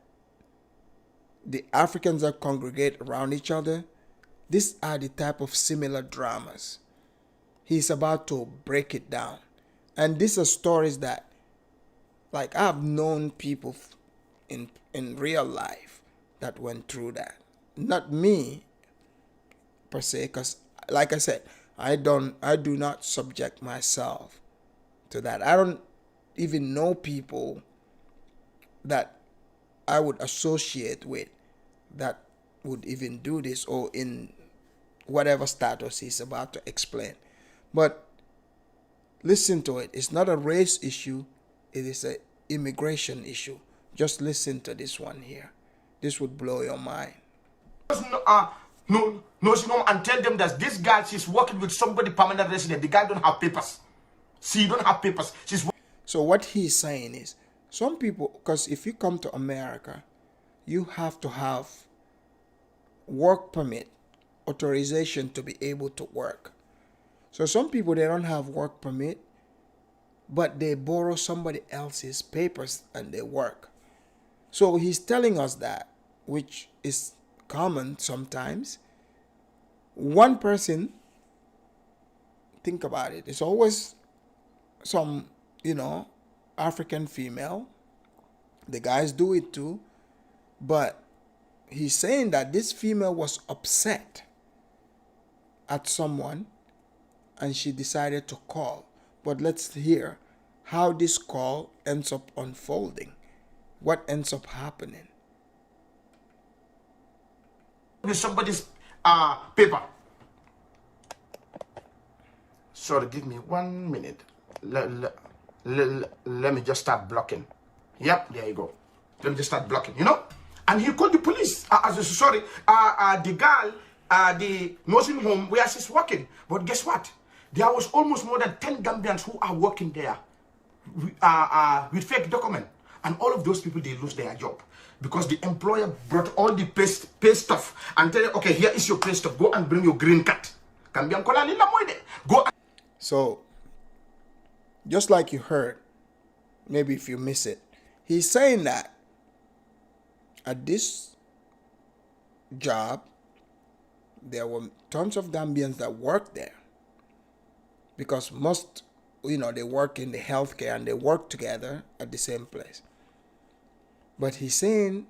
S2: the Africans that congregate around each other. These are the type of similar dramas. He's about to break it down. And these are stories that, like, I've known people in real life that went through that. Not me, per se, because, like I said, I do not subject myself to that. I don't even know people that I would associate with that would even do this, or in whatever status he's about to explain. But listen to it. It's not a race issue. It is an immigration issue. Just listen to this one here. This would blow your mind.
S3: Nursing home and tell them that this girl, she's working with somebody permanent resident. The girl don't have papers. She don't have papers.
S2: So what he's saying is, some people, because if you come to America, you have to have work permit, authorization to be able to work. So some people, they don't have work permit, but they borrow somebody else's papers and they work. So he's telling us that, which is common sometimes. One person, think about it, it's always some, African female. The guys do it too. But he's saying that this female was upset at someone and she decided to call. But let's hear how this call ends up unfolding. What ends up happening?
S3: With somebody's paper. Sorry, give me 1 minute. Let me just start blocking. Yep, there you go. Let me just start blocking, And he called the police. The girl, the nursing home where she's working. But guess what? There was almost more than 10 Gambians who are working there with fake documents. And all of those people, they lose their job. because the employer brought all the pay stuff and tell you, okay, here is your pay stuff. Go and bring your green card. Gambian kola lila moide. Go.
S2: So, just like you heard, maybe if you miss it, he's saying that at this job, there were tons of Gambians that worked there because most, they work in the healthcare and they work together at the same place. But he's saying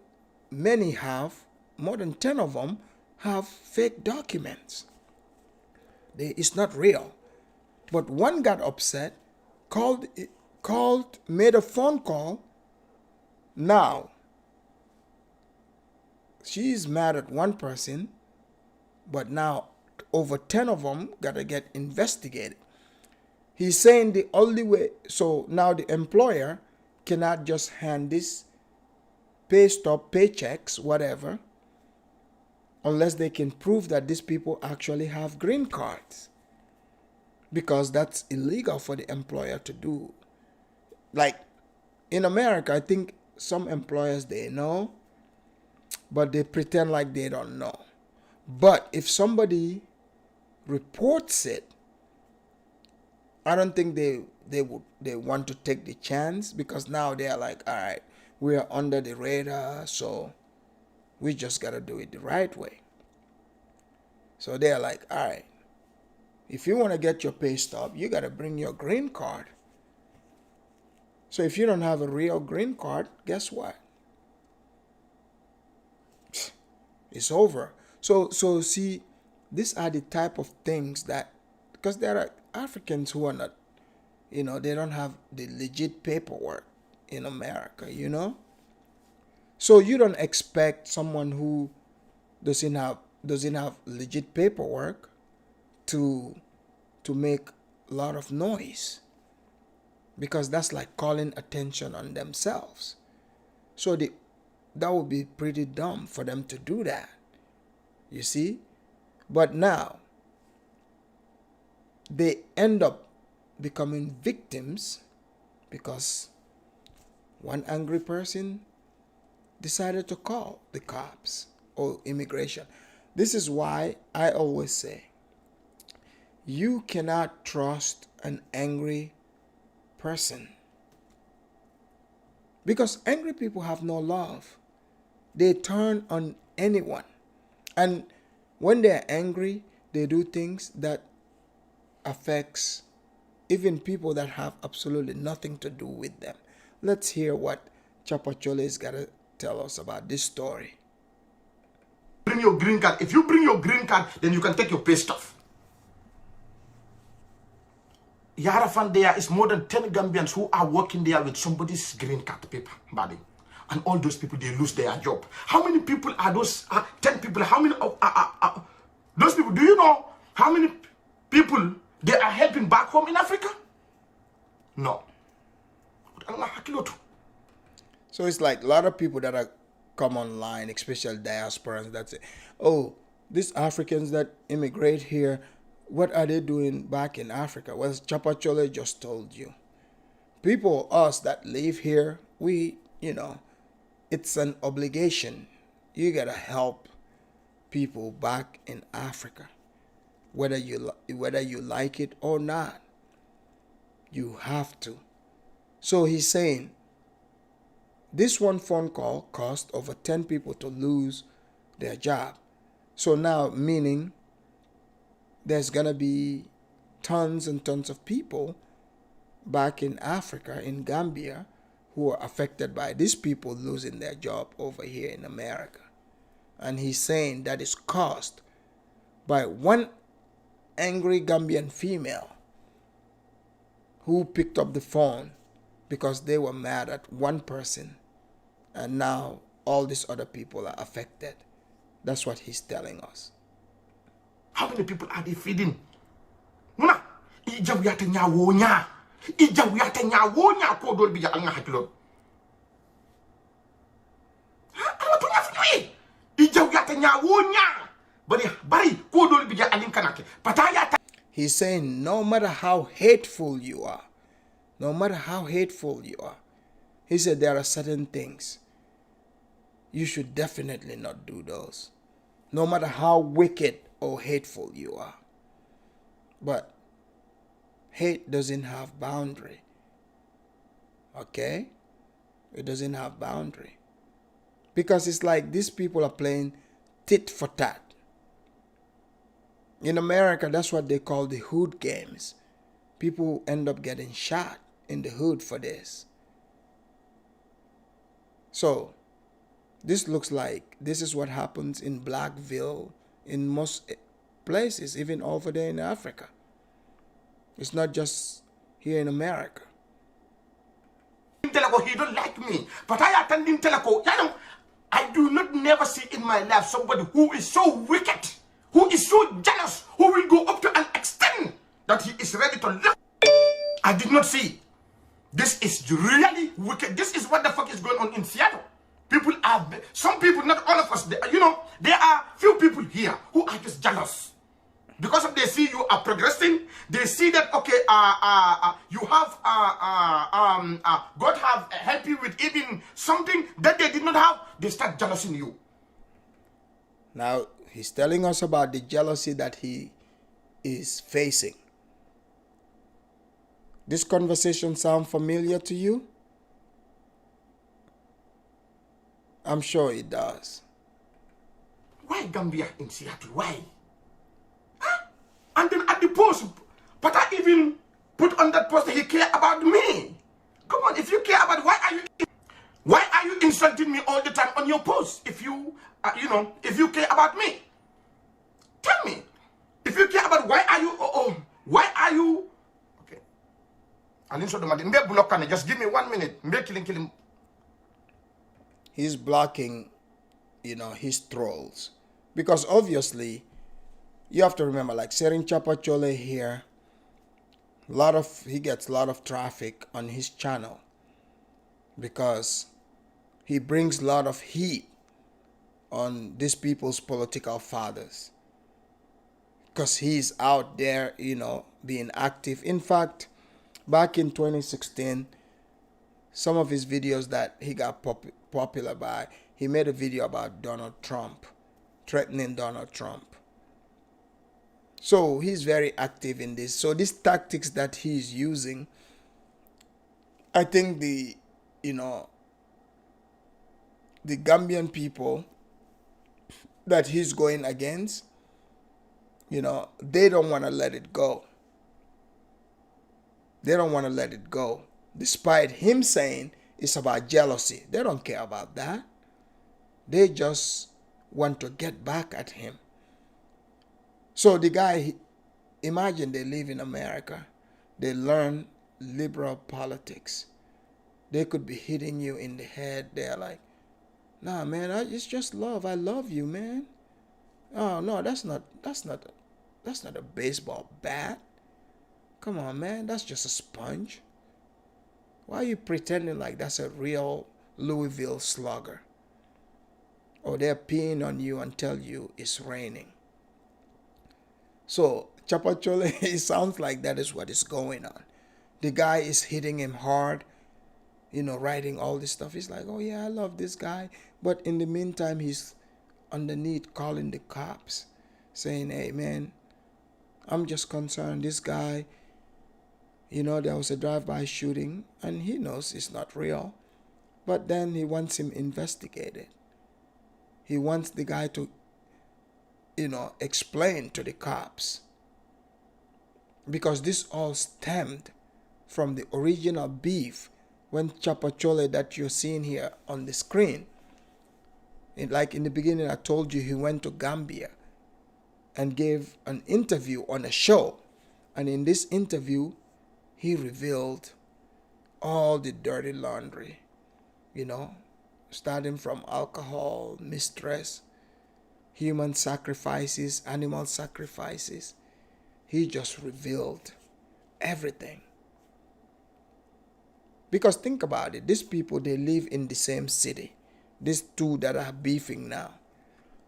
S2: many have, more than 10 of them, have fake documents. It's not real. But one got upset, made a phone call. Now, she's mad at one person, but now over 10 of them got to get investigated. He's saying the only way, so now the employer cannot just hand this pay stub, paychecks, whatever, unless they can prove that these people actually have green cards. Because that's illegal for the employer to do. Like in America, I think some employers, they know, but they pretend like they don't know. But if somebody reports it, I don't think they want to take the chance, because now they are like, all right, we are under the radar, so we just got to do it the right way. So they are like, all right, if you want to get your pay stub, you got to bring your green card. So if you don't have a real green card, guess what? It's over. So see, these are the type of things that, because there are Africans who are not, they don't have the legit paperwork in America, So you don't expect someone who doesn't have legit paperwork to make a lot of noise, because that's like calling attention on themselves. So that would be pretty dumb for them to do that, you see. But now they end up becoming victims because one angry person decided to call the cops or immigration. This is why I always say, you cannot trust an angry person, because angry people have no love. They turn on anyone, and when they're angry, they do things that affects even people that have absolutely nothing to do with them. Let's hear what Thiapathioly is gonna tell us about this story.
S3: Bring your green card. If you bring your green card, then you can take your pay stuff. Yarafan, there is more than 10 Gambians who are working there with somebody's green card paper, buddy. And all those people, they lose their job. How many people are those 10 people? How many of those people, do you know how many people they are helping back home in Africa? No.
S2: So it's like a lot of people that are come online, especially diasporans, that say, oh, these Africans that immigrate here, what are they doing back in Africa? Well, Thiapathioly just told you. People, us that live here, we, it's an obligation. You gotta help people back in Africa, whether you like it or not. You have to. So he's saying this one phone call cost over 10 people to lose their job. So now, meaning there's gonna be tons and tons of people back in Africa, in Gambia, who are affected by these people losing their job over here in America. And he's saying that is caused by one angry Gambian female who picked up the phone because they were mad at one person, and now all these other people are affected. That's what he's telling us.
S3: How many people are they feeding? Muna, ijawiyate nyawonya. Ijawiyate nyawonya ko dol bija anga hakilo. Ala punya fitui. Ijawiyate nyawonya. Bari ko dol bija alin kanake. Pataya.
S2: He's saying no matter how hateful you are, he said there are certain things you should definitely not do those, no matter how wicked or hateful you are. But hate doesn't have boundary. Okay? It doesn't have boundary. Because it's like these people are playing tit for tat. In America, that's what they call the hood games. People end up getting shot in the hood for this. So, this looks like this is what happens in Blackville, in most places, even over there in Africa. It's not just here in America.
S3: He don't like me, but I attend him teleko. I do not never see in my life somebody who is so wicked, who is so jealous, who will go up to an extent that he is ready to live. I did not see. This is really wicked. This is what the fuck is going on in Seattle. People are, some people, not all of us, there are few people here who are just jealous. Because if they see you are progressing, they see that, okay, you have, God have helped you with even something that they did not have, they start jealousing you.
S2: Now, he's telling us about the jealousy that he is facing. This conversation sound familiar to you? I'm sure it does.
S3: Why Gambia in Seattle? Why? Huh? And then at the post, but I even put on that post that he care about me. Come on, if you care about, why are you insulting me all the time on your post? If you, if you care about me, tell me. If you care about, why are you? Okay. Just give me 1 minute. Killing.
S2: He's blocking, his trolls. Because obviously, you have to remember, like Serin Thiapathioly here, he gets a lot of traffic on his channel because he brings a lot of heat on these people's political fathers. Because he's out there, being active. In fact, back in 2016, some of his videos that he got popular by, he made a video about Donald Trump, threatening Donald Trump. So he's very active in this. So these tactics that he's using, I think the Gambian people that he's going against, they don't want to let it go. They don't want to let it go. Despite him saying it's about jealousy. They don't care about that. They just want to get back at him. So the guy, imagine they live in America. They learn liberal politics. They could be hitting you in the head. They're like, nah, man, it's just love. I love you, man. Oh, no, that's not a baseball bat. Come on, man, that's just a sponge. Why are you pretending like that's a real Louisville slugger? Or they're peeing on you and tell you it's raining. So, Thiapathioly, it sounds like that is what is going on. The guy is hitting him hard, writing all this stuff. He's like, oh yeah, I love this guy. But in the meantime, he's underneath calling the cops, saying, hey man, I'm just concerned. This guy, there was a drive-by shooting, and he knows it's not real. But then he wants him investigated. He wants the guy to, explain to the cops. Because this all stemmed from the original beef when Thiapathioly that you're seeing here on the screen. Like in the beginning, I told you he went to Gambia and gave an interview on a show. And in this interview, he revealed all the dirty laundry, starting from alcohol, mistress, human sacrifices, animal sacrifices. He just revealed everything. Because think about it, these people, they live in the same city. These two that are beefing now.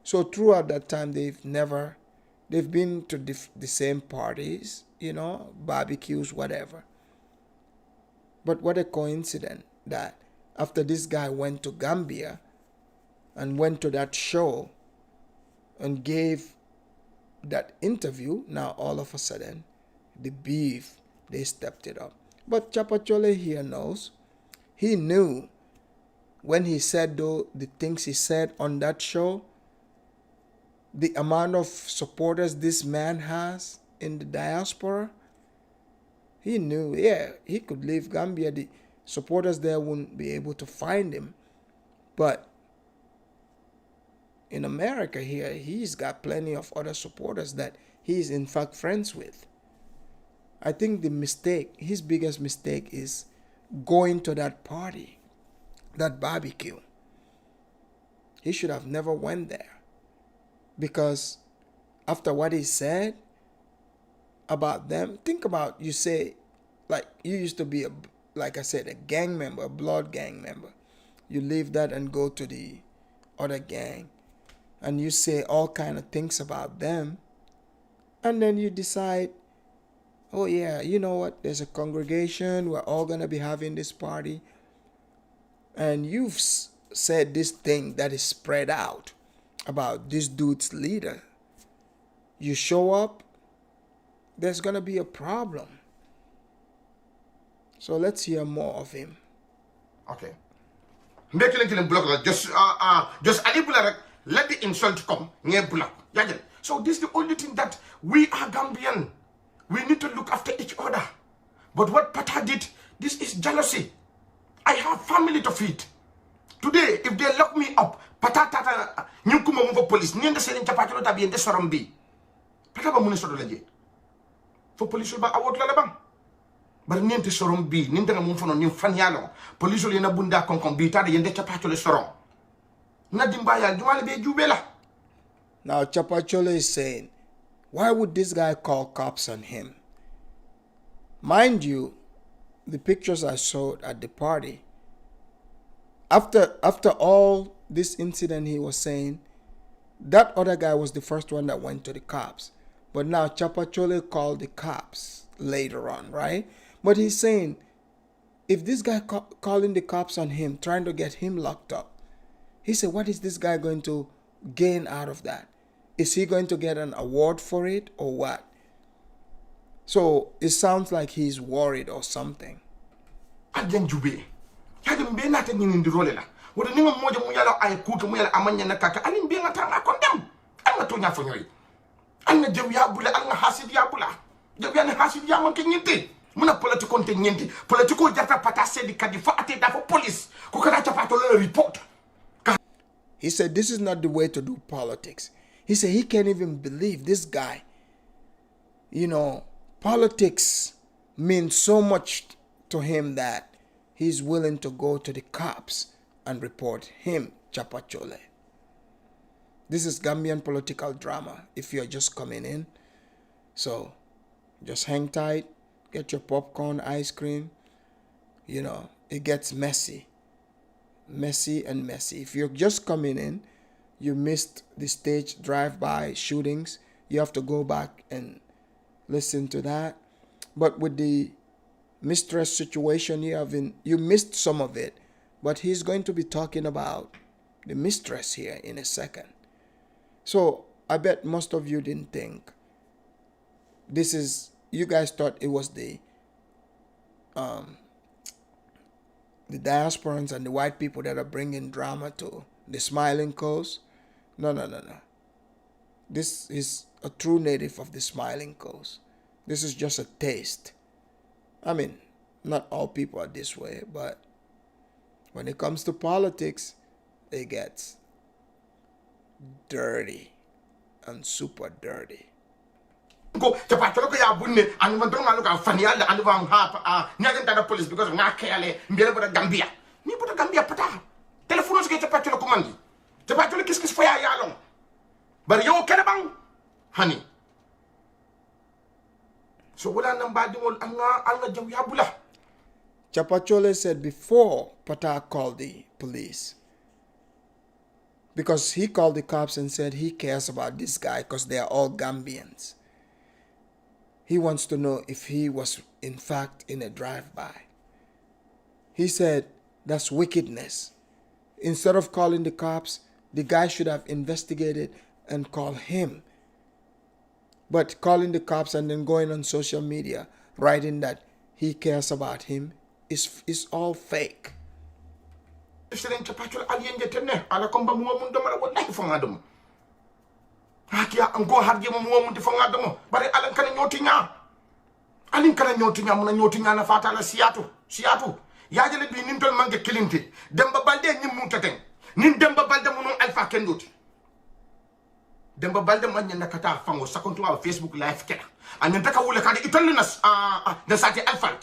S2: So throughout that time, they've been to the same parties, barbecues, whatever. But what a coincidence that after this guy went to Gambia, and went to that show and gave that interview, now all of a sudden, the beef, they stepped it up. But Thiapathioly here knows. He knew when he said the things he said on that show, the amount of supporters this man has in the diaspora. He knew, yeah, he could leave Gambia. The supporters there wouldn't be able to find him. But in America here, he's got plenty of other supporters that he's in fact friends with. I think his biggest mistake is going to that party, that barbecue. He should have never went there. Because after what he said about them, think about, you say, like, you used to be, like I said, a gang member, a blood gang member. You leave that and go to the other gang, and you say all kind of things about them, and then you decide, oh yeah, you know what, there's a congregation, we're all going to be having this party, and you've said this thing that is spread out about this dude's leader. You show up, there's going to be a problem. So let's hear more of him.
S3: Okay. Just Ali Bulak, let the insult come. So this is the only thing that we are Gambian. We need to look after each other. But what Pata did, this is jealousy. I have family to feed. Today, if they lock me up, Pata tata nyukuma move police. Nienda selling Thiapathioly tabi ende sorombi. Pata ba mune sodo laje. For police ba awot la bang. Bar niente sorombi, niente na mumfono ni fanyalo. Police le na bunda konkon bi tada yende Thiapathioly sorom. Na dimbaya jumale be jubela.
S2: Now Thiapathioly is saying, why would this guy call cops on him? Mind you, the pictures I showed at the party, after all this incident, he was saying that other guy was the first one that went to the cops. But now Thiapathioly called the cops later on, right? But he's saying, if this guy calling the cops on him, trying to get him locked up, he said, what is this guy going to gain out of that? Is he going to get an award for it or what? So it sounds like he's worried or something.
S3: Again, Jube. Hadn't been at any in the roller. What a name of Moja I cook Muyala Amanya Kaka, and in being a tanga condemn. I'm not doing for you. I'm a Javiabula and a Hasidiabula. Javian Hasidiaman Kinyente. Muna political contingent, political Jaffa Pata said the Cadifate for police. Kukarata Patola report.
S2: He said this is not the way to do politics. He said he can't even believe this guy. You know, politics means so much to him that he's willing to go to the cops and report him, Thiapathioly. This is Gambian political drama if you're just coming in. So just hang tight, get your popcorn, ice cream. You know, it gets messy. Messy and messy. If you're just coming in, you missed the stage drive-by shootings, you have to go back and listen to that. But with the mistress situation, you missed some of it. But he's going to be talking about the mistress here in a second. So I bet most of you didn't think you guys thought it was the diasporans and the white people that are bringing drama to the Smiling Coast. No. This is a true native of the Smiling Coast. This is just a taste. I mean, not all people are this way, but when it comes to politics, it gets dirty and super dirty.
S3: Go Thiapathioly ya bunne and man don't look at Fanial and van half the police because of Nakale Mbele Gambia. Ni put Gambia pata. Telephones get Thiapathioly command. Thiapathioly kiss for ya long. But you kenabang honey. So what are number anga Jawiabula?
S2: Thiapathioly said before Pata called the police, because he called the cops and said he cares about this guy because they are all Gambians. He wants to know if he was in fact in a drive-by. He said that's wickedness. Instead of calling the cops, The guy should have investigated and called him. But calling the cops and then going on social media, writing that he cares about him, is all fake.
S3: Alin kana nyotinya muna nyotinya na fata la siatu yajale bi nin tol manke kilinte demba balde nyim mun teten nin demba balde mun alfa kendoti demba balde man nyanda kata fango sakontu wa Facebook live keda anyanta ka wule kadi itolli na sati alfa.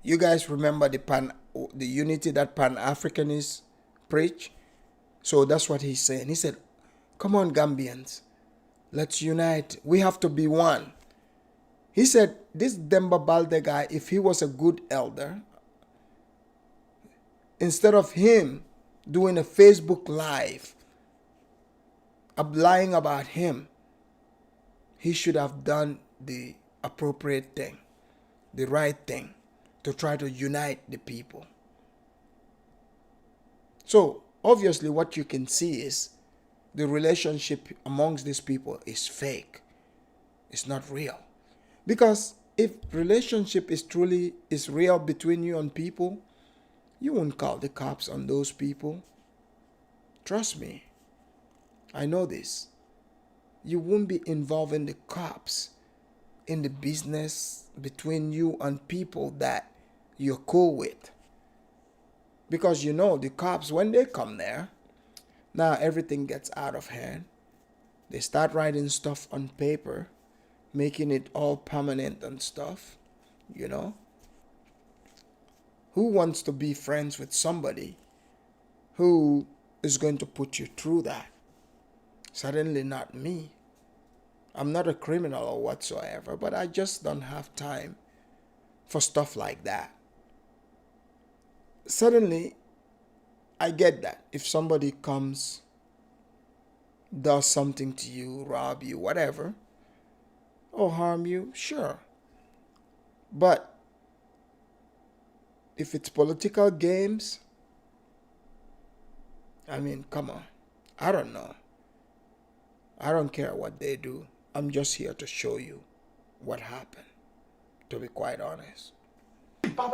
S2: You guys remember the unity that Pan-Africanists preach? So that's what he's saying. He said, come on, Gambians, let's unite. We have to be one. He said, this Demba Balde guy, if he was a good elder, instead of him doing a Facebook Live, lying about him, he should have done the appropriate thing, the right thing, to try to unite the people. So, obviously what you can see is the relationship amongst these people is fake. It's not real. Because if relationship is real between you and people, you won't call the cops on those people. Trust me. I know this. You won't be involving the cops in the business between you and people that you're cool with. Because you know the cops, when they come there, now everything gets out of hand. They start writing stuff on paper, making it all permanent and stuff, you know. Who wants to be friends with somebody who is going to put you through that? Certainly not me. I'm not a criminal or whatsoever, but I just don't have time for stuff like that. Suddenly, I get that. If somebody comes, does something to you, rob you, whatever, or harm you, sure. But if it's political games, I mean, come on. I don't know. I don't care what they do. I'm just here to show you what happened, to be quite honest.
S3: Demba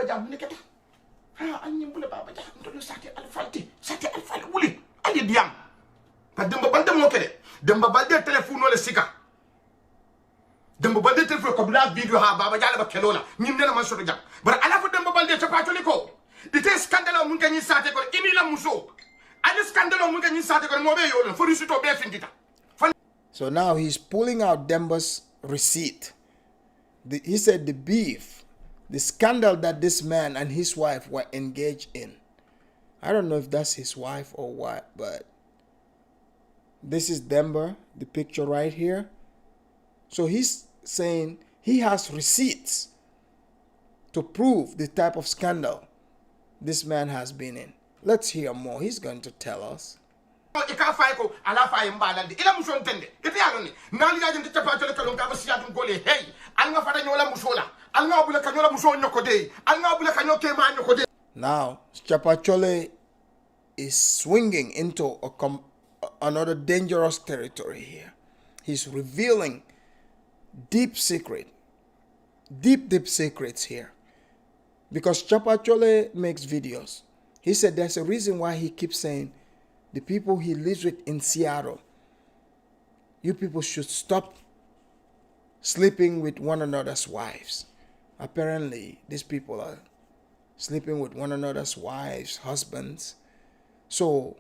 S3: balde telefon ko bla video ha baba jala ba kelola ñim nena man soto jam bar ala fo demba balde Thiapathioly ko ite scandale mun kan sate ko ini la muso ali scandale mun kan sate ko mo be yo fo risito be findita.
S2: So now he's pulling out Demba's receipt. He said the beef, the scandal that this man and his wife were engaged in. I don't know if that's his wife or what, but this is Demba, the picture right here. So he's saying he has receipts to prove the type of scandal this man has been in. Let's hear more. He's going to tell us. Now, Thiapathioly is swinging into another dangerous territory here. He's revealing deep secrets here. Because Thiapathioly makes videos. He said there's a reason why he keeps saying the people he lives with in Seattle, you people should stop sleeping with one another's wives. Apparently, these people are sleeping with one another's wives, husbands. So,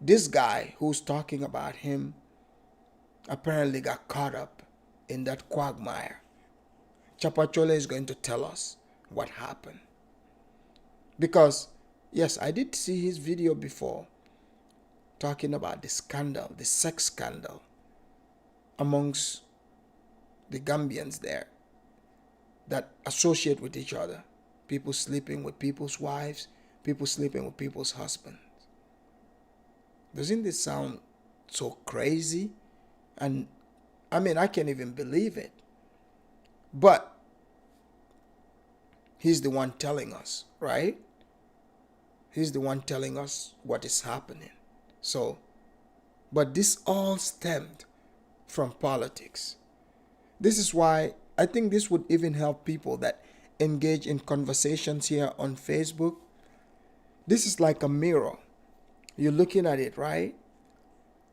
S2: this guy who's talking about him apparently got caught up in that quagmire. Thiapathioly is going to tell us what happened. Because, yes, I did see his video before talking about the scandal, the sex scandal amongst the Gambians there that associate with each other. People sleeping with people's wives, people sleeping with people's husbands. Doesn't this sound so crazy? And I mean, I can't even believe it. But he's the one telling us, right? He's the one telling us what is happening. So, but this all stemmed from politics. This is why I think this would even help people that engage in conversations here on Facebook. This is like a mirror. You're looking at it, right?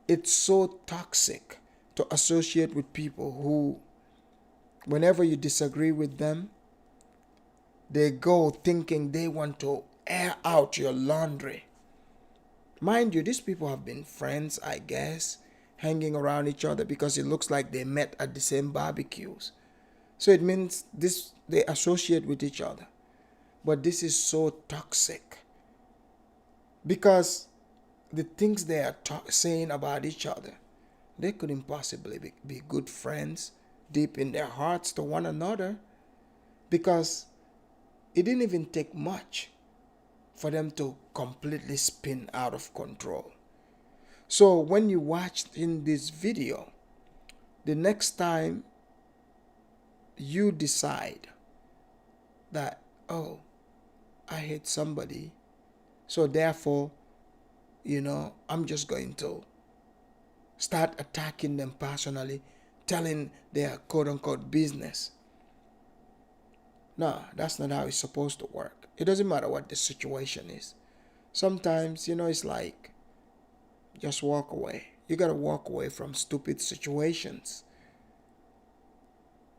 S2: It's so toxic to associate with people who, whenever you disagree with them, they go thinking they want to air out your laundry. Mind you, these people have been friends, I guess, hanging around each other because it looks like they met at the same barbecues. So it means they associate with each other. But this is so toxic because the things they are saying about each other, they couldn't possibly be good friends deep in their hearts to one another, because it didn't even take much for them to completely spin out of control. So when you watched in this video, the next time you decide that, oh, I hate somebody, so therefore, I'm just going to start attacking them personally, telling their quote-unquote business. No, that's not how it's supposed to work. It doesn't matter what the situation is. Sometimes, it's like, just walk away. You gotta walk away from stupid situations.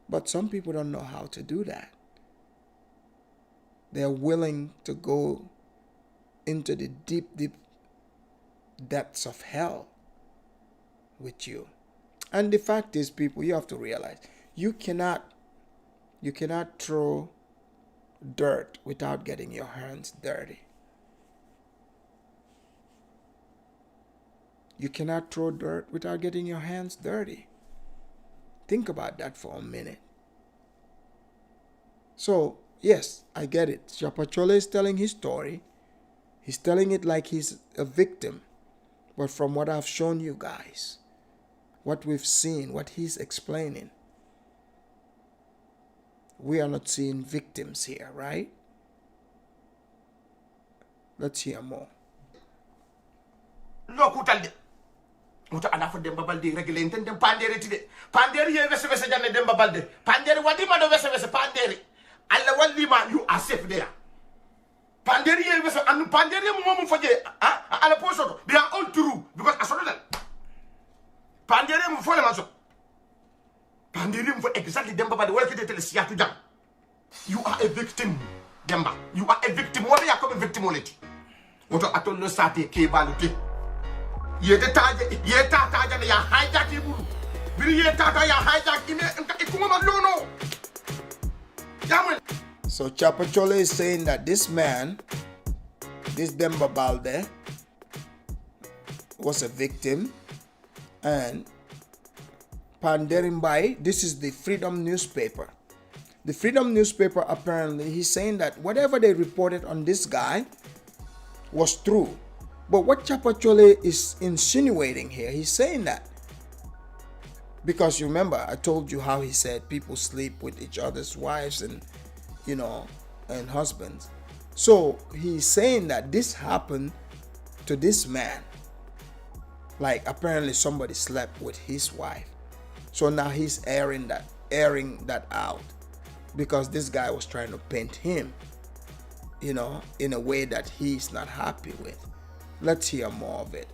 S2: But some people don't know how to do that. They're willing to go into the deep, deep depths of hell with you. And the fact is, people, you have to realize, you cannot throw dirt without getting your hands dirty. You cannot throw dirt without getting your hands dirty. Think about that for a minute. So, yes, I get it. Thiapathioly is telling his story. He's telling it like he's a victim. But from what I've shown you guys, what we've seen, what he's explaining, we are not seeing victims here, right? Let's hear more.
S3: Muta ana fo Demba Balde regele ntende pandere tide pandere ye wese wese janne Demba Balde pandere wadi ma do wese wese pandere alla walli ma you are safe there pandere ye wese anu pandere mo mo foje ala poso they are all true because asono dal pandere mo fo le maso pandere mo exactly Demba Balde wala kete tele siatu jam you are a victim Demba you are a victim wala ya comme victim oleti woto atollo sate ke balute ye tata ya hijack ibulu biri ye tata ya hijack ime ikuma lono yamen.
S2: So Thiapathioly is saying that this man, this Demba Balde, was a victim, and Panderimbai, this is the Freedom newspaper. The Freedom newspaper, apparently, he's saying that whatever they reported on this guy was true. But what Thiapathioly is insinuating here, he's saying that because you remember I told you how he said people sleep with each other's wives and and husbands. So he's saying that this happened to this man. Like apparently somebody slept with his wife. So now he's airing that out because this guy was trying to paint him, in a way that he's not happy with. Let's hear more of it.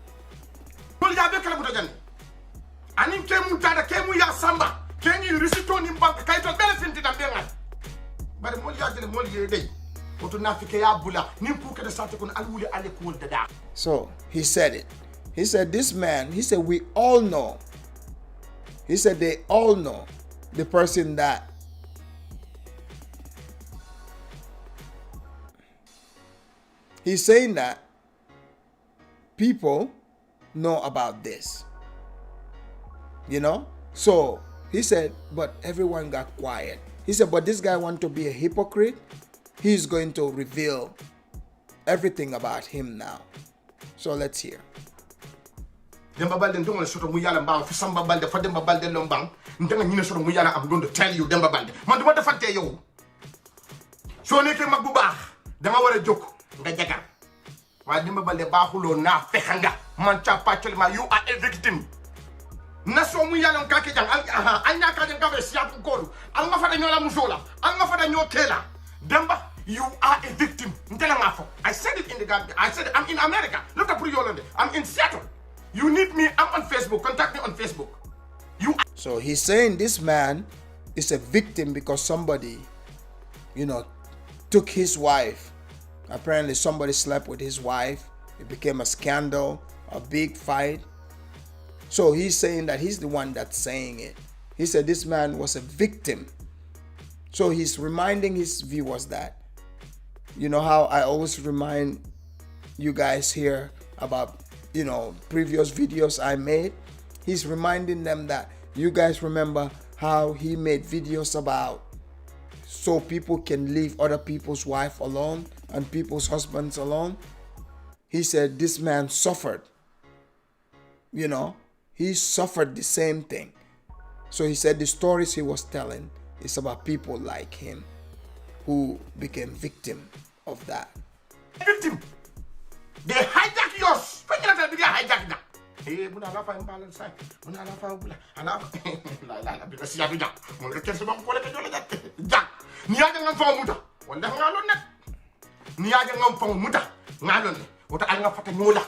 S2: So he said it. He said this man, he said we all know. He said they all know the person that he's saying that people know about this. So he said, but everyone got quiet. He said, but this guy wants to be a hypocrite. He's going to reveal everything about him now. So let's hear.
S3: Demba Balde don't want to show Muyala Bang for some Balde for Demba Balde Lombang. Muyala, I'm going to tell you, Demba Balde. Man, what the fuck tell you? So Neke Mabuba, Dama were a joke, the Jaga. Why dimba bale bahulo na fekanga. Man Thiapathioly ma, you are a victim. Naso mu yalan kake jang anya ka jang ka be siatu kodu. Al nga fada nyola musola. Al nga fada nyotela. Demba, you are a victim. I said it in the Gambia. I said it. I'm in America. Look up Yolande. I'm in Seattle. You need me. I'm on Facebook. Contact me on Facebook.
S2: So he's saying this man is a victim because somebody, took his wife. Apparently somebody slept with his wife. It became a scandal, a big fight. So he's saying that he's the one that's saying it. He said this man was a victim. So he's reminding his viewers that, how I always remind you guys here about, previous videos I made. He's reminding them that you guys remember how he made videos about so people can leave other people's wife alone and people's husbands alone. He said this man suffered. He suffered the same thing. So he said the stories he was telling is about people like him who became victim of that.
S3: Victim. They hijack yours. When you not be hijack that. Hey, muna la fa imbalance sai. Muna la fa bula. Ala la because ya bi jak. Mo le kesse bam ko le jole jak. Jak. Ni ya ngam fa muta. Wanda ngalon nak. Ni ya ngam fa muta. Ngalon. Wota al nga fata nyola.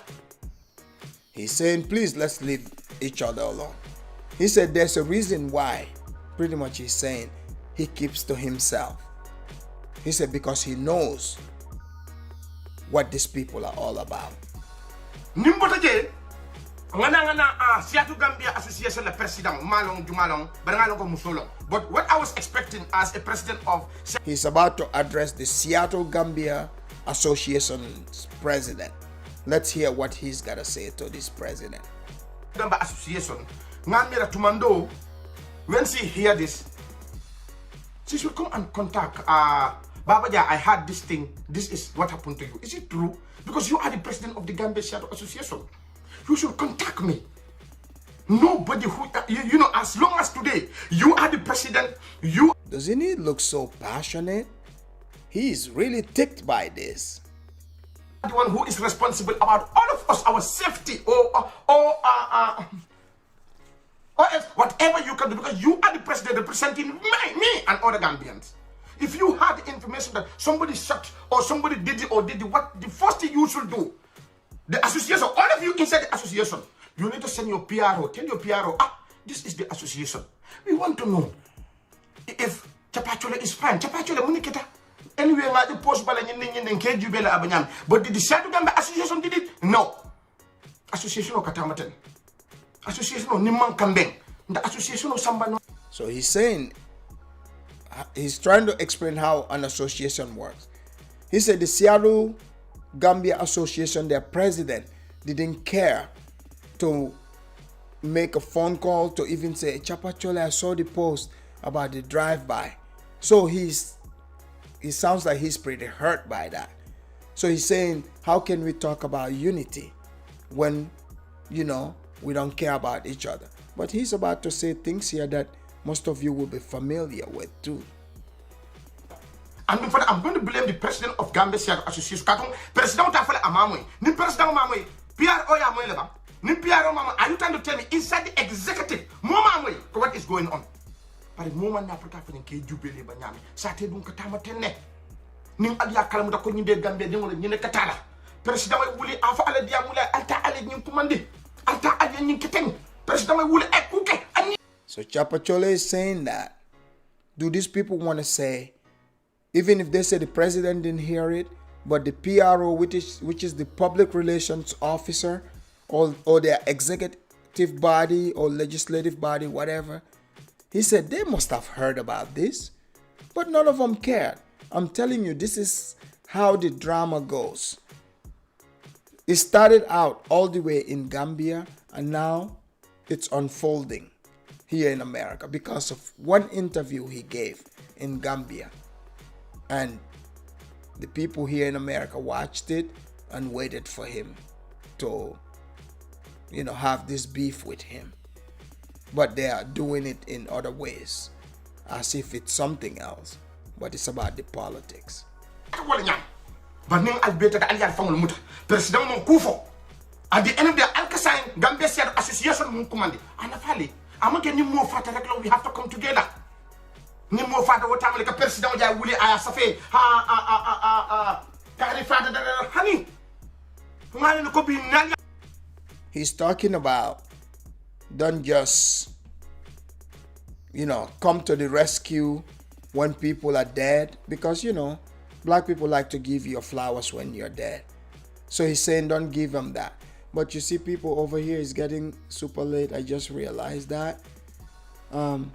S2: He's saying, please, let's leave each other alone. He said there's a reason why, pretty much he's saying, he keeps to himself. He said because he knows what these people are all about.
S3: Nimbotaje, ngana Seattle Gambia Association the president malong jumalong barangalong ko musolong. But what I was expecting as a president of
S2: he's about to address the Seattle Gambia Association's president. Let's hear what he's got to say to this president.
S3: Gambia Association, ngamira tumando, when she hear this, she should come and contact Baba Ja, I had this thing. This is what happened to you. Is it true? Because you are the president of the Gambia Seattle Association. You should contact me. Nobody who, as long as today, you are the president, you...
S2: Doesn't he look so passionate? He's really ticked by this.
S3: The one who is responsible about all of us, our safety, or else whatever you can do, because you are the president representing me and other Gambians. If you had the information that somebody shot or somebody did it or did it, what the first thing you should do, the association, all of you inside the association, you need to send your PRO, tell your PRO, this is the association. We want to know if Thiapathioly is fine. Thiapathioly muniketa. Anyway, the post bala abanyam. But did the Seattle Gambia Association did it? No. Association of Katamaten. Association of Nimman Kambeng. The association of Sambano.
S2: So he's saying, he's trying to explain how an association works. He said the Seattle Gambia Association, their president, didn't care to make a phone call to even say, Thiapathioly, I saw the post about the drive-by. So he sounds like he's pretty hurt by that. So he's saying, how can we talk about unity when, we don't care about each other? But he's about to say things here that most of you will be familiar with too.
S3: I'm going to blame the president of Gambia Seattle Association. President Thiapathioly amamwe. Ni president amamwe. PRO ya amamwe leba. Ni PRO amamwe. Are you trying to tell me inside the executive, mama amamwe, what is going on? But the moment na Africa feeling ke jubele banyami. Sate dun katama tenne. Ning aliya kala muta ko nyinde Gambia dingo nyine katala. President way wuli afa ala dia mula alta ale nyin kumandi. Alta ale nyin keteng. President way wuli ekuke.
S2: So Thiapathioly is saying that. Do these people want to say, even if they say the president didn't hear it, but the PRO, which is the public relations officer, or their executive body or legislative body, whatever, he said they must have heard about this, but none of them cared. I'm telling you, this is how the drama goes. It started out all the way in Gambia, and now it's unfolding here in America because of one interview he gave in Gambia. And the people here in America watched it and waited for him to, have this beef with him. But they are doing it in other ways, as if it's something else. But it's about the politics.
S3: Baning albeta da aliar fangul muta. President mon kufo. At the end of the Alcasign, Gambia said association mun commande. Anafali. Amake ni mo fata rek we have to come together. Ni mo fata wota like president ja wuli aya safe kari fata da hani. Ngani ko bi nanya.
S2: He's talking about don't just, come to the rescue when people are dead, because, black people like to give you flowers when you're dead. So he's saying don't give them that. But you see, people over here is getting super late. I just realized that. And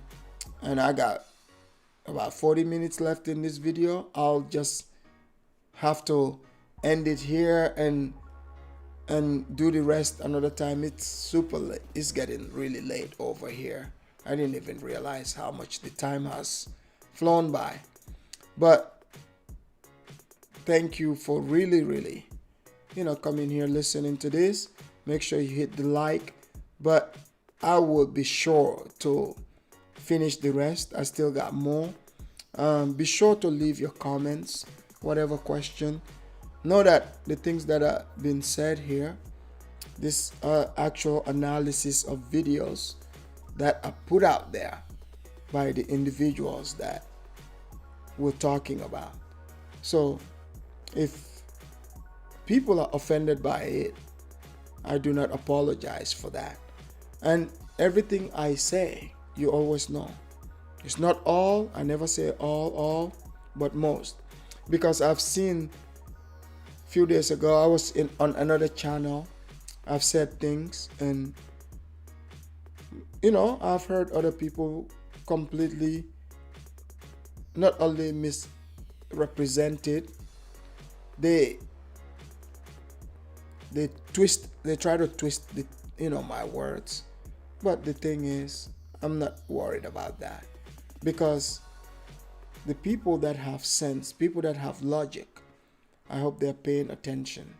S2: I got about 40 minutes left in this video. I'll just have to end it here and do the rest another time. It's super late. It's getting really late over here. I didn't even realize how much the time has flown by. But thank you for really, coming here, listening to this. Make sure you hit the like. But I will be sure to finish the rest. I still got more. Be sure to leave your comments, whatever question. Know that the things that are being said here, this actual analysis of videos that are put out there by the individuals that we're talking about. So if people are offended by it, I do not apologize for that. And everything I say, you always know. It's not all, I never say all, but most. Because I've seen a few days ago, I was on another channel. I've said things and, I've heard other people completely not only misrepresented, they try to twist my words. But the thing is, I'm not worried about that, because the people that have sense, people that have logic, I hope they're paying attention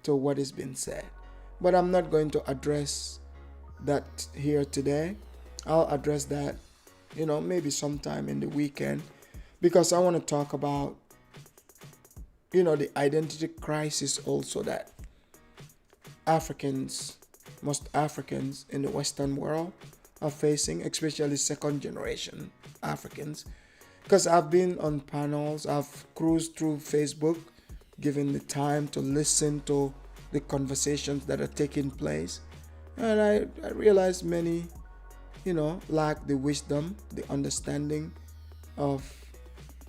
S2: to what is being said. But I'm not going to address that here today. I'll address that, maybe sometime in the weekend, because I want to talk about, the identity crisis also that most Africans in the Western world are facing, especially second generation Africans. Because I've been on panels, I've cruised through Facebook, given the time to listen to the conversations that are taking place. And I realized many, lack the wisdom, the understanding of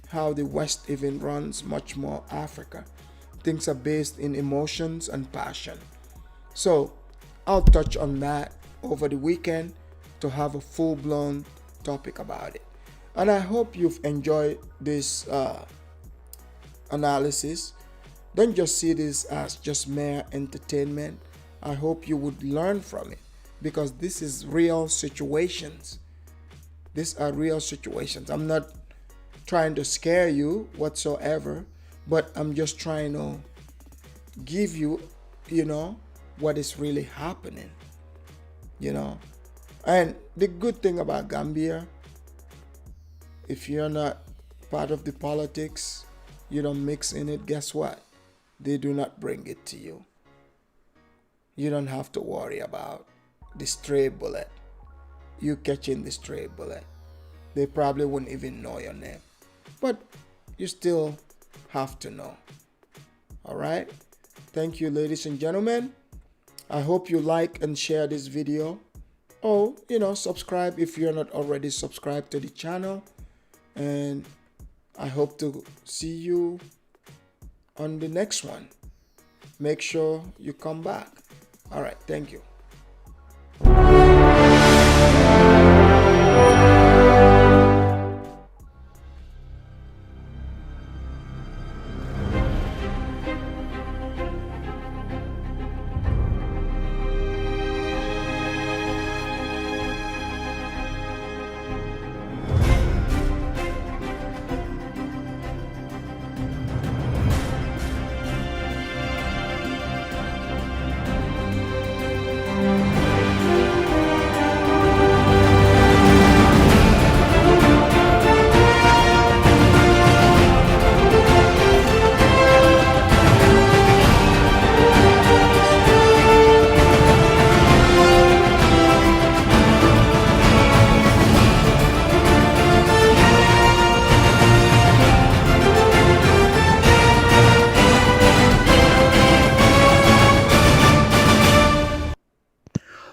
S2: how the West even runs much more Africa. Things are based in emotions and passion. So I'll touch on that over the weekend to have a full-blown topic about it. And I hope you've enjoyed this analysis. Don't just see this as just mere entertainment. I hope you would learn from it, because this is real situations. These are real situations. I'm not trying to scare you whatsoever, but I'm just trying to give you, what is really happening, And the good thing about Gambia, if you're not part of the politics, you don't mix in it, guess what? They do not bring it to you. You don't have to worry about the stray bullet. You catching the stray bullet. They probably wouldn't even know your name. But you still have to know. All right? Thank you, ladies and gentlemen. I hope you like and share this video. Or, subscribe if you're not already subscribed to the channel. And I hope to see you on the next one. Make sure you come back. All right, thank you.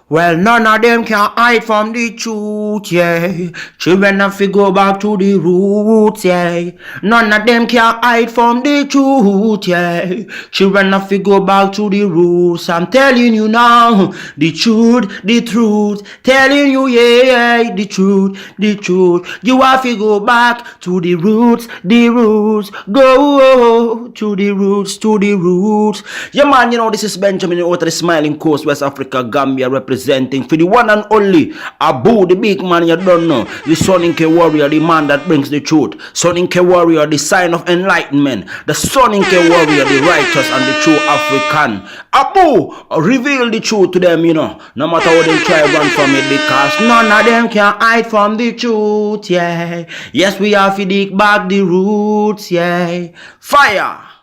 S1: Well, none of them can hide from the truth, yeah. Children have to go back to the roots, yeah. None of them can hide from the truth, yeah. Children have to go back to the roots. I'm telling you now, the truth, the truth. Telling you, yeah, the truth, the truth. You have to go back to the roots, the roots. Go to the roots, to the roots. Yeah, man, you know, this is Benjamin out of the Smiling Coast, West Africa, Gambia, representing for the one and only Abu, the big man you don't know, the Soninke warrior, the man that brings the truth, Soninke warrior, the sign of enlightenment, the Soninke warrior, the righteous and the true African. Abu, reveal the truth to them, you know, no matter what they try run from it, because none of them can hide from the truth, yeah. Yes, we have to dig back the roots, yeah. Fire!